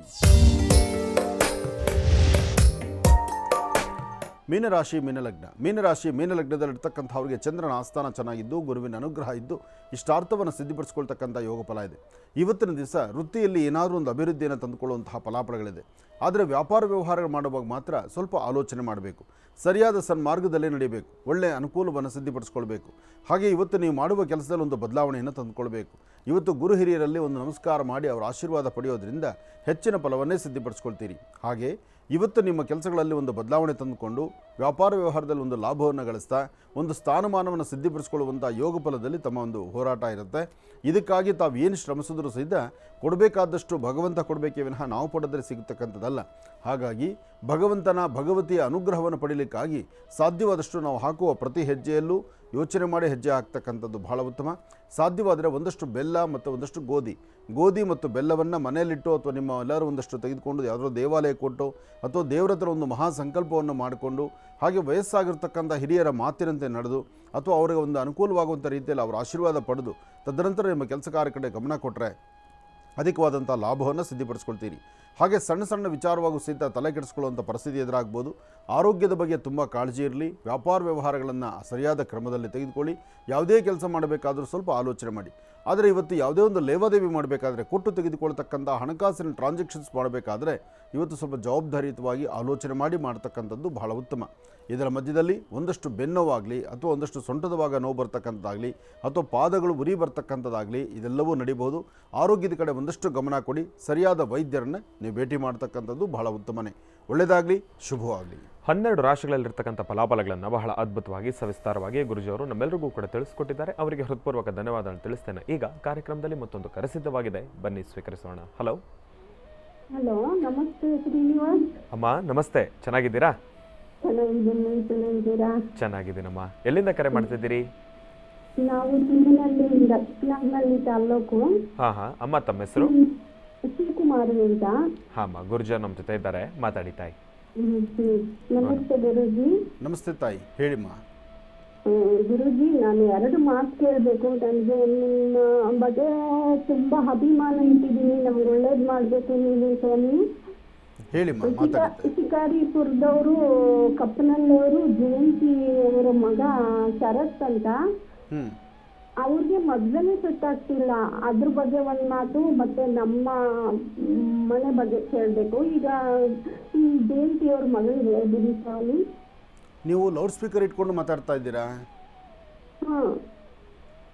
ಮೀನರಾಶಿ ಮೀನಲಗ್ನ. ಮೀನರಾಶಿ ಮೀನಲಗ್ನದಲ್ಲಿರ್ತಕ್ಕಂಥವ್ರಿಗೆ ಚಂದ್ರನ ಆಸ್ಥಾನ ಚೆನ್ನಾಗಿದ್ದು ಗುರುವಿನ ಅನುಗ್ರಹ ಇದ್ದು ಇಷ್ಟಾರ್ಥವನ್ನು ಸಿದ್ಧಿಪಡಿಸ್ಕೊಳ್ತಕ್ಕಂಥ ಯೋಗ ಫಲ ಇದೆ. ಇವತ್ತಿನ ದಿವಸ ವೃತ್ತಿಯಲ್ಲಿ ಏನಾದರೂ ಒಂದು ಅಭಿವೃದ್ಧಿಯನ್ನು ತಂದುಕೊಳ್ಳುವಂತಹ ಫಲಾಫಲಗಳಿದೆ. ಆದರೆ ವ್ಯಾಪಾರ ವ್ಯವಹಾರಗಳು ಮಾಡುವಾಗ ಮಾತ್ರ ಸ್ವಲ್ಪ ಆಲೋಚನೆ ಮಾಡಬೇಕು. ಸರಿಯಾದ ಸನ್ಮಾರ್ಗದಲ್ಲೇ ನಡೆಯಬೇಕು. ಒಳ್ಳೆಯ ಅನುಕೂಲವನ್ನು ಸಿದ್ಧಿಪಡಿಸ್ಕೊಳ್ಬೇಕು. ಹಾಗೆ ಇವತ್ತು ನೀವು ಮಾಡುವ ಕೆಲಸದಲ್ಲಿ ಒಂದು ಬದಲಾವಣೆಯನ್ನು ತಂದುಕೊಳ್ಬೇಕು. ಇವತ್ತು ಗುರು ಹಿರಿಯರಲ್ಲಿ ಒಂದು ನಮಸ್ಕಾರ ಮಾಡಿ ಅವರ ಆಶೀರ್ವಾದ ಪಡೆಯೋದ್ರಿಂದ ಹೆಚ್ಚಿನ ಫಲವನ್ನೇ ಸಿದ್ಧಿಪಡಿಸ್ಕೊಳ್ತೀರಿ. ಹಾಗೆ ಇವತ್ತು ನಿಮ್ಮ ಕೆಲಸಗಳಲ್ಲಿ ಒಂದು ಬದಲಾವಣೆ ತಂದುಕೊಂಡು ವ್ಯಾಪಾರ ವ್ಯವಹಾರದಲ್ಲಿ ಒಂದು ಲಾಭವನ್ನು ಗಳಿಸ್ತಾ ಒಂದು ಸ್ಥಾನಮಾನವನ್ನು ಸಿದ್ಧಿಪಡಿಸ್ಕೊಳ್ಳುವಂಥ ಯೋಗ ಫಲದಲ್ಲಿ ತಮ್ಮ ಒಂದು ಹೋರಾಟ ಇರುತ್ತೆ. ಇದಕ್ಕಾಗಿ ತಾವು ಏನು ಶ್ರಮಿಸಿದ್ರೂ ಸಹಿತ ಕೊಡಬೇಕಾದಷ್ಟು ಭಗವಂತ ಕೊಡಬೇಕೇ ವಿನಃ ನಾವು ಪಡೆದರೆ ಸಿಗತಕ್ಕಂಥದ್ದಲ್ಲ. ಹಾಗಾಗಿ ಭಗವತಿಯ ಅನುಗ್ರಹವನ್ನು ಪಡೀಲಿಕ್ಕಾಗಿ ಸಾಧ್ಯವಾದಷ್ಟು ನಾವು ಹಾಕುವ ಪ್ರತಿ ಹೆಜ್ಜೆಯಲ್ಲೂ ಯೋಚನೆ ಮಾಡಿ ಹೆಜ್ಜೆ ಹಾಕ್ತಕ್ಕಂಥದ್ದು ಬಹಳ ಉತ್ತಮ. ಸಾಧ್ಯವಾದರೆ ಒಂದಷ್ಟು ಬೆಲ್ಲ ಮತ್ತು ಒಂದಷ್ಟು ಗೋಧಿ ಮತ್ತು ಬೆಲ್ಲವನ್ನು ಮನೆಯಲ್ಲಿಟ್ಟು ಅಥವಾ ನಿಮ್ಮ ಎಲ್ಲರೂ ಒಂದಷ್ಟು ತೆಗೆದುಕೊಂಡು ಯಾವುದೋ ದೇವಾಲಯ ಕೊಟ್ಟು ಅಥವಾ ದೇವರ ಹತ್ರ ಒಂದು ಮಹಾ ಸಂಕಲ್ಪವನ್ನು ಮಾಡಿಕೊಂಡು ಹಾಗೆ ವಯಸ್ಸಾಗಿರ್ತಕ್ಕಂಥ ಹಿರಿಯರ ಮಾತಿನಂತೆ ನಡೆದು ಅಥವಾ ಅವರಿಗೆ ಒಂದು ಅನುಕೂಲವಾಗುವಂಥ ರೀತಿಯಲ್ಲಿ ಅವರ ಆಶೀರ್ವಾದ ಪಡೆದು ತದನಂತರ ನಿಮ್ಮ ಕೆಲಸ ಕಾರ್ಯ ಕಡೆ ಗಮನ ಕೊಟ್ಟರೆ ಅಧಿಕವಾದಂಥ ಲಾಭವನ್ನು ಸಿದ್ಧಿಪಡಿಸ್ಕೊಳ್ತೀರಿ. ಹಾಗೆ ಸಣ್ಣ ಸಣ್ಣ ವಿಚಾರವಾಗೂ ಸಹಿತ ತಲೆ ಕೆಡಿಸ್ಕೊಳ್ಳುವಂಥ ಪರಿಸ್ಥಿತಿ ಎದುರಾಗ್ಬೋದು. ಆರೋಗ್ಯದ ಬಗ್ಗೆ ತುಂಬ ಕಾಳಜಿ ಇರಲಿ. ವ್ಯಾಪಾರ ವ್ಯವಹಾರಗಳನ್ನು ಸರಿಯಾದ ಕ್ರಮದಲ್ಲಿ ತೆಗೆದುಕೊಳ್ಳಿ. ಯಾವುದೇ ಕೆಲಸ ಮಾಡಬೇಕಾದರೂ ಸ್ವಲ್ಪ ಆಲೋಚನೆ ಮಾಡಿ. ಆದರೆ ಇವತ್ತು ಯಾವುದೇ ಒಂದು ಲೇವಾದೇವಿ ಮಾಡಬೇಕಾದ್ರೆ ಕೊಟ್ಟು ತೆಗೆದುಕೊಳ್ತಕ್ಕಂಥ ಹಣಕಾಸಿನ ಟ್ರಾನ್ಸಾಕ್ಷನ್ಸ್ ಮಾಡಬೇಕಾದ್ರೆ ಇವತ್ತು ಸ್ವಲ್ಪ ಜವಾಬ್ದಾರಿಯುತವಾಗಿ ಆಲೋಚನೆ ಮಾಡಿ ಮಾಡ್ತಕ್ಕಂಥದ್ದು ಬಹಳ ಉತ್ತಮ. ಇದರ ಮಧ್ಯದಲ್ಲಿ ಒಂದಷ್ಟು ಬೆನ್ನೋವಾಗಲಿ ಅಥವಾ ಒಂದಷ್ಟು ಸೊಂಟದವಾಗ ನೋವು ಬರ್ತಕ್ಕಂಥದ್ದಾಗಲಿ ಅಥವಾ ಪಾದಗಳು ಉರಿ ಬರ್ತಕ್ಕಂಥದ್ದಾಗಲಿ ಇದೆಲ್ಲವೂ ನಡೀಬಹುದು. ಆರೋಗ್ಯದ ಕಡೆ ಒಂದಷ್ಟು ಗಮನ ಕೊಡಿ. ಸರಿಯಾದ ವೈದ್ಯರನ್ನು ನೀವು ಭೇಟಿ ಮಾಡ್ತಕ್ಕಂಥದ್ದು ಬಹಳ ಉತ್ತಮನೇ. ಒಳ್ಳೆಯದಾಗಲಿ, ಶುಭವಾಗಲಿ. 12 ರಾಶಿಗಳಲ್ಲಿರ್ತಕ್ಕಂಥ ಫಲಾಫಲಗಳನ್ನು ಬಹಳ ಅದ್ಭುತವಾಗಿ ಸವಿಸ್ತಾರವಾಗಿ ಗುರುಜಿಯವರು ನಮ್ಮೆಲ್ಲರಿಗೂ ಕೂಡ ತಿಳಿಸ್ಕೊಟ್ಟಿದ್ದಾರೆ. ಅವರಿಗೆ ಹೃತ್ಪೂರ್ವಕ ಧನ್ಯವಾದಗಳನ್ನು ತಿಳಿಸ್ತೇನೆ. ಈಗ ಕಾರ್ಯಕ್ರಮದಲ್ಲಿ ಮತ್ತೊಂದು ಕರೆಸಿದ್ಧವಾಗಿದೆ, ಬನ್ನಿ ಸ್ವೀಕರಿಸೋಣ. ಹಲೋ ಹಲೋ, ನಮಸ್ತೆ ಶ್ರೀನಿವಾಸ್. ಅಮ್ಮ ನಮಸ್ತೆ, ಚೆನ್ನಾಗಿದ್ದೀರಾ? ಚೆನ್ನಾಗಿದ್ದೀರಾ? ಚೆನ್ನಾಗಿದ್ದೀನಮ್ಮ. ಎಲ್ಲಿಂದ ಕರೆ ಮಾಡ್ತಿದ್ದೀರಿ? ನಾವು ಸಿಂಧನಹಳ್ಳಿಯಿಂದ, ಚಿಕ್ಕನಹಳ್ಳಿ ತಾಲ್ಲೂಕು. ಹಾ ಅಮ್ಮ, ತಮ್ಮ ಹೆಸರು? ಶಿವಕುಮಾರಿ ಅಂತ. ಹಾಮ್ಮ, ಗುರುಜಿ ನಮ್ಮ ಜೊತೆ ಇದ್ದಾರೆ, ಮಾತಾಡಿ ತಾಯಿ. ನಮಸ್ತೆ ಗುರುಜಿ. ನಮಸ್ತೆ ತಾಯಿ, ಹೇಳಿಮ್ಮ. ಗುರುಜಿ, ನಾನು 2 ಮಾತು ಕೇಳಬೇಕು. ನನಗೆ ನಿಮ್ಮ ಬಗ್ಗೆ ತುಂಬಾ ಅಭಿಮಾನ ಇಟ್ಟಿದ್ದೀನಿ. ನಮ್ಗೆ ಒಳ್ಳೇದು ಮಾಡಬೇಕು ನೀವು ಸ್ವಾಮಿ. ಹೇಳಿಮ್ಮ, ಮಾತಾಡಿ. ಶಿಕಾರಿಪುರದವರು, ಕಪ್ಪನಲ್ಲವರು, ಜಯಂತಿ ಅವರ ಮಗ ಶರತ್ ಅಂತ. ಅವ್ರಿಗೆ ಮದ್ವೆನೇ ಸೆಟ್ ಆಗ್ತಿಲ್ಲ. ಅದ್ರ ಬಗ್ಗೆ ಒಂದು ಮಾತು, ಮತ್ತೆ ನಮ್ಮ ಮನೆ ಬಗ್ಗೆ ಕೇಳಬೇಕು. ಈಗ ಈ ಜಯಂತಿ ಅವ್ರ ಮಗಳಿಗೆ ಬಿಡಿ ಸ್ವಾಮಿ. ನೀವು ಲೌಡ್ ಸ್ಪೀಕರ್ ಇಟ್ಕೊಂಡು ಮಾತಾಡ್ತಾ ಇದ್ದೀರಾ? ಹಾಂ,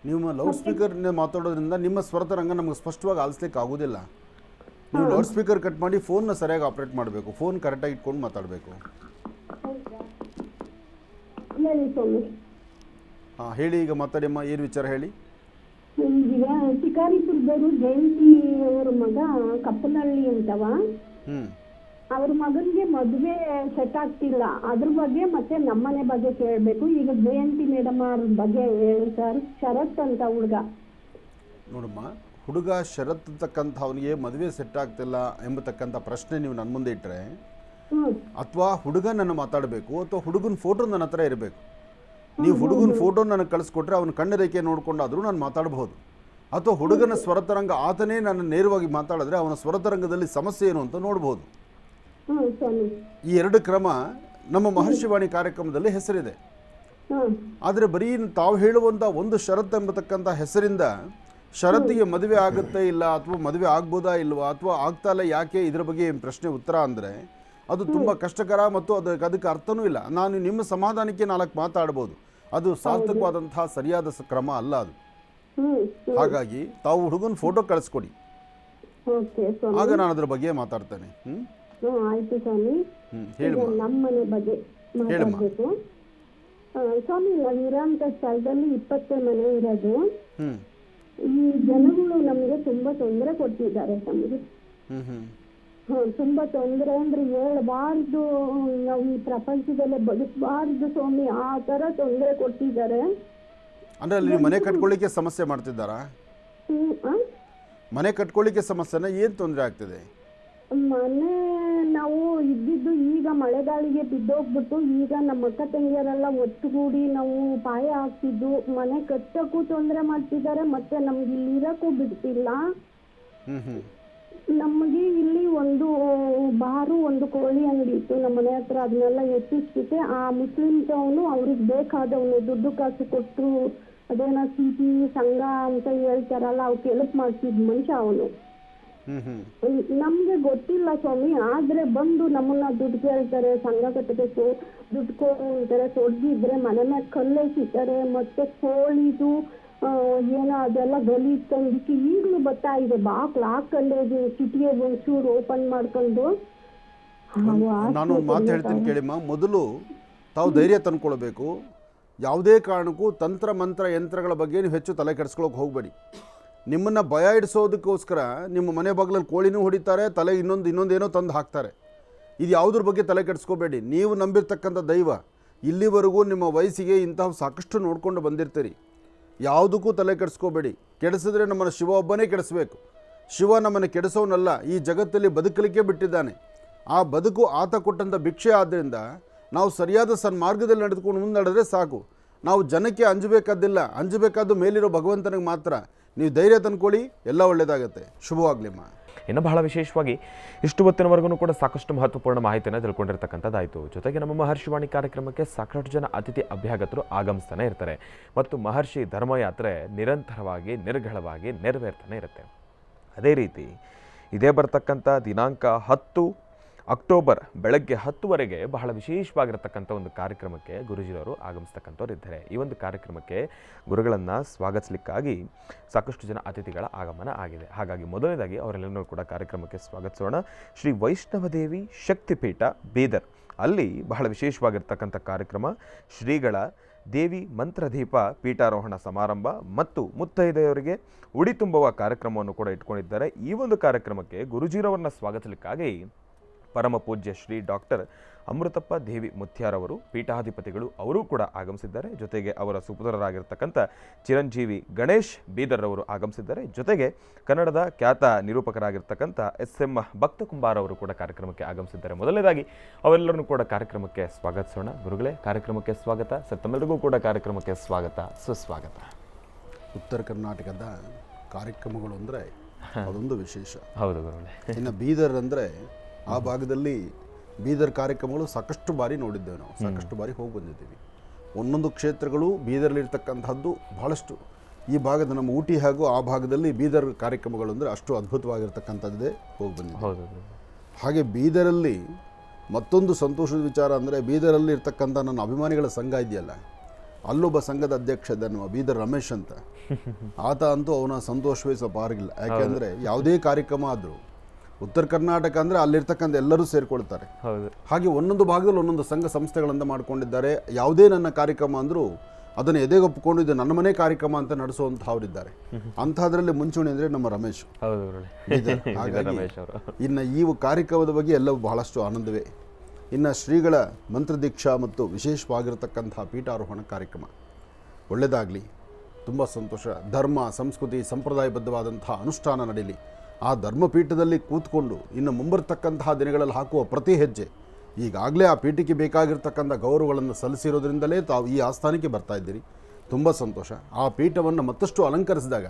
ನೀವು ಲೌಡ್ ಸ್ಪೀಕರ್ನ ಮಾತಾಡೋದ್ರಿಂದ ನಿಮ್ಮ ಸ್ವರತರಂಗ ನಮಗೆ ಸ್ಪಷ್ಟವಾಗಿ ಆಲಿಸ್ಲಿಕ್ಕೆ ಆಗೋದಿಲ್ಲ. ನೀವು ಲೌಡ್ ಸ್ಪೀಕರ್ ಕಟ್ ಮಾಡಿ ಫೋನ್ನ ಸರಿಯಾಗಿ ಆಪ್ರೇಟ್ ಮಾಡಬೇಕು. ಫೋನ್ ಕರೆಕ್ಟಾಗಿ ಇಟ್ಕೊಂಡು ಮಾತಾಡಬೇಕು. ಹೇಳಿ ಸ್ವಾಮಿ. ಹಾಂ ಹೇಳಿ, ಈಗ ಮಾತಾಡಿಮ್ಮ, ಏನು ವಿಚಾರ ಹೇಳಿ. ಈಗ ಶಿಕಾರಿಪುರದವರು ಜಯಂತಿ ಅವ್ರ ಮಗ ಕಪ್ಪನಹಳ್ಳಿ ಅಂತವ. ಅವ್ರ ಮಗನಿಗೆ ಮದುವೆ ಸೆಟ್ ಆಗ್ತಿಲ್ಲ. ಅದ್ರ ಬಗ್ಗೆ ಮತ್ತೆ ನಮ್ಮನೆ ಬಗ್ಗೆ ಕೇಳಬೇಕು. ಈಗ ಜಯಂತಿ ಮೇಡಮ್ ಅವ್ರ ಬಗ್ಗೆ ಹೇಳಿ ಸರ್. ಶರತ್ ಅಂತ ಹುಡುಗ. ನೋಡಮ್ಮ, ಹುಡುಗ ಶರತ್ ಅಂತಕ್ಕಂಥ ಅವನಿಗೆ ಮದುವೆ ಸೆಟ್ ಆಗ್ತಿಲ್ಲ ಎಂಬತಕ್ಕಂಥ ಪ್ರಶ್ನೆ ನೀವು ನನ್ನ ಮುಂದೆ ಇಟ್ಟರೆ, ಅಥವಾ ಹುಡುಗನನ್ನು ಮಾತಾಡಬೇಕು ಅಥವಾ ಹುಡುಗನ ಫೋಟೋ ನನ್ನ ಹತ್ರ ಇರಬೇಕು. ನೀವು ಹುಡುಗನ ಫೋಟೋ ನನಗೆ ಕಳಿಸ್ಕೊಟ್ರೆ ಅವನ ಕಣ್ಣ ರೇಖೆ ನೋಡ್ಕೊಂಡಾದರೂ ನಾನು ಮಾತಾಡಬಹುದು. ಅಥವಾ ಹುಡುಗನ ಸ್ವರತರಂಗ ಆತನೇ ನಾನು ನೇರವಾಗಿ ಮಾತಾಡಿದ್ರೆ ಅವನ ಸ್ವರತರಂಗದಲ್ಲಿ ಸಮಸ್ಯೆ ಏನು ಅಂತ ನೋಡ್ಬೋದು. ಈ 2 ಕ್ರಮ ನಮ್ಮ ಮಹರ್ಷಿವಾಣಿ ಕಾರ್ಯಕ್ರಮದಲ್ಲಿ ಹೆಸರಿದೆ. ಆದರೆ ಬರೀ ತಾವು ಹೇಳುವಂಥ ಒಂದು ಷರತ್ತು ಎಂಬತಕ್ಕಂಥ ಹೆಸರಿಂದ ಷರತ್ತಿಗೆ ಮದುವೆ ಆಗುತ್ತೆ ಇಲ್ಲ ಅಥವಾ ಮದುವೆ ಆಗ್ಬೋದಾ ಇಲ್ವಾ ಅಥವಾ ಆಗ್ತಾ ಇಲ್ಲ ಯಾಕೆ, ಇದರ ಬಗ್ಗೆ ಪ್ರಶ್ನೆ ಉತ್ತರ ಅಂದರೆ ಅದು ತುಂಬ ಕಷ್ಟಕರ ಮತ್ತು ಅದಕ್ಕೆ ಅರ್ಥನೂ ಇಲ್ಲ. ನಾನು ನಿಮ್ಮ ಸಮಾಧಾನಕ್ಕೆ 4 ಮಾತಾಡ್ಬೋದು, ಅದು ಸಾರ್ಥಕವಾದಂತಹ ಸರಿಯಾದ ಕ್ರಮ ಅಲ್ಲ ಅದು. ಹಾಗಾಗಿ ತಾವು ಹುಡುಗನ ಫೋಟೋ ಕಳಿಸ್ಕೊಡಿ, ಆಗ ನಾನು ಅದ್ರ ಬಗ್ಗೆ ಮಾತಾಡ್ತೇನೆ. ಆಯ್ತು ಸ್ವಾಮಿ. ನಮ್ಮನೆ ಬಗ್ಗೆ ಮಾತಾಡ್ಬೇಕು ಸ್ವಾಮಿ. ನಾವಿರೋಂಥ ಸ್ಥಳದಲ್ಲಿ 20 ಮನೆ ಇರೋದು. ಈ ಜನಗಳು ನಮ್ಗೆ ತುಂಬಾ ತೊಂದರೆ ಕೊಡ್ತಿದ್ದಾರೆ ನಮ್ಗೆ. ತುಂಬಾ ತೊಂದರೆ ಅಂದ್ರೆ ಹೇಳ್ಬಾರ್ದು, ನಾವು ಈ ಪ್ರಪಂಚದಲ್ಲೇ ಬದುಕಬಾರ್ದು ಸ್ವಾಮಿ, ಆ ತರ ತೊಂದರೆ ಕೊಟ್ಟಿದ್ದಾರೆ. ಅಂದ್ರೆ ಅಲ್ಲಿ ಮನೆ ಕಟ್ಕೊಳ್ಳಿಕ್ಕೆ ಸಮಸ್ಯೆ ಮಾಡ್ತಿದ್ದಾರಾ? ಮನೆ ಕಟ್ಕೊಳ್ಳಿಕ್ಕೆ ಸಮಸ್ಯೆನ ಏನು ತೊಂದರೆ ಆಗ್ತಿದೆ? ಮನೆ ನಾವು ಇದ್ದಿದ್ದು ಈಗ ಮಳೆಗಾಳಿಗೆ ಬಿದ್ದೋಗ್ಬಿಟ್ಟು ಈಗ ನಮ್ಮ ಅಕ್ಕ ತಂಗಿಯರೆಲ್ಲ ಒಟ್ಟುಗೂಡಿ ನಾವು ಪಾಯ ಹಾಕ್ತಿದ್ದು. ಮನೆ ಕಟ್ಟಕ್ಕೂ ತೊಂದರೆ ಮಾಡ್ತಿದ್ದಾರೆ, ಮತ್ತೆ ನಮ್ಗೆ ಇಲ್ಲಿ ಇರಕ್ಕೂ ಬಿಡ್ತಿಲ್ಲ. ನಮಗೆ ಇಲ್ಲಿ ಒಂದು ಬಾರು ಒಂದು ಕೋಳಿ ಅಂಗಡಿ ಇತ್ತು ನಮ್ಮ ಮನೆ ಹತ್ರ, ಅದನ್ನೆಲ್ಲ ಎತ್ತಿಸ್ಬಿಟ್ಟೆ. ಆ ಮುಸ್ಲಿಮ್ಸ್ ಅವನು ಅವ್ರಿಗೆ ಬೇಕಾದವನು ದುಡ್ಡು ಕಾಸು ಕೊಟ್ಟು ಅದೇನ ಸಿಟಿ ಸಂಘ ಅಂತ ಹೇಳ್ತಾರಲ್ಲ, ಅವ್ಕೆ ಹೆಲ್ಪ್ ಮಾಡ್ತಿದ್ ಮನುಷ್ಯ ಅವನು. ನಮ್ಗೆ ಗೊತ್ತಿಲ್ಲ ಸ್ವಾಮಿ, ಆದ್ರೆ ಬಂದು ನಮ್ಮನ್ನ ದುಡ್ಡು ಕೇಳ್ತಾರೆ, ಸಂಘ ಕಟ್ಟಬೇಕು ದುಡ್ಡು ಕೊಡು ಅಂತಾರೆ. ತೊಡ್ದಿದ್ರೆ ಮನೆ ಮೇಲೆ ಕಲ್ಲೆಸಿತಾರೆ, ಮತ್ತೆ ಕೋಳಿದು ಏನೋ ಅದೆಲ್ಲ ಗಲೀಜ್ ತಂದಿಕ್ಕೆ ಈಗಲೂ ಬರ್ತಾ ಇದೆ. ಬಾಕ್ಲು ಹಾಕೊಂಡೆ ಕಿಟಿಗೆ ಒಂಚೂರು ಓಪನ್ ಮಾಡ್ಕೊಂಡು. ನಾನು ಒಂದು ಮಾತು ಹೇಳ್ತೀನಿ ಕೇಳಿಮ್ಮ. ಮೊದಲು ತಾವು ಧೈರ್ಯ ತಂದ್ಕೊಳ್ಬೇಕು. ಯಾವುದೇ ಕಾರಣಕ್ಕೂ ತಂತ್ರ ಮಂತ್ರ ಯಂತ್ರಗಳ ಬಗ್ಗೆ ನೀವು ಹೆಚ್ಚು ತಲೆ ಕೆಡಿಸ್ಕೊಳ್ಳೋಕೆ ಹೋಗಬೇಡಿ. ನಿಮ್ಮನ್ನು ಭಯ ಇಡಿಸೋದಕ್ಕೋಸ್ಕರ ನಿಮ್ಮ ಮನೆ ಬಾಗಿಲಲ್ಲಿ ಕೋಳಿನೂ ಹೊಡಿತಾರೆ, ತಲೆ ಇನ್ನೊಂದೇನೋ ತಂದು ಹಾಕ್ತಾರೆ. ಇದು ಯಾವುದ್ರ ಬಗ್ಗೆ ತಲೆ ಕೆಡಿಸ್ಕೋಬೇಡಿ. ನೀವು ನಂಬಿರ್ತಕ್ಕಂಥ ದೈವ ಇಲ್ಲಿವರೆಗೂ ನಿಮ್ಮ ವಯಸ್ಸಿಗೆ ಇಂತಹ ಸಾಕಷ್ಟು ನೋಡ್ಕೊಂಡು ಬಂದಿರ್ತೀರಿ. ಯಾವುದಕ್ಕೂ ತಲೆ ಕೆಡಿಸ್ಕೋಬೇಡಿ. ಕೆಡಿಸಿದ್ರೆ ನಮ್ಮನ್ನು ಶಿವ ಒಬ್ಬನೇ ಕೆಡಿಸ್ಬೇಕು. ಶಿವ ನಮ್ಮನ್ನು ಕೆಡಿಸೋನಲ್ಲ, ಈ ಜಗತ್ತಲ್ಲಿ ಬದುಕಲಿಕ್ಕೆ ಬಿಟ್ಟಿದ್ದಾನೆ. ಆ ಬದುಕು ಆತ ಕೊಟ್ಟಂಥ ಭಿಕ್ಷೆ. ಆದ್ದರಿಂದ ನಾವು ಸರಿಯಾದ ಸನ್ಮಾರ್ಗದಲ್ಲಿ ನಡೆದುಕೊಂಡು ಮುಂದೆ ನಡೆದ್ರೆ ಸಾಕು. ನಾವು ಜನಕ್ಕೆ ಅಂಜಬೇಕಾದಿಲ್ಲ, ಅಂಜಬೇಕಾದ್ದು ಮೇಲಿರೋ ಭಗವಂತನಿಗೆ ಮಾತ್ರ. ನೀವು ಧೈರ್ಯ ತಂದ್ಕೊಳ್ಳಿ, ಎಲ್ಲ ಒಳ್ಳೆಯದಾಗತ್ತೆ. ಶುಭವಾಗಲಿಮ್ಮ. ಇನ್ನು ಬಹಳ ವಿಶೇಷವಾಗಿ ಇಷ್ಟು ಹೊತ್ತಿನವರೆಗೂ ಕೂಡ ಸಾಕಷ್ಟು ಮಹತ್ವಪೂರ್ಣ ಮಾಹಿತಿಯನ್ನು ತಿಳ್ಕೊಂಡಿರ್ತಕ್ಕಂಥದ್ದಾಯಿತು. ಜೊತೆಗೆ ನಮ್ಮ ಮಹರ್ಷಿವಾಣಿ ಕಾರ್ಯಕ್ರಮಕ್ಕೆ ಸಾಕಷ್ಟು ಜನ ಅತಿಥಿ ಅಭ್ಯಾಗತರು ಆಗಮಿಸ್ತಾನೆ ಇರ್ತಾರೆ ಮತ್ತು ಮಹರ್ಷಿ ಧರ್ಮಯಾತ್ರೆ ನಿರಂತರವಾಗಿ ನಿರ್ಗಳವಾಗಿ ನೆರವೇರ್ತಾನೆ ಇರುತ್ತೆ. ಅದೇ ರೀತಿ ಇದೇ ಬರ್ತಕ್ಕಂಥ ದಿನಾಂಕ 10 ಅಕ್ಟೋಬರ್ ಬೆಳಗ್ಗೆ 10ವರೆಗೆ ಬಹಳ ವಿಶೇಷವಾಗಿರತಕ್ಕಂಥ ಒಂದು ಕಾರ್ಯಕ್ರಮಕ್ಕೆ ಗುರುಜಿರವರು ಆಗಮಿಸ್ತಕ್ಕಂಥವ್ರು ಇದ್ದಾರೆ. ಈ ಒಂದು ಕಾರ್ಯಕ್ರಮಕ್ಕೆ ಗುರುಗಳನ್ನು ಸ್ವಾಗತಿಸಲಿಕ್ಕಾಗಿ ಸಾಕಷ್ಟು ಜನ ಅತಿಥಿಗಳ ಆಗಮನ ಆಗಿದೆ. ಹಾಗಾಗಿ ಮೊದಲನೇದಾಗಿ ಅವರೆಲ್ಲರೂ ಕೂಡ ಕಾರ್ಯಕ್ರಮಕ್ಕೆ ಸ್ವಾಗತಿಸೋಣ. ಶ್ರೀ ವೈಷ್ಣವದೇವಿ ಶಕ್ತಿಪೀಠ ಬೀದರ್, ಅಲ್ಲಿ ಬಹಳ ವಿಶೇಷವಾಗಿರ್ತಕ್ಕಂಥ ಕಾರ್ಯಕ್ರಮ ಶ್ರೀಗಳ ದೇವಿ ಮಂತ್ರದೀಪ ಪೀಠಾರೋಹಣ ಸಮಾರಂಭ ಮತ್ತು ಮುತ್ತೈದೆಯವರಿಗೆ ಉಡಿ ತುಂಬುವ ಕಾರ್ಯಕ್ರಮವನ್ನು ಕೂಡ ಇಟ್ಕೊಂಡಿದ್ದಾರೆ. ಈ ಒಂದು ಕಾರ್ಯಕ್ರಮಕ್ಕೆ ಗುರುಜಿರವರನ್ನ ಸ್ವಾಗತಿಸಲಿಕ್ಕಾಗಿ ಪರಮ ಪೂಜ್ಯ ಶ್ರೀ ಡಾಕ್ಟರ್ ಅಮೃತಪ್ಪ ದೇವಿ ಮುತ್ಯಾರವರು ಪೀಠಾಧಿಪತಿಗಳು ಅವರು ಕೂಡ ಆಗಮಿಸಿದ್ದಾರೆ. ಜೊತೆಗೆ ಅವರ ಸುಪುತ್ರರಾಗಿರ್ತಕ್ಕಂಥ ಚಿರಂಜೀವಿ ಗಣೇಶ್ ಬೀದರ್ ಅವರು ಆಗಮಿಸಿದ್ದಾರೆ. ಜೊತೆಗೆ ಕನ್ನಡದ ಖ್ಯಾತ ನಿರೂಪಕರಾಗಿರ್ತಕ್ಕಂಥ SM ಭಕ್ತ ಕುಂಬಾರ್ ಅವರು ಕೂಡ ಕಾರ್ಯಕ್ರಮಕ್ಕೆ ಆಗಮಿಸಿದ್ದಾರೆ. ಮೊದಲನೇದಾಗಿ ಅವೆಲ್ಲರನ್ನು ಕೂಡ ಕಾರ್ಯಕ್ರಮಕ್ಕೆ ಸ್ವಾಗತಿಸೋಣ. ಗುರುಗಳೇ, ಕಾರ್ಯಕ್ರಮಕ್ಕೆ ಸ್ವಾಗತ. ಸರ್, ತಮ್ಮೆಲ್ಲರಿಗೂ ಕೂಡ ಕಾರ್ಯಕ್ರಮಕ್ಕೆ ಸ್ವಾಗತ, ಸುಸ್ವಾಗತ. ಉತ್ತರ ಕರ್ನಾಟಕದ ಕಾರ್ಯಕ್ರಮಗಳು ಅಂದರೆ ಅದೊಂದು ವಿಶೇಷ. ಹೌದು ಗುರುಗಳೇ. ಇನ್ನು ಬೀದರ್ ಅಂದರೆ ಆ ಭಾಗದಲ್ಲಿ ಬೀದರ್ ಕಾರ್ಯಕ್ರಮಗಳು ಸಾಕಷ್ಟು ಬಾರಿ ನೋಡಿದ್ದೇವೆ. ನಾವು ಸಾಕಷ್ಟು ಬಾರಿ ಹೋಗಿ ಬಂದಿದ್ದೀವಿ. ಒಂದೊಂದು ಕ್ಷೇತ್ರಗಳು ಬೀದರ್ಲಿರ್ತಕ್ಕಂಥದ್ದು ಬಹಳಷ್ಟು. ಈ ಭಾಗದ ನಮ್ಮ ಊಟಿ ಹಾಗೂ ಆ ಭಾಗದಲ್ಲಿ ಬೀದರ್ ಕಾರ್ಯಕ್ರಮಗಳು ಅಂದರೆ ಅಷ್ಟು ಅದ್ಭುತವಾಗಿರ್ತಕ್ಕಂಥದ್ದೇ ಹೋಗಿ ಬಂದಿದ್ದೀವಿ. ಹಾಗೆ ಬೀದರಲ್ಲಿ ಮತ್ತೊಂದು ಸಂತೋಷದ ವಿಚಾರ ಅಂದರೆ ಬೀದರಲ್ಲಿ ಇರ್ತಕ್ಕಂಥ ನನ್ನ ಅಭಿಮಾನಿಗಳ ಸಂಘ ಇದೆಯಲ್ಲ, ಅಲ್ಲೊಬ್ಬ ಸಂಘದ ಅಧ್ಯಕ್ಷ ಇದ್ದಾನೆ ಬೀದರ್ ರಮೇಶ್ ಅಂತ. ಆತ ಅಂತೂ ಅವನ ಸಂತೋಷವೇ ಸ್ವಲ್ಪ ಆಗಿಲ್ಲ. ಯಾಕೆಂದರೆ ಯಾವುದೇ ಕಾರ್ಯಕ್ರಮ ಆದರೂ ಉತ್ತರ ಕರ್ನಾಟಕ ಅಂದರೆ ಅಲ್ಲಿರ್ತಕ್ಕಂಥ ಎಲ್ಲರೂ ಸೇರಿಕೊಳ್ತಾರೆ. ಹಾಗೆ ಒಂದೊಂದು ಭಾಗದಲ್ಲಿ ಒಂದೊಂದು ಸಂಘ ಸಂಸ್ಥೆಗಳನ್ನು ಮಾಡ್ಕೊಂಡಿದ್ದಾರೆ. ಯಾವುದೇ ನನ್ನ ಕಾರ್ಯಕ್ರಮ ಅಂದರೂ ಅದನ್ನು ಎದೆಗೊಪ್ಪಿಕೊಂಡು ಇದು ನನ್ನ ಮನೆ ಕಾರ್ಯಕ್ರಮ ಅಂತ ನಡೆಸುವಂಥವ್ರಿದ್ದಾರೆ. ಅಂಥದ್ರಲ್ಲಿ ಮುಂಚೂಣಿ ಅಂದರೆ ನಮ್ಮ ರಮೇಶ್. ಹಾಗಾಗಿ ಇನ್ನು ಈ ಕಾರ್ಯಕ್ರಮದ ಬಗ್ಗೆ ಎಲ್ಲವೂ ಬಹಳಷ್ಟು ಆನಂದವೇ. ಇನ್ನು ಶ್ರೀಗಳ ಮಂತ್ರದೀಕ್ಷಾ ಮತ್ತು ವಿಶೇಷವಾಗಿರತಕ್ಕಂಥ ಪೀಠಾರೋಹಣ ಕಾರ್ಯಕ್ರಮ ಒಳ್ಳೆಯದಾಗಲಿ, ತುಂಬ ಸಂತೋಷ. ಧರ್ಮ ಸಂಸ್ಕೃತಿ ಸಂಪ್ರದಾಯಬದ್ಧವಾದಂಥ ಅನುಷ್ಠಾನ ನಡೀಲಿ. ಆ ಧರ್ಮಪೀಠದಲ್ಲಿ ಕೂತ್ಕೊಂಡು ಇನ್ನು ಮುಂಬರ್ತಕ್ಕಂತಹ ದಿನಗಳಲ್ಲಿ ಹಾಕುವ ಪ್ರತಿ ಹೆಜ್ಜೆ ಈಗಾಗಲೇ ಆ ಪೀಠಕ್ಕೆ ಬೇಕಾಗಿರ್ತಕ್ಕಂಥ ಗೌರವಗಳನ್ನು ಸಲ್ಲಿಸಿರೋದ್ರಿಂದಲೇ ತಾವು ಈ ಆಸ್ಥಾನಕ್ಕೆ ಬರ್ತಾ ಇದ್ದೀರಿ. ತುಂಬ ಸಂತೋಷ. ಆ ಪೀಠವನ್ನು ಮತ್ತಷ್ಟು ಅಲಂಕರಿಸಿದಾಗ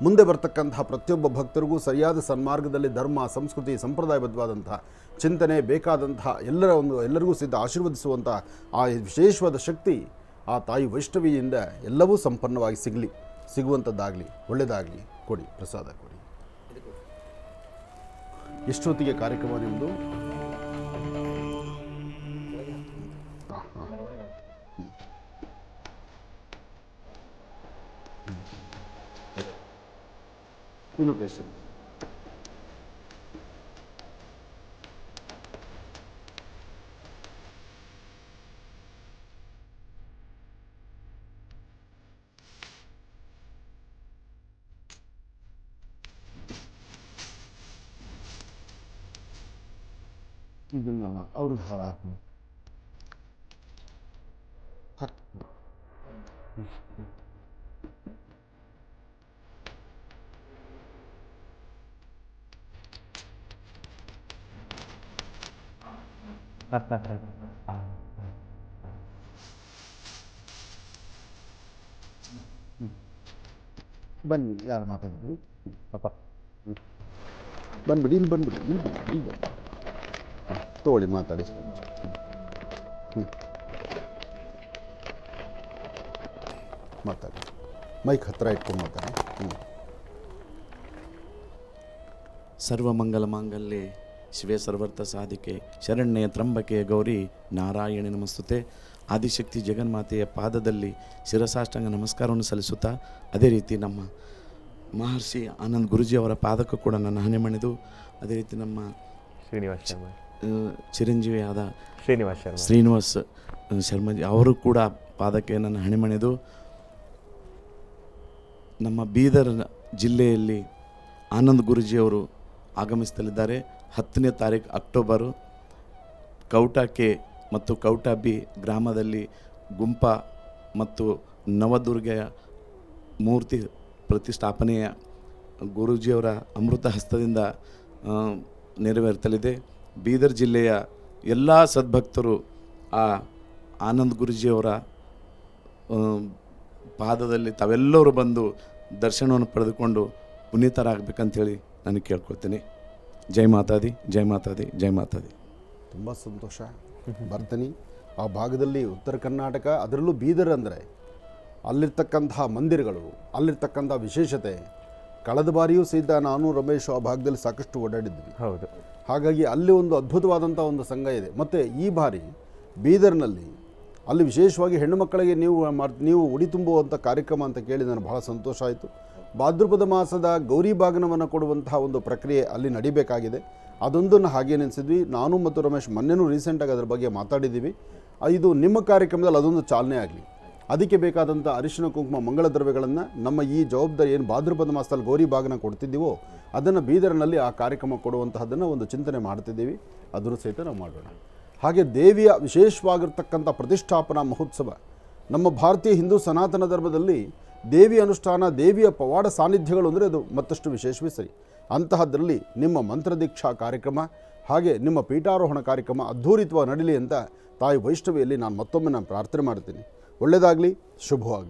ಮುಂದೆ ಬರ್ತಕ್ಕಂತಹ ಪ್ರತಿಯೊಬ್ಬ ಭಕ್ತರಿಗೂ ಸರಿಯಾದ ಸನ್ಮಾರ್ಗದಲ್ಲಿ ಧರ್ಮ ಸಂಸ್ಕೃತಿ ಸಂಪ್ರದಾಯಬದ್ಧವಾದಂತಹ ಚಿಂತನೆ ಬೇಕಾದಂತಹ ಎಲ್ಲರಿಗೂ ಸಿದ್ಧ ಆಶೀರ್ವದಿಸುವಂಥ ಆ ವಿಶೇಷವಾದ ಶಕ್ತಿ ಆ ತಾಯಿ ವೈಷ್ಣವಿಯಿಂದ ಎಲ್ಲವೂ ಸಂಪನ್ನವಾಗಿ ಸಿಗುವಂಥದ್ದಾಗಲಿ, ಒಳ್ಳೆಯದಾಗಲಿ. ಕೊಡಿ, ಪ್ರಸಾದ ಕೊಡಿ. ಎಷ್ಟೊತ್ತಿಗೆ ಕಾರ್ಯಕ್ರಮ ನಿಮ್ಮದು? ಇನ್ವಿಟೇಷನ್ ಇದನ್ನು ಅವರು ಬನ್ನಿ. ಯಾರು ಮಾತಾಡಿದ್ರು ಪಾಪ? ಬಂದ್ಬಿಡಿ, ಇಲ್ಲಿ ಬಂದ್ಬಿಡಿ. ತಗೊಳ್ಳಿ, ಮಾತಾಡಿ. ಮಾತಾಡಿ, ಮೈಕ್ ಹತ್ತಿರ ಇಟ್ಕೊಂಡು ಮಾತಾಡಿ. ಸರ್ವಮಂಗಲ ಮಾಂಗಲ್ಯೆ ಶಿವೆ ಸರ್ವರ್ಥ ಸಾಧಿಕೆ ಶರಣ್ಯ ತ್ರಂಬಕೆ ಗೌರಿ ನಾರಾಯಣಿ ನಮಸ್ತುತೆ. ಆದಿಶಕ್ತಿ ಜಗನ್ಮಾತೆಯ ಪಾದದಲ್ಲಿ ಶಿರಸಾಷ್ಟಾಂಗ ನಮಸ್ಕಾರವನ್ನು ಸಲ್ಲಿಸುತ್ತಾ, ಅದೇ ರೀತಿ ನಮ್ಮ ಮಹರ್ಷಿ ಆನಂದ್ ಗುರುಜಿಯವರ ಪಾದಕ್ಕೂ ಕೂಡ ನನ್ನ ಹಣೆ ಮಣಿದು, ಅದೇ ರೀತಿ ನಮ್ಮ ಚಿರಂಜೀವಿಯಾದ ಶ್ರೀನಿವಾಸ್ ಶರ್ಮಾಜಿ ಅವರು ಕೂಡ ಪಾದಕ್ಕೆ ನನ್ನ ಹಣೆ ಮಣಿದು, ನಮ್ಮ ಬೀದರ್ ಜಿಲ್ಲೆಯಲ್ಲಿ ಆನಂದ್ ಗುರುಜಿಯವರು ಆಗಮಿಸಲಿದ್ದಾರೆ. 10ನೇ ತಾರೀಕು ಅಕ್ಟೋಬರು ಕೌಟಾ ಕೆ ಮತ್ತು ಕೌಟಾ ಬಿ ಗ್ರಾಮದಲ್ಲಿ ಗುಂಪ ಮತ್ತು ನವದುರ್ಗೆಯ ಮೂರ್ತಿ ಪ್ರತಿಷ್ಠಾಪನೆಯ ಗುರೂಜಿಯವರ ಅಮೃತ ಹಸ್ತದಿಂದ ನೆರವೇರ್ತಲಿದೆ. ಬೀದರ್ ಜಿಲ್ಲೆಯ ಎಲ್ಲ ಸದ್ಭಕ್ತರು ಆ ಆನಂದ್ ಗುರೂಜಿಯವರ ಪಾದದಲ್ಲಿ ತಾವೆಲ್ಲರೂ ಬಂದು ದರ್ಶನವನ್ನು ಪಡೆದುಕೊಂಡು ಪುನೀತರಾಗಬೇಕಂತೇಳಿ ನಾನು ಕೇಳ್ಕೊಳ್ತೀನಿ. ಜೈ ಮಾತಾದಿ, ಜೈ ಮಾತಾದಿ, ಜೈ ಮಾತಾದಿ. ತುಂಬ ಸಂತೋಷ. ಬರ್ತೀನಿ. ಆ ಭಾಗದಲ್ಲಿ ಉತ್ತರ ಕರ್ನಾಟಕ, ಅದರಲ್ಲೂ ಬೀದರ್ ಅಂದರೆ ಅಲ್ಲಿರ್ತಕ್ಕಂತಹ ಮಂದಿರಗಳು, ಅಲ್ಲಿರ್ತಕ್ಕಂಥ ವಿಶೇಷತೆ, ಕಳೆದ ಬಾರಿಯೂ ಸಹಿತ ನಾನು ರಮೇಶ್ ಆ ಭಾಗದಲ್ಲಿ ಸಾಕಷ್ಟು ಓಡಾಡಿದ್ವಿ. ಹೌದು. ಹಾಗಾಗಿ ಅಲ್ಲಿ ಒಂದು ಅದ್ಭುತವಾದಂಥ ಒಂದು ಸಂಘ ಇದೆ. ಮತ್ತು ಈ ಬಾರಿ ಬೀದರ್ನಲ್ಲಿ ಅಲ್ಲಿ ವಿಶೇಷವಾಗಿ ಹೆಣ್ಣು ಮಕ್ಕಳಿಗೆ ನೀವು ಉಡಿ ತುಂಬುವಂಥ ಕಾರ್ಯಕ್ರಮ ಅಂತ ಕೇಳಿ ನನಗೆ ಬಹಳ ಸಂತೋಷ ಆಯಿತು. ಭಾದ್ರಪದ ಮಾಸದ ಗೌರಿ ಬಾಗನವನ್ನು ಕೊಡುವಂತಹ ಒಂದು ಪ್ರಕ್ರಿಯೆ ಅಲ್ಲಿ ನಡಿಬೇಕಾಗಿದೆ. ಅದೊಂದನ್ನು ಹಾಗೆ ನೆನೆಸಿದ್ವಿ. ನಾನು ಮತ್ತು ರಮೇಶ್ ಮೊನ್ನೆನೂ ರೀಸೆಂಟಾಗಿ ಅದರ ಬಗ್ಗೆ ಮಾತಾಡಿದ್ದೀವಿ. ಇದು ನಿಮ್ಮ ಕಾರ್ಯಕ್ರಮದಲ್ಲಿ ಅದೊಂದು ಚಾಲನೆ ಆಗಲಿ. ಅದಕ್ಕೆ ಬೇಕಾದಂಥ ಅರಿಶಿನ ಕುಂಕುಮ ಮಂಗಳ ದ್ರವ್ಯಗಳನ್ನು ನಮ್ಮ ಈ ಜವಾಬ್ದಾರಿ ಏನು ಭಾದ್ರಪದ ಮಾಸದಲ್ಲಿ ಗೌರಿ ಬಾಗನ ಕೊಡ್ತಿದ್ದೀವೋ ಅದನ್ನು ಬೀದರ್ನಲ್ಲಿ ಆ ಕಾರ್ಯಕ್ರಮ ಕೊಡುವಂತಹದ್ದನ್ನು ಒಂದು ಚಿಂತನೆ ಮಾಡ್ತಿದ್ದೀವಿ. ಅದನ್ನು ಸಹಿತ ನಾವು ಮಾಡೋಣ. ಹಾಗೆ ದೇವಿಯ ವಿಶೇಷವಾಗಿರ್ತಕ್ಕಂಥ ಪ್ರತಿಷ್ಠಾಪನಾ ಮಹೋತ್ಸವ ನಮ್ಮ ಭಾರತೀಯ ಹಿಂದೂ ಸನಾತನ ಧರ್ಮದಲ್ಲಿ ದೇವಿ ಅನುಷ್ಠಾನ, ದೇವಿಯ ಪವಾಡ ಸಾನ್ನಿಧ್ಯಗಳು ಅಂದರೆ ಅದು ಮತ್ತಷ್ಟು ವಿಶೇಷವೇ ಸರಿ. ಅಂತಹದ್ರಲ್ಲಿ ನಿಮ್ಮ ಮಂತ್ರದೀಕ್ಷಾ ಕಾರ್ಯಕ್ರಮ ಹಾಗೆ ನಿಮ್ಮ ಪೀಠಾರೋಹಣ ಕಾರ್ಯಕ್ರಮ ಅದ್ಧೂರಿತವಾಗಿ ನಡೀಲಿ ಅಂತ ತಾಯಿ ವೈಷ್ಣವಿಯಲ್ಲಿ ನಾನು ಮತ್ತೊಮ್ಮೆ ಪ್ರಾರ್ಥನೆ ಮಾಡ್ತೀನಿ. ಒಳ್ಳೆಯದಾಗಲಿ, ಶುಭವಾಗಲಿ.